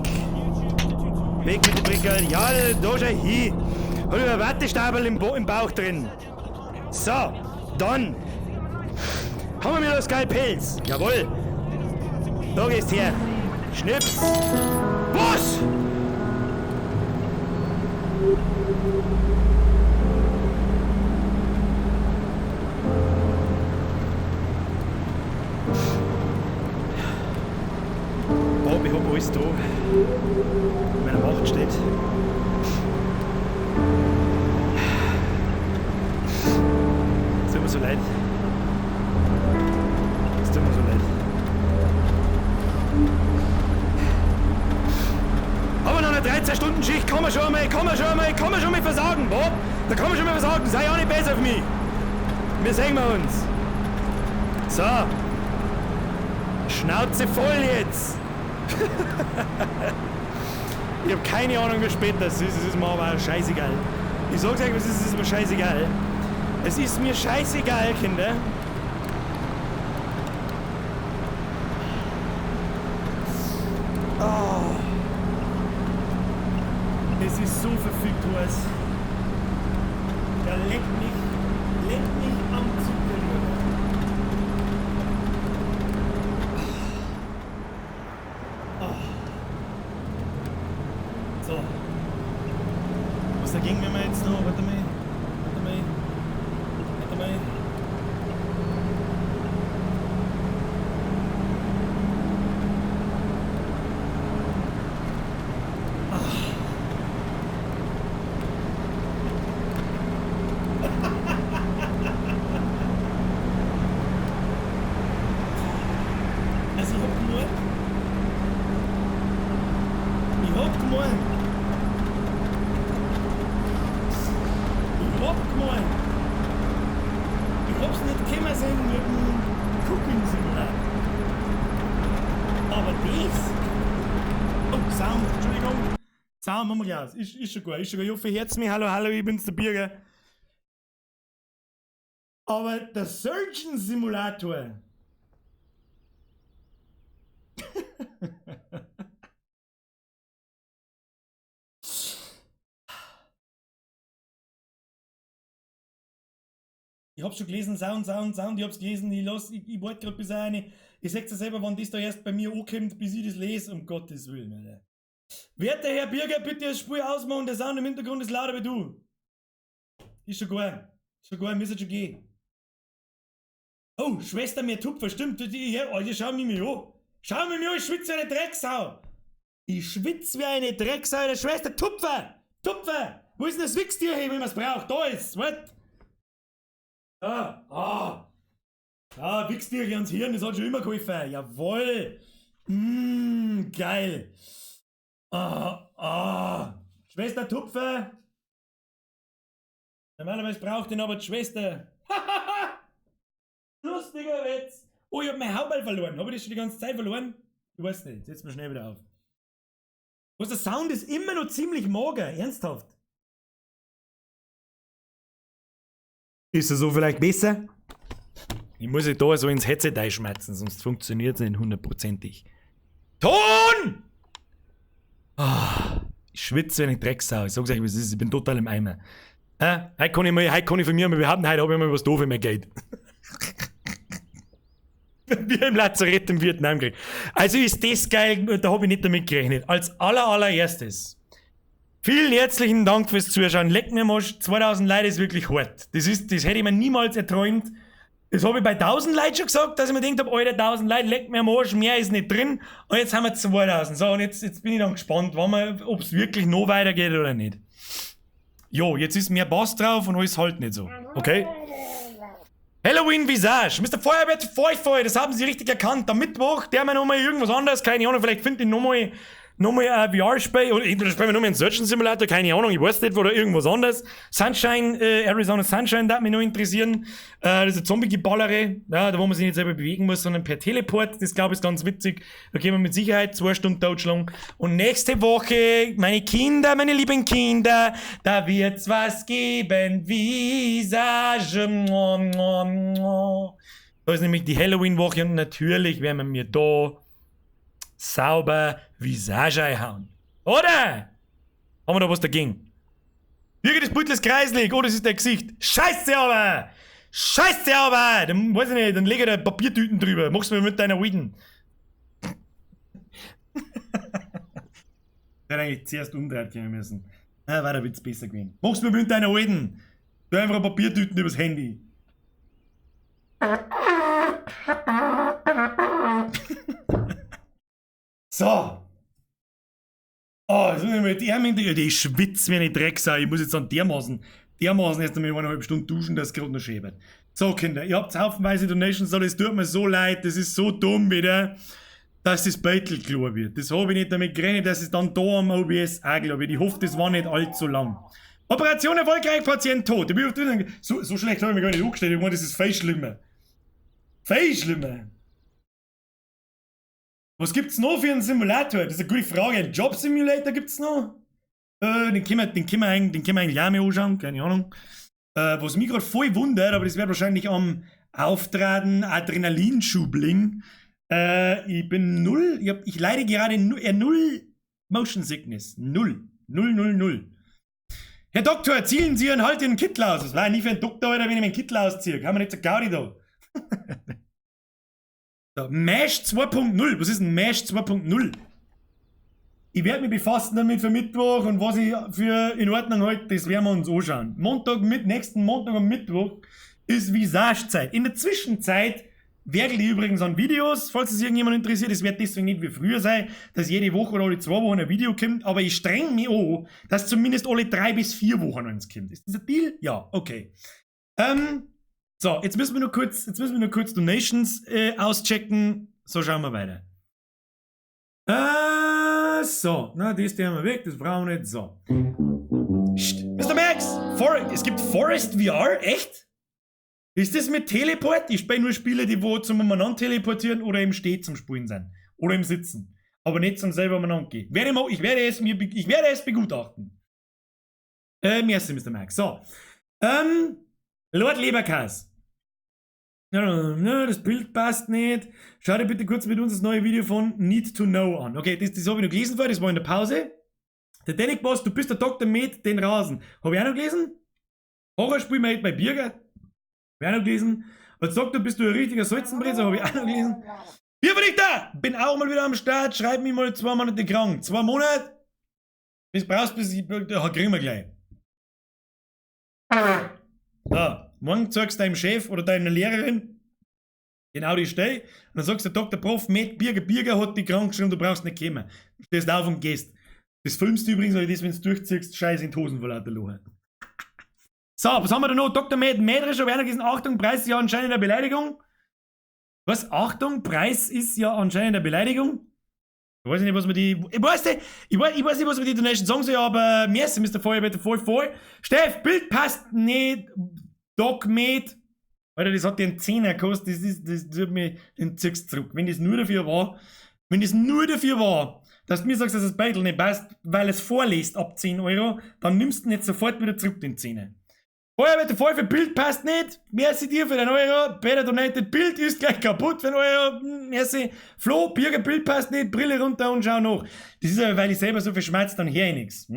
Weg mit dem Brickel. Ja, da schau hin. Hab ich einen Wattestabel im Bauch drin. So, dann haben wir wieder das Skalpels. Jawohl. Da gehst her. Schnips. Was? Bob, ich hab alles da. In meiner Macht steht. Es tut mir so leid. Es tut mir so leid. Aber nach einer 13-Stunden-Schicht kann man schon mal versagen, Bob. Da kann man schon mal versagen. Sei auch nicht besser auf mich. Wir sehen wir uns. So. Schnauze voll jetzt. Ich hab keine Ahnung, wie spät das ist. Es ist mir aber scheißegal. Ich sag's euch, es ist mir scheißegal. Es ist mir scheißegal, Kinder. Oh. Es ist so verfügt was. Der leckt mich am Zucken. Oh. So. Was dagegen, wenn wir jetzt noch, warte mal. Ich hab's nicht gekommen sein mit dem Cooking-Simulator. Aber das? Oh, Sound, Entschuldigung. Sound, machen wir gleich. Ist schon gut, Ich hoffe, ihr hört's mich. Hallo, ich bin's, der Birger. Aber der Surgeon-Simulator. Ich hab's schon gelesen, Sound, ich hab's gelesen, ich warte gerade bis eine. Ich sag's ja selber, wann das da erst bei mir ankommt, bis ich das lese, um Gottes Willen, Alter. Werter Herr Birger, bitte das Spiel ausmachen, der Sound im Hintergrund ist lauter wie du. Ist schon gut, müssen schon gehen. Oh, Schwester, mir Tupfer, stimmt, Alter, schau mich an. Schau mich an, ich schwitze wie eine Drecksau. Ich schwitze wie eine Drecksau, der Schwester, Tupfer! Wo ist denn das Wichstier, wenn man es braucht? Da ist, what? Wichstierchen ans Hirn, das hat schon immer geholfen. Jawohl. Geil. Schwester Tupfer. Normalerweise braucht ihn aber die Schwester. Lustiger Witz. Oh, ich hab mein Hauptball verloren. Hab ich das schon die ganze Zeit verloren? Ich weiß nicht. Setz mir schnell wieder auf. Was, der Sound ist immer noch ziemlich mager. Ernsthaft. Ist er so vielleicht besser? Ich muss ich da so ins Headset einschmerzen, sonst funktioniert es nicht hundertprozentig. Ton! Ich schwitze wie eine Drecksau. Ich sag's euch, was es ist. Ich bin total im Eimer. Heute kann ich von mir mal behaupten, heute habe ich mal was doof in mir geht. Wie im Lazarett im Vietnamkrieg. Also ist das geil, da habe ich nicht damit gerechnet. Als allererstes. Vielen herzlichen Dank fürs Zuschauen. Leck mir mal, 2000 Leute ist wirklich hart. Das hätte ich mir niemals erträumt. Das habe ich bei 1000 Leuten schon gesagt, dass ich mir gedacht habe, Alter, 1000 Leute, leck mir am Arsch, mehr ist nicht drin. Und jetzt haben wir 2000. So, und jetzt bin ich dann gespannt, ob es wirklich noch weitergeht oder nicht. Jo, jetzt ist mehr Bass drauf und alles halt nicht so. Okay? Halloween Visage. Mr. Feuerwehr Feuchtfeuer, das haben sie richtig erkannt. Am Mittwoch, der mal nochmal irgendwas anderes, keine Ahnung, vielleicht findet ich nochmal VR-Spiel oder entweder spielen wir nochmal einen Surgeon Simulator, keine Ahnung, ich weiß nicht, oder irgendwas anderes. Sunshine, Arizona Sunshine, darf mich noch interessieren. Das ist eine Zombie-Geballere, ja, da wo man sich nicht selber bewegen muss, sondern per Teleport. Das glaube ich ist ganz witzig. Da gehen wir mit Sicherheit 2 Stunden totschlagen. Und nächste Woche, meine Kinder, meine lieben Kinder, da wird's was geben. Visage. Da ist nämlich die Halloween-Woche und natürlich werden wir mir da sauber Visage einhauen. Oder? Haben wir da was dagegen? Birgit, das Beutel ist kreislig. Oh, das ist dein Gesicht. Scheiße aber! Scheiße aber! Dann weiß ich nicht, dann leg ich da Papiertüten drüber. Mach's mir mit deiner Weeden. Ich hätte eigentlich zuerst umdrehen können müssen. War der Witz besser gewesen. Mach's mir mit deiner Weeden. Du einfach Papiertüten übers Handy. So. Jetzt muss ich mal die Arme hinterher. Die schwitzt wie eine Drecksau. Ich muss jetzt dann dermaßen erst einmal 1,5 Stunden duschen, dass es gerade noch schön wird. So, Kinder, ihr habt haufenweise Donations, so, das tut mir so leid, das ist so dumm wieder, dass das Beutel klar wird. Das habe ich nicht damit gerechnet, dass es dann da am OBS auch klar wird. Ich hoffe, das war nicht allzu lang. Operation erfolgreich, Patient tot. So schlecht habe ich mich gar nicht angestellt. Ich meine, das ist viel schlimmer. Viel schlimmer. Was gibt's noch für einen Simulator? Das ist eine gute Frage. Ein Job Simulator gibt's noch? Den können wir eigentlich auch mal anschauen, keine Ahnung. Was mich gerade voll wundert, aber das wird wahrscheinlich am Auftragen Adrenalinschubling. Ich bin null, ich leide gerade null Motion Sickness. Null. Herr Doktor, ziehen Sie und halten den Kittel aus. Das war nie für einen Doktor, oder wenn ich meinen Kittel ausziehe. Haben wir nicht so Gaudi da. So, Mesh 2.0. Was ist ein Mesh 2.0? Ich werde mich befassen damit für Mittwoch und was ich für in Ordnung halte, das werden wir uns anschauen. Nächsten Montag und Mittwoch ist Visage-Zeit. In der Zwischenzeit werkel ich übrigens an Videos, falls es irgendjemand interessiert. Es wird deswegen nicht wie früher sein, dass jede Woche oder alle 2 Wochen ein Video kommt, aber ich streng mich an, dass zumindest alle 3 bis 4 Wochen eins kommt. Ist das ein Deal? Ja, okay. So, jetzt müssen wir nur kurz Donations auschecken. So, schauen wir weiter. So, na, das haben wir weg, das brauchen wir nicht. So. Mr. Max, es gibt Forest VR, echt? Ist das mit Teleport? Ich spiele nur Spiele, die wo zum umeinander teleportieren oder im Stehen zum Spielen sind. Oder im Sitzen. Aber nicht zum selber umeinander gehen. Ich werde es begutachten. Merci, Mr. Max. So. Lord Leberkas. Das Bild passt nicht. Schau dir bitte kurz mit uns das neue Video von Need to Know an. Okay, das habe ich noch gelesen vorher, das war in der Pause. Der Danik Boss, du bist der Dr. Med, den Rasen. Habe ich auch noch gelesen? Horrorspiel Made bei Birger. Habe ich auch noch gelesen. Als Doktor bist du ein richtiger Salzenbrezer, habe ich auch noch gelesen. Bierverdichter! Bin auch mal wieder am Start, schreib mich mal 2 Monate krank. 2 Monate? Bis kriegen wir gleich. So. Morgen sagst du deinem Chef oder deiner Lehrerin genau die Stelle und dann sagst du, Dr. Prof. Med Birger hat dich krank geschrieben, du brauchst nicht kommen. Du stehst auf und gehst. Das filmst du übrigens, weil das, wenn du durchziehst, scheiße in die Hosen vor lauter Loch. So, was haben wir da noch? Dr. Medrisch, aber einer diesen Achtung, Preis ist ja anscheinend eine Beleidigung. Was? Achtung, Preis ist ja anscheinend eine Beleidigung? Ich weiß nicht, was wir die. Ich weiß nicht, was wir die Donation sagen sollen, aber merci, Mr. Feuerwetter, voll. Steff, Bild passt nicht. Dogmed. Alter, das hat den 10er gekostet, das tut mir den Zirks zurück. Wenn das nur dafür war, dass du mir sagst, dass das Beitel nicht passt, weil es vorliest ab 10 Euro, dann nimmst du nicht sofort wieder zurück den 10er. Feuerwetter, voll für Bild passt nicht. Merci dir für den Euro. Better Donated Bild ist gleich kaputt für den Euro. Merci. Flo, Birger, Bild passt nicht. Brille runter und schau noch. Das ist aber, weil ich selber so viel schmerz, dann höre ich nichts.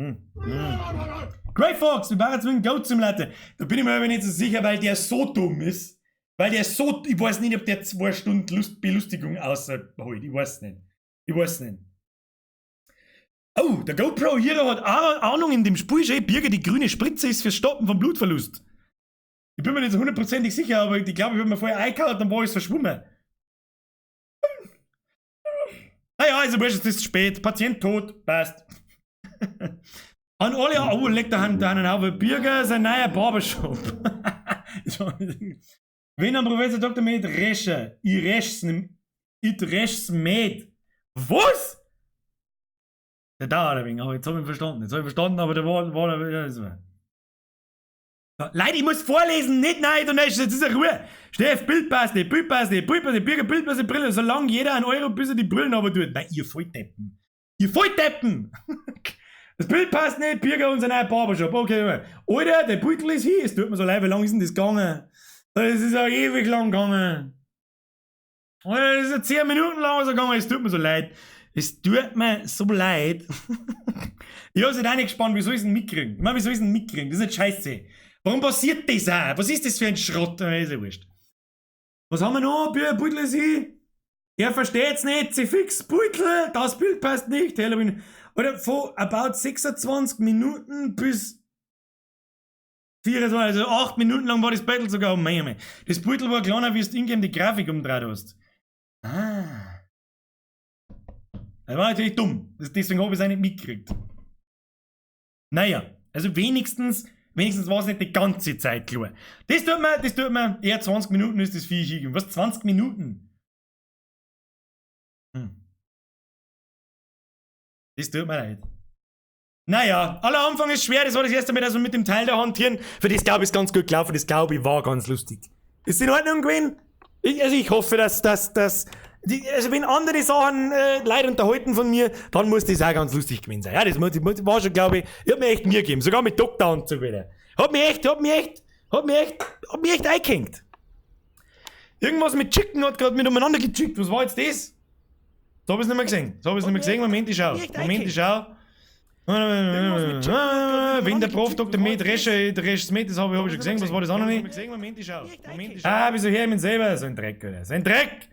Grey Fox, wir waren jetzt mit dem Goat Simulator. Da bin ich mir aber nicht so sicher, weil der so dumm ist. Weil der so, ich weiß nicht, ob der 2 Stunden Belustigung außerholt. Ich weiß nicht. Oh, der GoPro hier hat Ahnung in dem Spiel schon. Birger, die grüne Spritze ist fürs Stoppen vom Blutverlust. Ich bin mir nicht so hundertprozentig sicher, aber ich glaube, ich habe mir vorher eingehauen, dann war es verschwommen. Naja, also wurscht, es ist spät. Patient tot, passt. An alle, oh, legt da einen Haufen Birger, sein neuer Barbershop. Wenn am Professor Dr. Med resche, ich resch's mit. Was? Der dauert ein wenig, aber jetzt hab ich ihn verstanden. Aber der war ja, so. Leute, ich muss vorlesen, nicht nein, Donation, jetzt ist er Ruhe. Steff, Bildpaste, Birger, Bildpaste, Brille, solange jeder einen Euro, bis er die Brillen aber tut. Nein, ihr Volldeppen. Das Bild passt nicht, Birger und sein neuer Barbershop. Okay, Alter, der Beutel ist hier, es tut mir so leid, wie lang ist denn das gegangen? Das ist ja ewig lang gegangen. Alter, das ist ja 10 Minuten lang gegangen, es tut mir so leid. Es tut mir so leid. Ich hab's nicht auch nicht gespannt, wie soll ich es denn mitkriegen? Ich meine, wie soll ich es denn mitkriegen? Das ist nicht scheiße. Warum passiert das auch? Was ist das für ein Schrott? Ist ja wurscht. Was haben wir noch? Beutel ist hier. Er versteht's nicht. Sie fix Beutel. Das Bild passt nicht. Halloween. Oder von about 26 Minuten bis 24, also 8 Minuten lang war das Battle sogar. Oh mein. Das Beutel war kleiner, wie du in-game die Grafik umdreht hast. Ah. Das war natürlich dumm. Deswegen habe ich es auch nicht mitgekriegt. Naja, also wenigstens war es nicht die ganze Zeit klar. Das tut mir eher 20 Minuten ist das Viech hingehen. Was, 20 Minuten? Das tut mir leid. Naja, aller Anfang ist schwer, das war das erste Mal, dass wir mit dem Teil da hantieren. Für das glaube ich ist ganz gut gelaufen, das glaube ich war ganz lustig. Ist in Ordnung gewesen? Ich hoffe, dass also wenn andere Sachen Leute unterhalten von mir, dann muss das auch ganz lustig gewesen sein. Ja, das war schon, glaube ich hat mir echt Mühe gegeben, sogar mit Doktoranzug wieder. Hat mich echt eingehängt. Irgendwas mit Chicken hat gerade mit umeinander gechickt. Was war jetzt das? So hab ich's nicht mehr gesehen. Moment, ich schau. Wenn der Prof Dr. Med Resch mit, das habe ich schon gesehen. Was war das andere nicht? Wieso her ich mich selber? So ein Dreck, oder? So ein Dreck!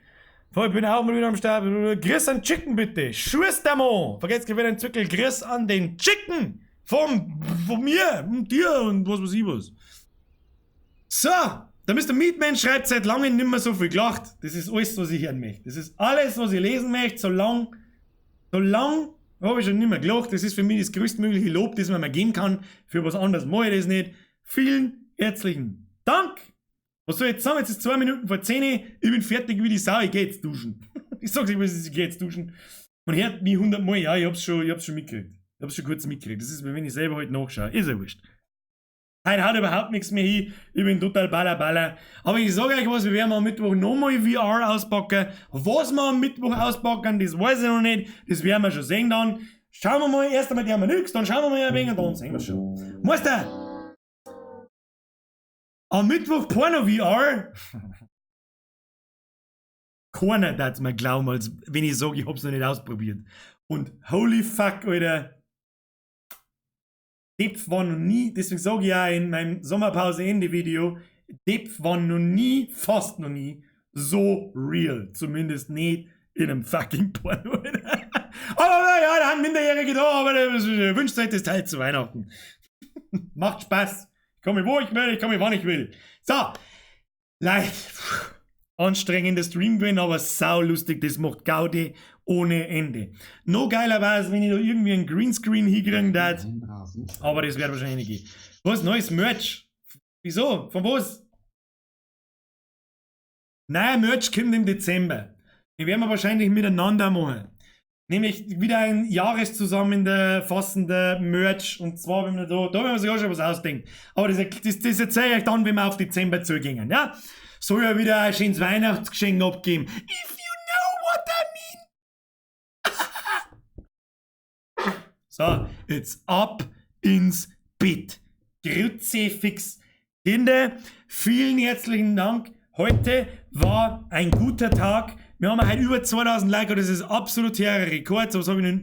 Ich bin auch mal wieder am Start. Grüß an Chicken, bitte. Schuss der Mann. Vergesst wieder den Zwickel. Grüß an den Chicken. Von mir und dir und was weiß ich was. So. Der Mr. Meatman schreibt seit langem nicht mehr so viel gelacht. Das ist alles, was ich hören möchte. Das ist alles, was ich lesen möchte. So lang habe ich schon nicht mehr gelacht. Das ist für mich das größtmögliche Lob, das man mir geben kann. Für was anderes mache ich das nicht. Vielen herzlichen Dank. Was soll ich jetzt sagen? Jetzt ist 2 Minuten vor 10 Uhr. Ich bin fertig wie die Sau. Ich geh jetzt duschen. Ich sag's euch, ich geh jetzt duschen. Man hört mich 100 Mal. Ja, ich hab's schon mitgekriegt. Ich hab's schon kurz mitgekriegt. Das ist, wenn ich selber halt nachschaue. Ist ja wurscht. Heute haut überhaupt nichts mehr hin. Ich bin total baller. Aber ich sage euch was, wir werden am Mittwoch nochmal VR auspacken. Was wir am Mittwoch auspacken, das weiß ich noch nicht. Das werden wir schon sehen dann. Schauen wir mal, erst einmal die haben wir nichts, dann schauen wir mal ein wenig und dann sehen wir schon. Meister! Am Mittwoch Porno VR? Keiner darf mir glauben, als wenn ich sage, ich hab's noch nicht ausprobiert. Und holy fuck, Alter. Depth war noch nie, deswegen sage ich auch in meinem Sommerpause-Ende-Video, Depth war noch nie, fast noch nie, so real. Zumindest nicht in einem fucking Porno. Aber ja, da haben Minderjährige da, aber wünscht euch das Teil zu Weihnachten. Macht Spaß. Ich komme wo ich will, ich komme wann ich will. So, Leute, anstrengender Stream gewesen, aber saulustig, das macht Gaudi ohne Ende. Noch geiler war es, wenn ich da irgendwie einen Greenscreen hinkriegen darf. Aber das wird wahrscheinlich nicht gehen. Was? Neues Merch? Wieso? Von was? Neuer Merch kommt im Dezember. Den werden wir wahrscheinlich miteinander machen. Nämlich wieder ein jahreszusammenfassender Merch. Und zwar, wenn man da werden wir sich auch schon was ausdenken. Aber das erzähle ich euch dann, wenn wir auf Dezember zugehen, ja? Soll ja wieder ein schönes Weihnachtsgeschenk abgeben. If you know what I mean. So, jetzt ab ins Bett. Kruzifix. Kinder, vielen herzlichen Dank. Heute war ein guter Tag. Wir haben heute über 2000 Like, das ist absolut ein Rekord. So haben wir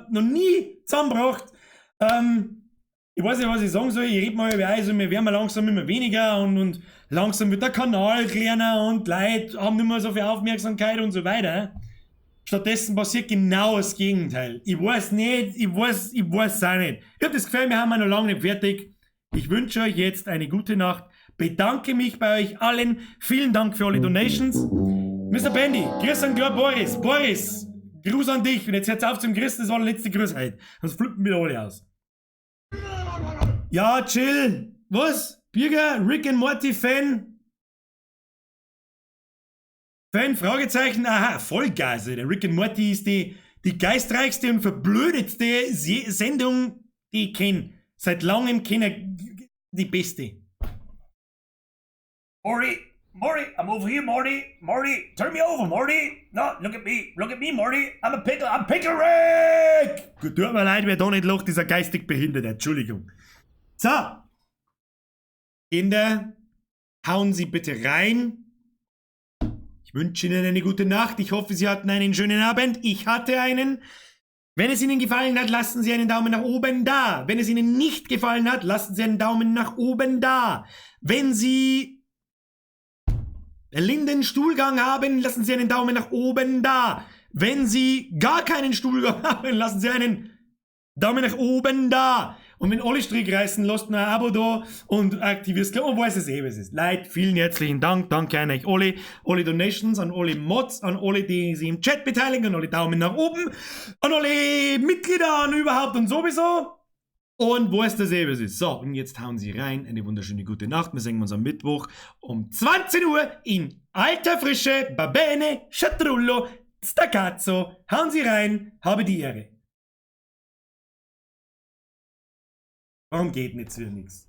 noch nie zusammengebracht. Ich weiß nicht, was ich sagen soll. Ich rede mal über also wir werden langsam immer weniger und langsam wird der Kanal kleiner und Leute haben nicht mehr so viel Aufmerksamkeit und so weiter. Stattdessen passiert genau das Gegenteil. Ich weiß nicht, ich weiß es auch nicht. Ich habe das Gefühl, wir haben noch lange nicht fertig. Ich wünsche euch jetzt eine gute Nacht. Bedanke mich bei euch allen. Vielen Dank für alle Donations. Mr. Bandy, grüß an klar Boris. Boris, Gruß an dich. Und jetzt hört's auf zum Grüßen, das war der letzte Gruß heute. Sonst flippen wir alle aus. Ja, chill. Was? Birger, Rick and Morty Fan? Fan? Fragezeichen? Aha, Vollgas. Der Rick and Morty ist die geistreichste und verblödetste Sendung, die ich kenne. Seit langem kenne ich die beste. Morty, I'm over here, Morty. Morty, turn me over, Morty. No, look at me, Morty. I'm Pickle Rick. Gut, tut mir leid, wer da nicht lacht, ist ein geistig Behinderter. Entschuldigung. So. Kinder, hauen Sie bitte rein. Ich wünsche Ihnen eine gute Nacht. Ich hoffe, Sie hatten einen schönen Abend. Ich hatte einen. Wenn es Ihnen gefallen hat, lassen Sie einen Daumen nach oben da. Wenn es Ihnen nicht gefallen hat, lassen Sie einen Daumen nach oben da. Wenn Sie linden Stuhlgang haben, lassen Sie einen Daumen nach oben da. Wenn Sie gar keinen Stuhlgang haben, lassen Sie einen Daumen nach oben da. Und wenn alle Strick reißen, lasst mir ein Abo da und aktivierst gleich. Und weiß es was es ist. Leute, vielen herzlichen Dank. Danke an euch alle Donations, an alle Mods, an alle, die sich im Chat beteiligen, an alle Daumen nach oben, an alle Mitglieder, an überhaupt und sowieso. Und wo ist das was ist? So, und jetzt hauen Sie rein. Eine wunderschöne gute Nacht. Wir sehen uns am Mittwoch um 20 Uhr in alter Frische. Babene, Schatrullo, Staccato. Hauen Sie rein. Habe die Ehre. Warum geht nicht für nichts?